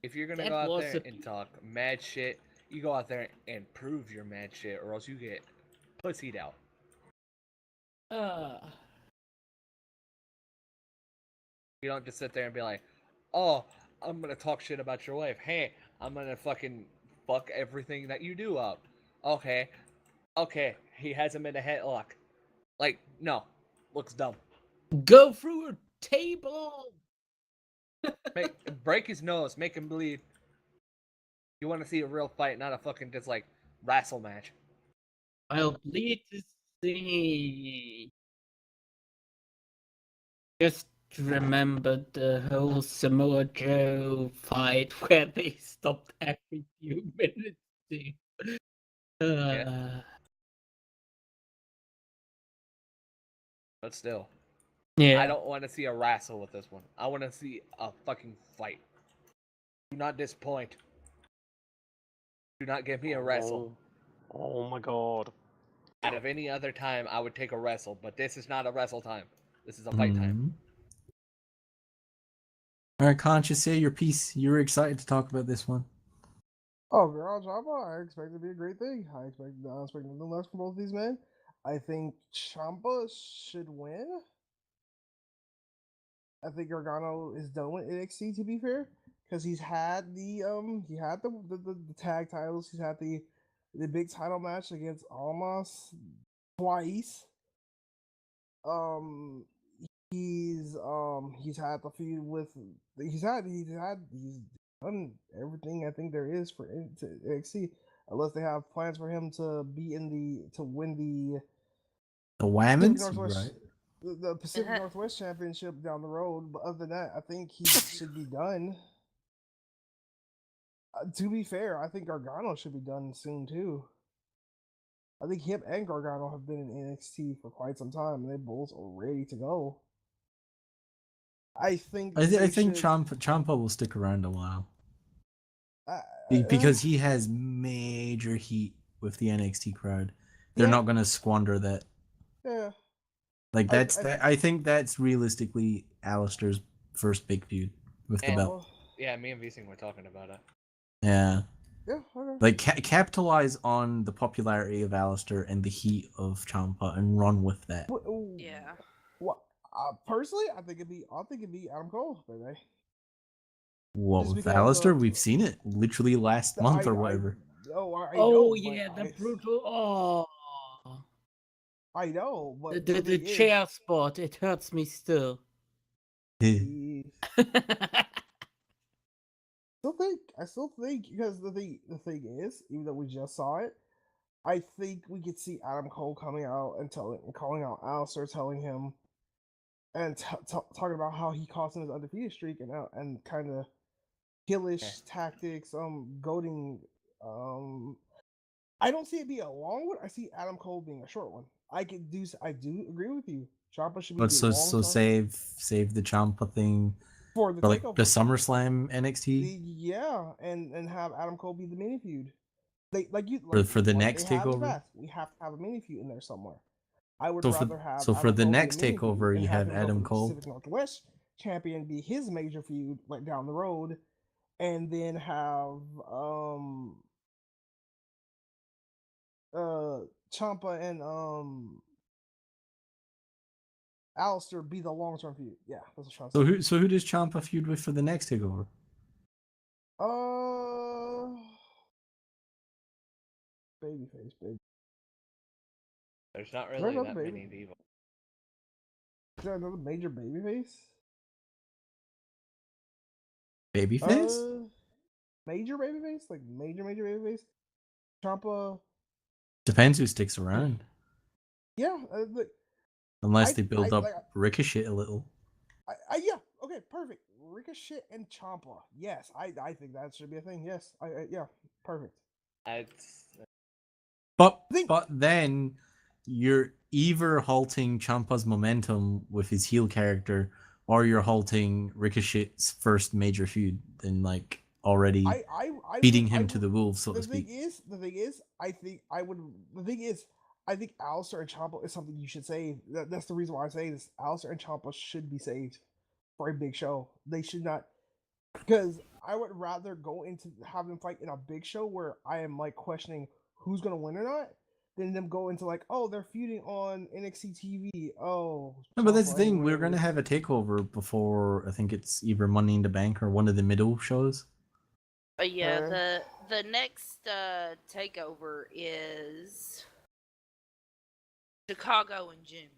If you're gonna That go out was there a- and talk mad shit, you go out there and prove your mad shit, or else you get pussied out. You don't just sit there and be like, oh, I'm gonna talk shit about your wife. Hey, I'm gonna fucking fuck everything that you do up. Okay, he has him in a headlock. Like, no, looks dumb. Go through a table. Break his nose, make him bleed. You want to see a real fight, not a fucking just like wrestle match. I'll bleed to see. Just remember the whole Samoa Joe fight where they stopped every few minutes. But still, Yeah. I don't want to see a wrestle with this one. I want to see a fucking fight. Do not disappoint. Do not give me a wrestle. Oh my god. Out of any other time, I would take a wrestle, but this is not a wrestle time. This is a fight time. All right, Canchas, say your piece. You were excited to talk about this one. Oh, girl, Java, I expect it to be a great thing. I expect nothing less from both of these men. I think Ciampa should win. I think Gargano is done with NXT, to be fair, because he's had the tag titles. He's had the big title match against Almas twice. He's had the feud with he's done everything I think there is for NXT, unless they have plans for him to win the Women's, Northwest, right? the Pacific Northwest Championship down the road. But other than that, I think he should be done. To be fair, I think Gargano should be done soon too. I think him and Gargano have been in NXT for quite some time, and they both are ready to go. I think Ciampa will stick around a while because he has major heat with the NXT crowd. They're not going to squander that. Yeah. Like I think that's realistically Alistair's first big feud with the belt. Yeah, me and Vsinghb were talking about it. Yeah. Yeah. Okay. Like capitalize on the popularity of Alistair and the heat of Ciampa and run with that. Yeah. Well, personally, I think it'd be Adam Cole, baby. What with Alistair? We've seen it literally last month or whatever. I know, the brutal. Oh. I know, but the chair spot, it hurts me still. I still think because the thing is, even though we just saw it, I think we could see Adam Cole coming out and calling out Alistair, telling him and talking about how he cost him his undefeated streak and kind of hillish tactics, goading. I don't see it being a long one. I see Adam Cole being a short one. I do agree with you. Ciampa should be. But so save the Ciampa thing for the like takeover. the SummerSlam NXT. And have Adam Cole be the mini feud. For the next takeover. We have to have a mini feud in there somewhere. I would rather have. So for the next takeover, you have Adam Cole, Pacific Northwest champion, be his major feud like down the road, and then have Ciampa and Alistair be the long-term feud. Yeah, that's what I'm trying to say. So who does Ciampa feud with for the next takeover? Babyface, baby. There's not really that many people. Is there another major babyface? Babyface? Major babyface? Like major babyface? Ciampa. Depends who sticks around. Yeah. Unless they build up Ricochet a little. Yeah. Okay. Perfect. Ricochet and Ciampa. Yes. I think that should be a thing. Yes. Yeah. Perfect. But then you're either halting Ciampa's momentum with his heel character, or you're halting Ricochet's first major feud and like already beating him to the wolves, so to speak. The thing is, I think Alistair and Ciampa is something you should save. That's the reason why I say this. Alistair and Ciampa should be saved for a big show. They should not, because I would rather go into have them fight in a big show where I am like questioning who's gonna win or not, than them go into like, oh, they're feuding on NXT TV. Oh, no, but that's the thing. We're gonna have a takeover before I think it's either Money in the Bank or one of the middle shows. Yeah, the next takeover is Chicago in June.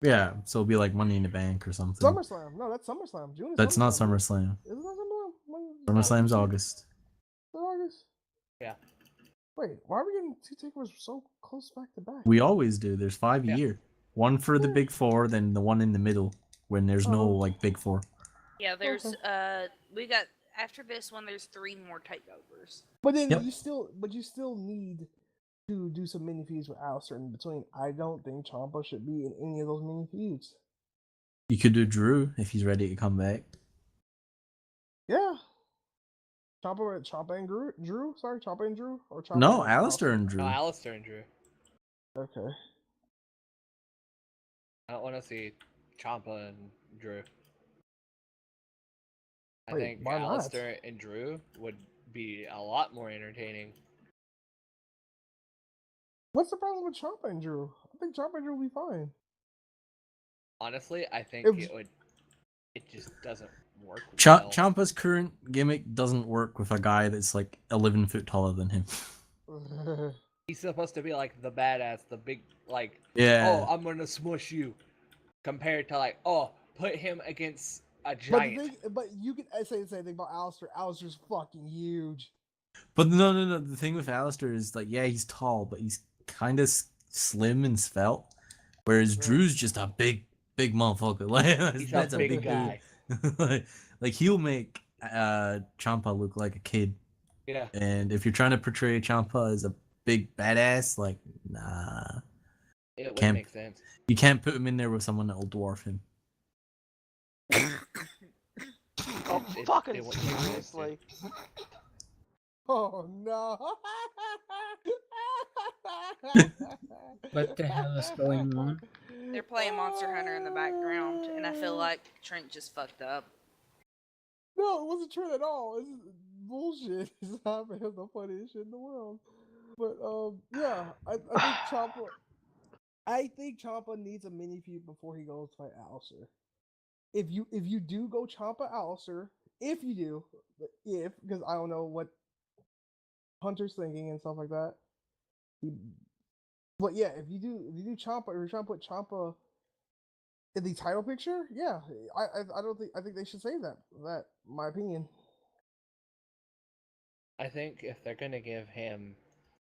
Yeah, so it'll be like Money in the Bank or something. SummerSlam. No, that's SummerSlam. June is that's not SummerSlam. Is it not SummerSlam? SummerSlam's August. August? Yeah. Wait, why are we getting two takeovers so close back to back? We always do. There's 5 a year. One for the big four, then the one in the middle when there's no like big four. Yeah, there's we got after this one there's 3 more takeovers. But then you still need to do some mini feuds with Aleister in between. I don't think Ciampa should be in any of those mini feuds. You could do Drew if he's ready to come back. Yeah. Ciampa and Drew? Sorry, Ciampa and Drew? Or Ciampa No, and Aleister and Drew. No, Aleister and Drew. Okay. I don't want to see Ciampa and Drew. I Wait, think why not? Aleister and Drew would be a lot more entertaining. What's the problem with Ciampa and Drew? I think Ciampa and Drew will be fine. Honestly, I think If- it just doesn't work well. Ciampa's current gimmick doesn't work with a guy that's like 11 foot taller than him. He's supposed to be like the badass, the big, like, Yeah. oh, I'm gonna smush you. Compared to like, oh, put him against a but giant. but you can say the same thing about Aleister. Aleister's fucking huge. But no. The thing with Aleister is like, yeah, he's tall, but he's kind of slim and svelte. Whereas Drew's just a big motherfucker. Like He's that's a a big big guy. dude. like he'll make Ciampa look like a kid. Yeah. And if you're trying to portray Ciampa as a big badass, like nah, It would Can't- make sense. you can't put him in there with someone that will dwarf him. Oh, It- fucking it wouldn't make sense, seriously. Oh no. What the hell is going on? They're playing Monster Hunter in the background, and I feel like Trent just fucked up. No, it wasn't true at all. It's just bullshit. It's not for him the funniest shit in the world. But yeah, I think Ciampa needs a mini feud before he goes to fight Aleister. If you do go Ciampa Aleister, if you do, because I don't know what Hunter's thinking and stuff like that. But yeah, if you do Ciampa, or you're trying to put Ciampa in the title picture, yeah, I think they should save that. My opinion. I think if they're gonna give him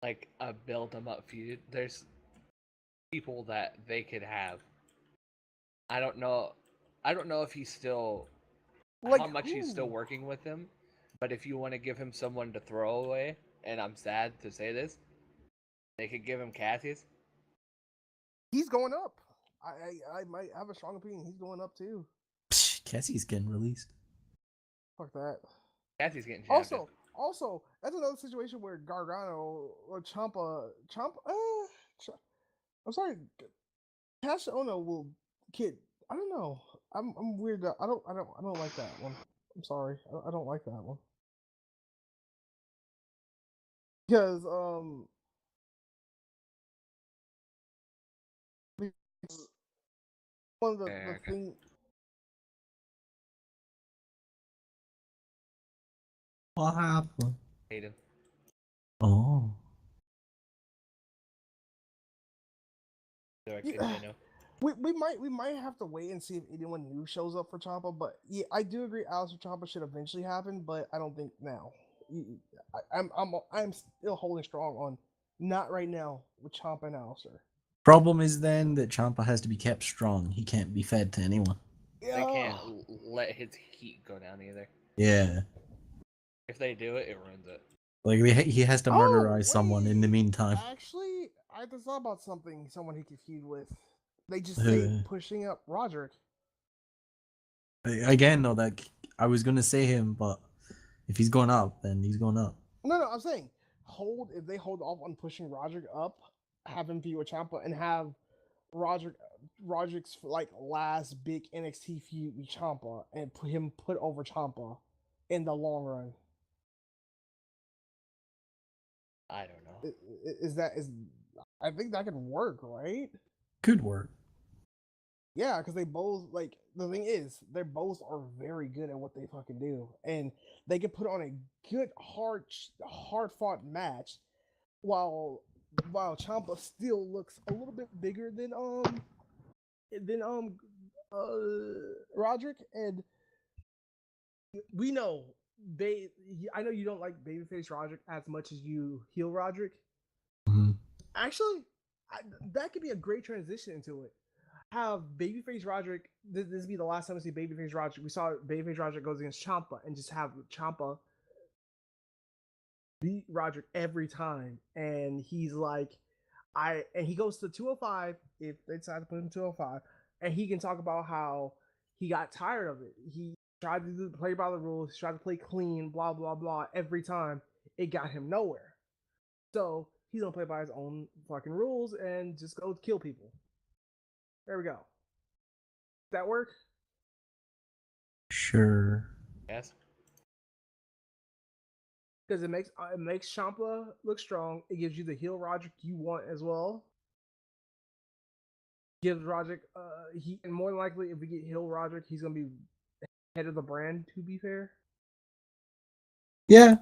like a build him up feud, there's people that they could have. I don't know if he's still Like how much he's still who? working with him, but if you want to give him someone to throw away, and I'm sad to say this, they could give him Cassius. He's going up. I might have a strong opinion. He's going up too. Psh, Cassie's getting released. Fuck that. Cassius getting shafted. Also, that's another situation where Gargano or Ciampa. I'm sorry, Cash Ono will kid. I don't know. I'm weird. I don't like that one. I'm sorry. I don't like that one. Because one of the Okay. thing. What happened? Hate him. Oh. So I Yeah. continue. We might have to wait and see if anyone new shows up for Ciampa, but yeah, I do agree. Aleister Ciampa should eventually happen, but I don't think now. I'm still holding strong on not right now with Ciampa and Aleister. Problem is then that Ciampa has to be kept strong. He can't be fed to anyone. They can't let his heat go down either. Yeah. If they do it, it ruins it. Like he has to murderize someone in the wait. meantime. Actually, I just thought about someone he could feud with. They just say pushing up Roderick. Again, though, that I was gonna say him, but if he's going up, then he's going up. No, I'm saying if they hold off on pushing Roderick up, have him feud with Ciampa, and have Roderick's like last big NXT feud with Ciampa, and put over Ciampa in the long run. I don't know. I think that could work, right? Could work. Yeah, because they both the thing is they both are very good at what they fucking do, and they can put on a good hard fought match, while Ciampa still looks a little bit bigger than Roderick, and we know I know you don't like babyface Roderick as much as you heel Roderick. Mm-hmm. Actually, that could be a great transition into it. Have babyface Roderick. This be the last time we see babyface Roderick. We saw babyface Roderick goes against Ciampa, and just have Ciampa beat Roderick every time, and he's like, and he goes to 205 if they decide to put him in 205, and he can talk about how he got tired of it. He tried to play by the rules, tried to play clean, blah blah blah. Every time it got him nowhere. So he's gonna play by his own fucking rules and just go kill people. There we go. That work? Sure. Yes. Because it makes Ciampa look strong. It gives you the heel Roderick you want as well. Gives Roderick and more than likely if we get heel Roderick, he's gonna be head of the brand. To be fair. Yeah.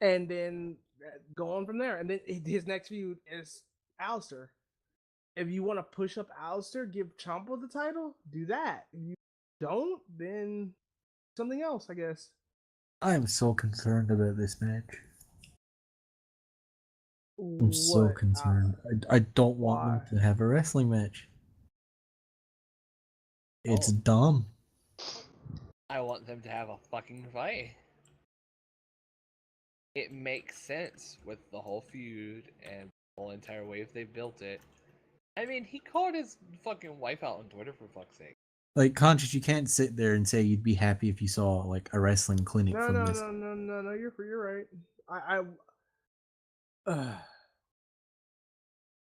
And then go on from there. And then his next feud is Aleister. If you want to push up Aleister, give Ciampa the title, do that. If you don't, then something else, I guess. I am so concerned about this match. I'm so concerned. I don't want them to have a wrestling match. It's dumb. I want them to have a fucking fight. It makes sense with the whole feud and the whole entire way they've built it. I mean, he called his fucking wife out on Twitter for fuck's sake. Like, Canchas, you can't sit there and say you'd be happy if you saw like a wrestling clinic from this. No. You're right.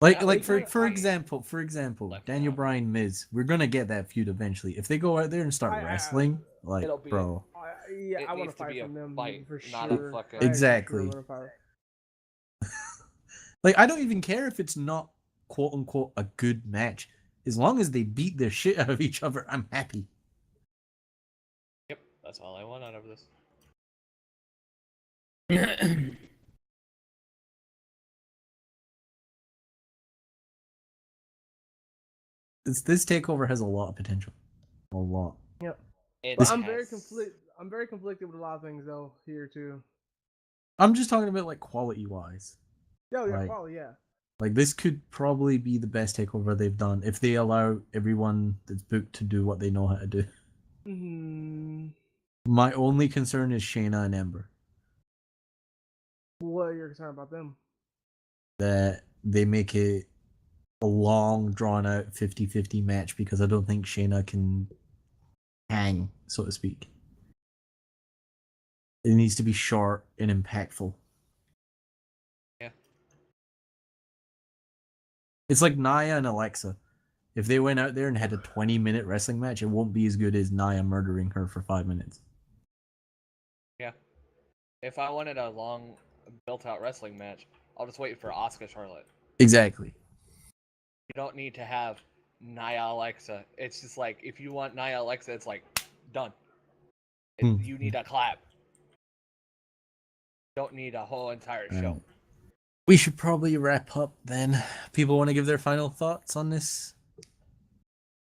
For example, Daniel Bryan Miz. We're gonna get that feud eventually. If they go out there and start wrestling, like, bro. I want to fight from them for not sure. a fucking... Exactly. Like, I don't even care if it's not quote unquote a good match. As long as they beat the shit out of each other, I'm happy. Yep, that's all I want out of this. This takeover has a lot of potential. A lot. Yep. But I'm very conflicted with a lot of things though here too. I'm just talking about like quality wise. Quality, yeah. Like, this could probably be the best takeover they've done if they allow everyone that's booked to do what they know how to do. Mm-hmm. My only concern is Shayna and Ember. What are you concerned about them? That they make it a long, drawn-out 50-50 match because I don't think Shayna can hang, so to speak. It needs to be short and impactful. Yeah. It's like Nia and Alexa. If they went out there and had a 20-minute wrestling match, it won't be as good as Nia murdering her for 5 minutes. Yeah. If I wanted a long, built-out wrestling match, I'll just wait for Asuka Charlotte. Exactly. You don't need to have Nia Alexa. It's just like, if you want Nia Alexa, it's like, done. You need a clap. You don't need a whole entire show. We should probably wrap up then. People want to give their final thoughts on this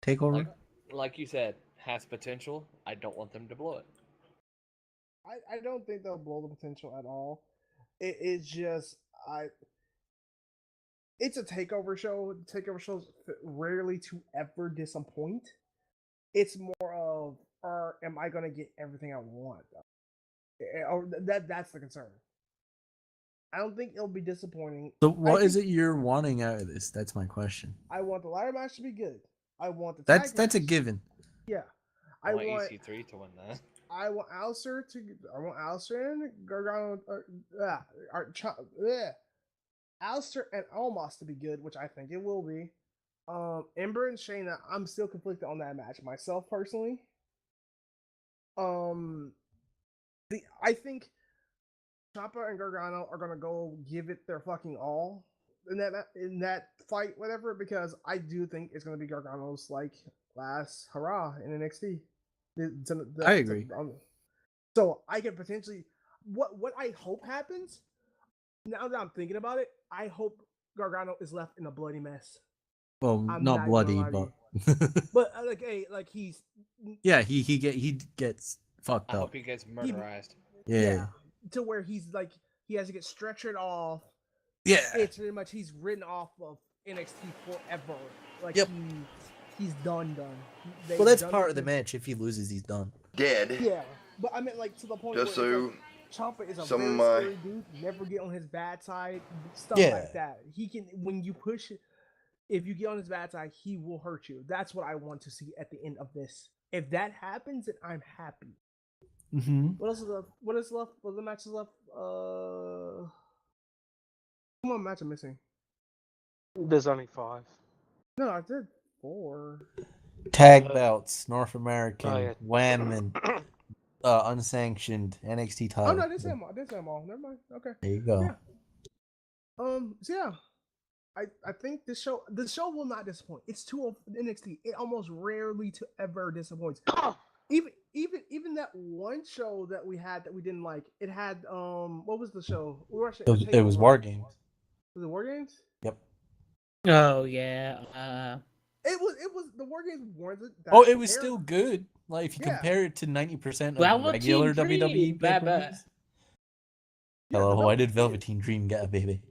takeover? Like you said, has potential. I don't want them to blow it. I don't think they'll blow the potential at all. It's just it's a takeover show. Takeover shows rarely to ever disappoint. It's more of, am I gonna get everything I want? Or that's the concern. I don't think it'll be disappointing. So what is it you're wanting out of this? That's my question. I want the ladder match to be good. I want the that's a given. Yeah. I want EC3 to win that. I want Aleister and Gargano Aleister and Omos to be good, which I think it will be. Ember and Shayna, I'm still conflicted on that match myself personally. I think Ciampa and Gargano are gonna go give it their fucking all in that fight, whatever, because I do think it's gonna be Gargano's like last hurrah in NXT. I agree. So I can potentially what I hope happens. Now that I'm thinking about it, I hope Gargano is left in a bloody mess. Well, not bloody, but like he's he gets fucked up. I hope he gets murderized. Yeah. To where he's like he has to get stretchered off. Yeah. It's pretty much he's written off of NXT forever. Like he's done. Well, that's part of the match. If he loses, he's done. Dead. Yeah. but I mean, like, to the point Just where so it's like, Ciampa is a some very of my scary dude. Never get on his bad side. Stuff Yeah. like that. He can, when you push it, if you get on his bad side, he will hurt you. That's what I want to see at the end of this. If that happens, then I'm happy. Mm-hmm. What else is left? What is left? What are the matches left? Come on, match I'm missing. There's only 5. No, I did 4. Tag belts, North American, Oh, yeah. women, unsanctioned, NXT Oh title. no, I didn't say them all. I didn't say them all. Never mind. Okay. There you go. Yeah. So yeah, I think this show will not disappoint. It's too NXT. It almost rarely to ever disappoints. Even that one show that we had that we didn't like. It had what was the show? We watched It was War Games. Was it War Games? Yep. Oh yeah. It was the War Games weren't that Oh, it was terrible. still good. Like if you Yeah. compare it to 90% of Velveteen regular Dream, WWE baby. pay-per-views. Yeah, Hello, the why did Velveteen- Velveteen Dream get a baby?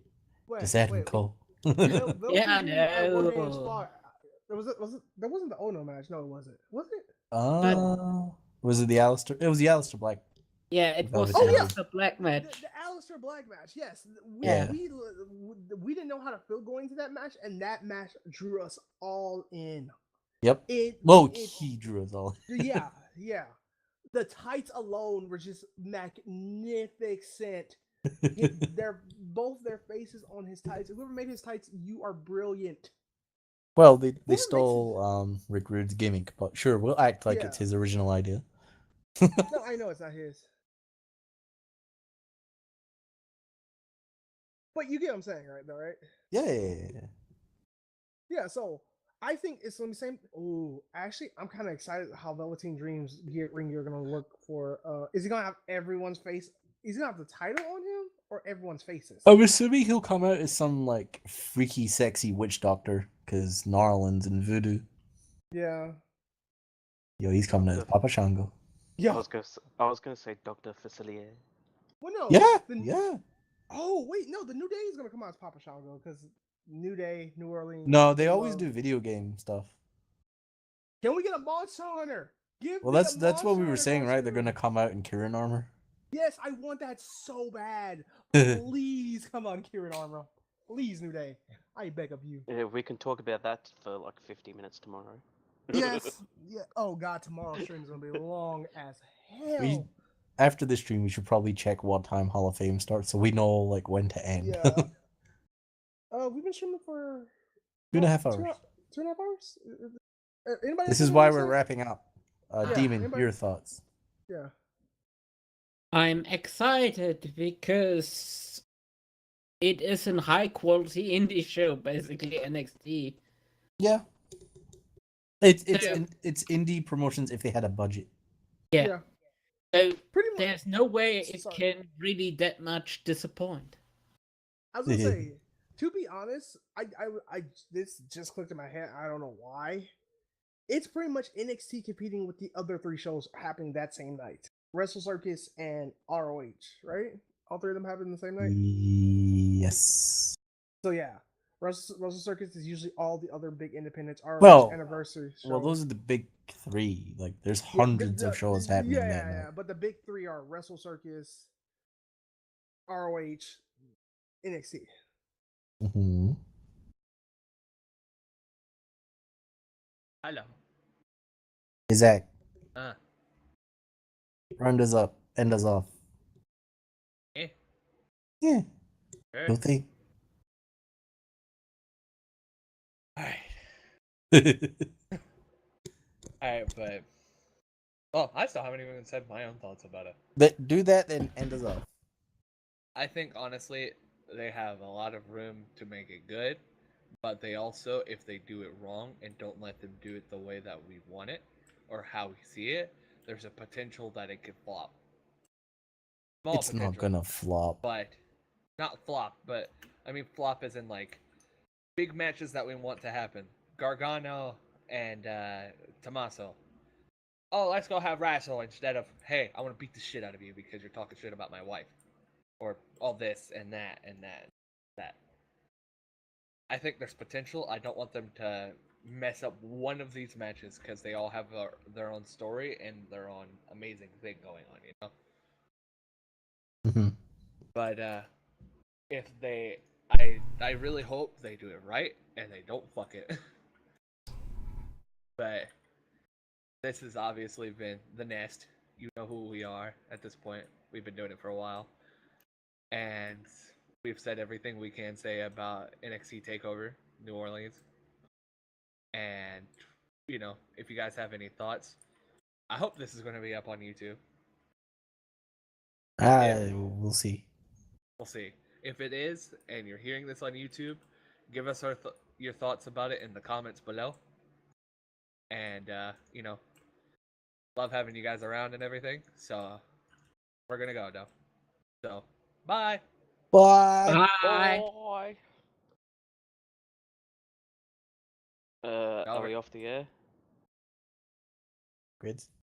Wait, Just Adam wait, Cole. Velveteen Yeah, I Dream at War Games know. fought. Was it? That wasn't the Ono match. No, it wasn't. Was it? Was it the Alistair? It was the Alistair Black. Yeah, it was Velveteen Dream. the black match. The Aleister Black match, yes. Yeah. We didn't know how to feel going into that match, and that match drew us all in. Yep. He drew us all. Yeah. The tights alone were just magnificent. Both their faces on his tights. Whoever made his tights, you are brilliant. Well, they stole Rick Rude's gimmick, but sure, we'll act like it's Yeah. his original idea. No, I know it's not his. But you get what I'm saying, right? Though, right? Yeah. Yeah, so I think it's the same. Oh, actually, I'm kind of excited how Velveteen Dream's ring gear gonna look for. Is he gonna have everyone's face? Is he gonna have the title on him or everyone's faces? I'm assuming he'll come out as some like freaky, sexy witch doctor because Narlands and Voodoo. Yeah. Yo, he's coming out as Papa Shango. Yeah. I was gonna say Dr. Facilier. Well, no. Yeah. Oh wait, no. The New Day is gonna come out as Papa Shango because New Day, New Orleans. No, they always do video game stuff. Can we get a Monster Hunter? Well, that's what we were saying, right? They're gonna come out in Kieran armor. Yes, I want that so bad. Please come on, Kieran armor. Please, New Day. I beg of you. Yeah, we can talk about that for like 50 minutes tomorrow. Yes. Yeah. Oh God, tomorrow's stream is gonna be long as hell. After this stream, we should probably check what time Hall of Fame starts so we know like when to end. Yeah. We've been streaming for 2.5 hours. 2.5 hours. Anybody? This is why we're wrapping up. Demon, anybody? your thoughts? Yeah. I'm excited because it is a high quality indie show, basically NXT. Yeah. It's indie promotions if they had a budget. Yeah. So pretty much. There's no way it can really that much disappoint. I was gonna say, to be honest, I this just clicked in my head. I don't know why. It's pretty much NXT competing with the other 3 shows happening that same night. Wrestle Circus and ROH, right? All 3 of them happen the same night? Yes. So yeah. Wrestle Circus is usually all the other big independents. Well, anniversary shows. Well, those are the big 3. Like, there's hundreds of shows happening that night. Yeah. But the big 3 are Wrestle Circus, ROH, NXT. Mm-hmm. Hello. Hey, Zack. Round us up. End us off. Eh? Yeah. Sure. Don't think. Alright, but I still haven't even said my own thoughts about it. But do that and end us off. I think honestly they have a lot of room to make it good, but they also, if they do it wrong and don't let them do it the way that we want it or how we see it, there's a potential that it could flop. Small It's not gonna flop. But not flop, but I mean flop as in like big matches that we want to happen. Gargano and Tommaso. Oh, let's go have wrestle instead of, hey, I want to beat the shit out of you because you're talking shit about my wife. Or all this and that and that. I think there's potential. I don't want them to mess up one of these matches because they all have their own story and their own amazing thing going on, you know. Mm-hmm. But if they, I really hope they do it right and they don't fuck it. But this has obviously been the Nest. You know who we are at this point. We've been doing it for a while, and we've said everything we can say about NXT Takeover New Orleans. And you know, if you guys have any thoughts, I hope this is going to be up on YouTube. We'll see. We'll see. If it is, and you're hearing this on YouTube, give us your thoughts about it in the comments below. And you know, love having you guys around and everything. So we're gonna go now. So bye. Bye. Bye. Bye. Are we off the air? Grids.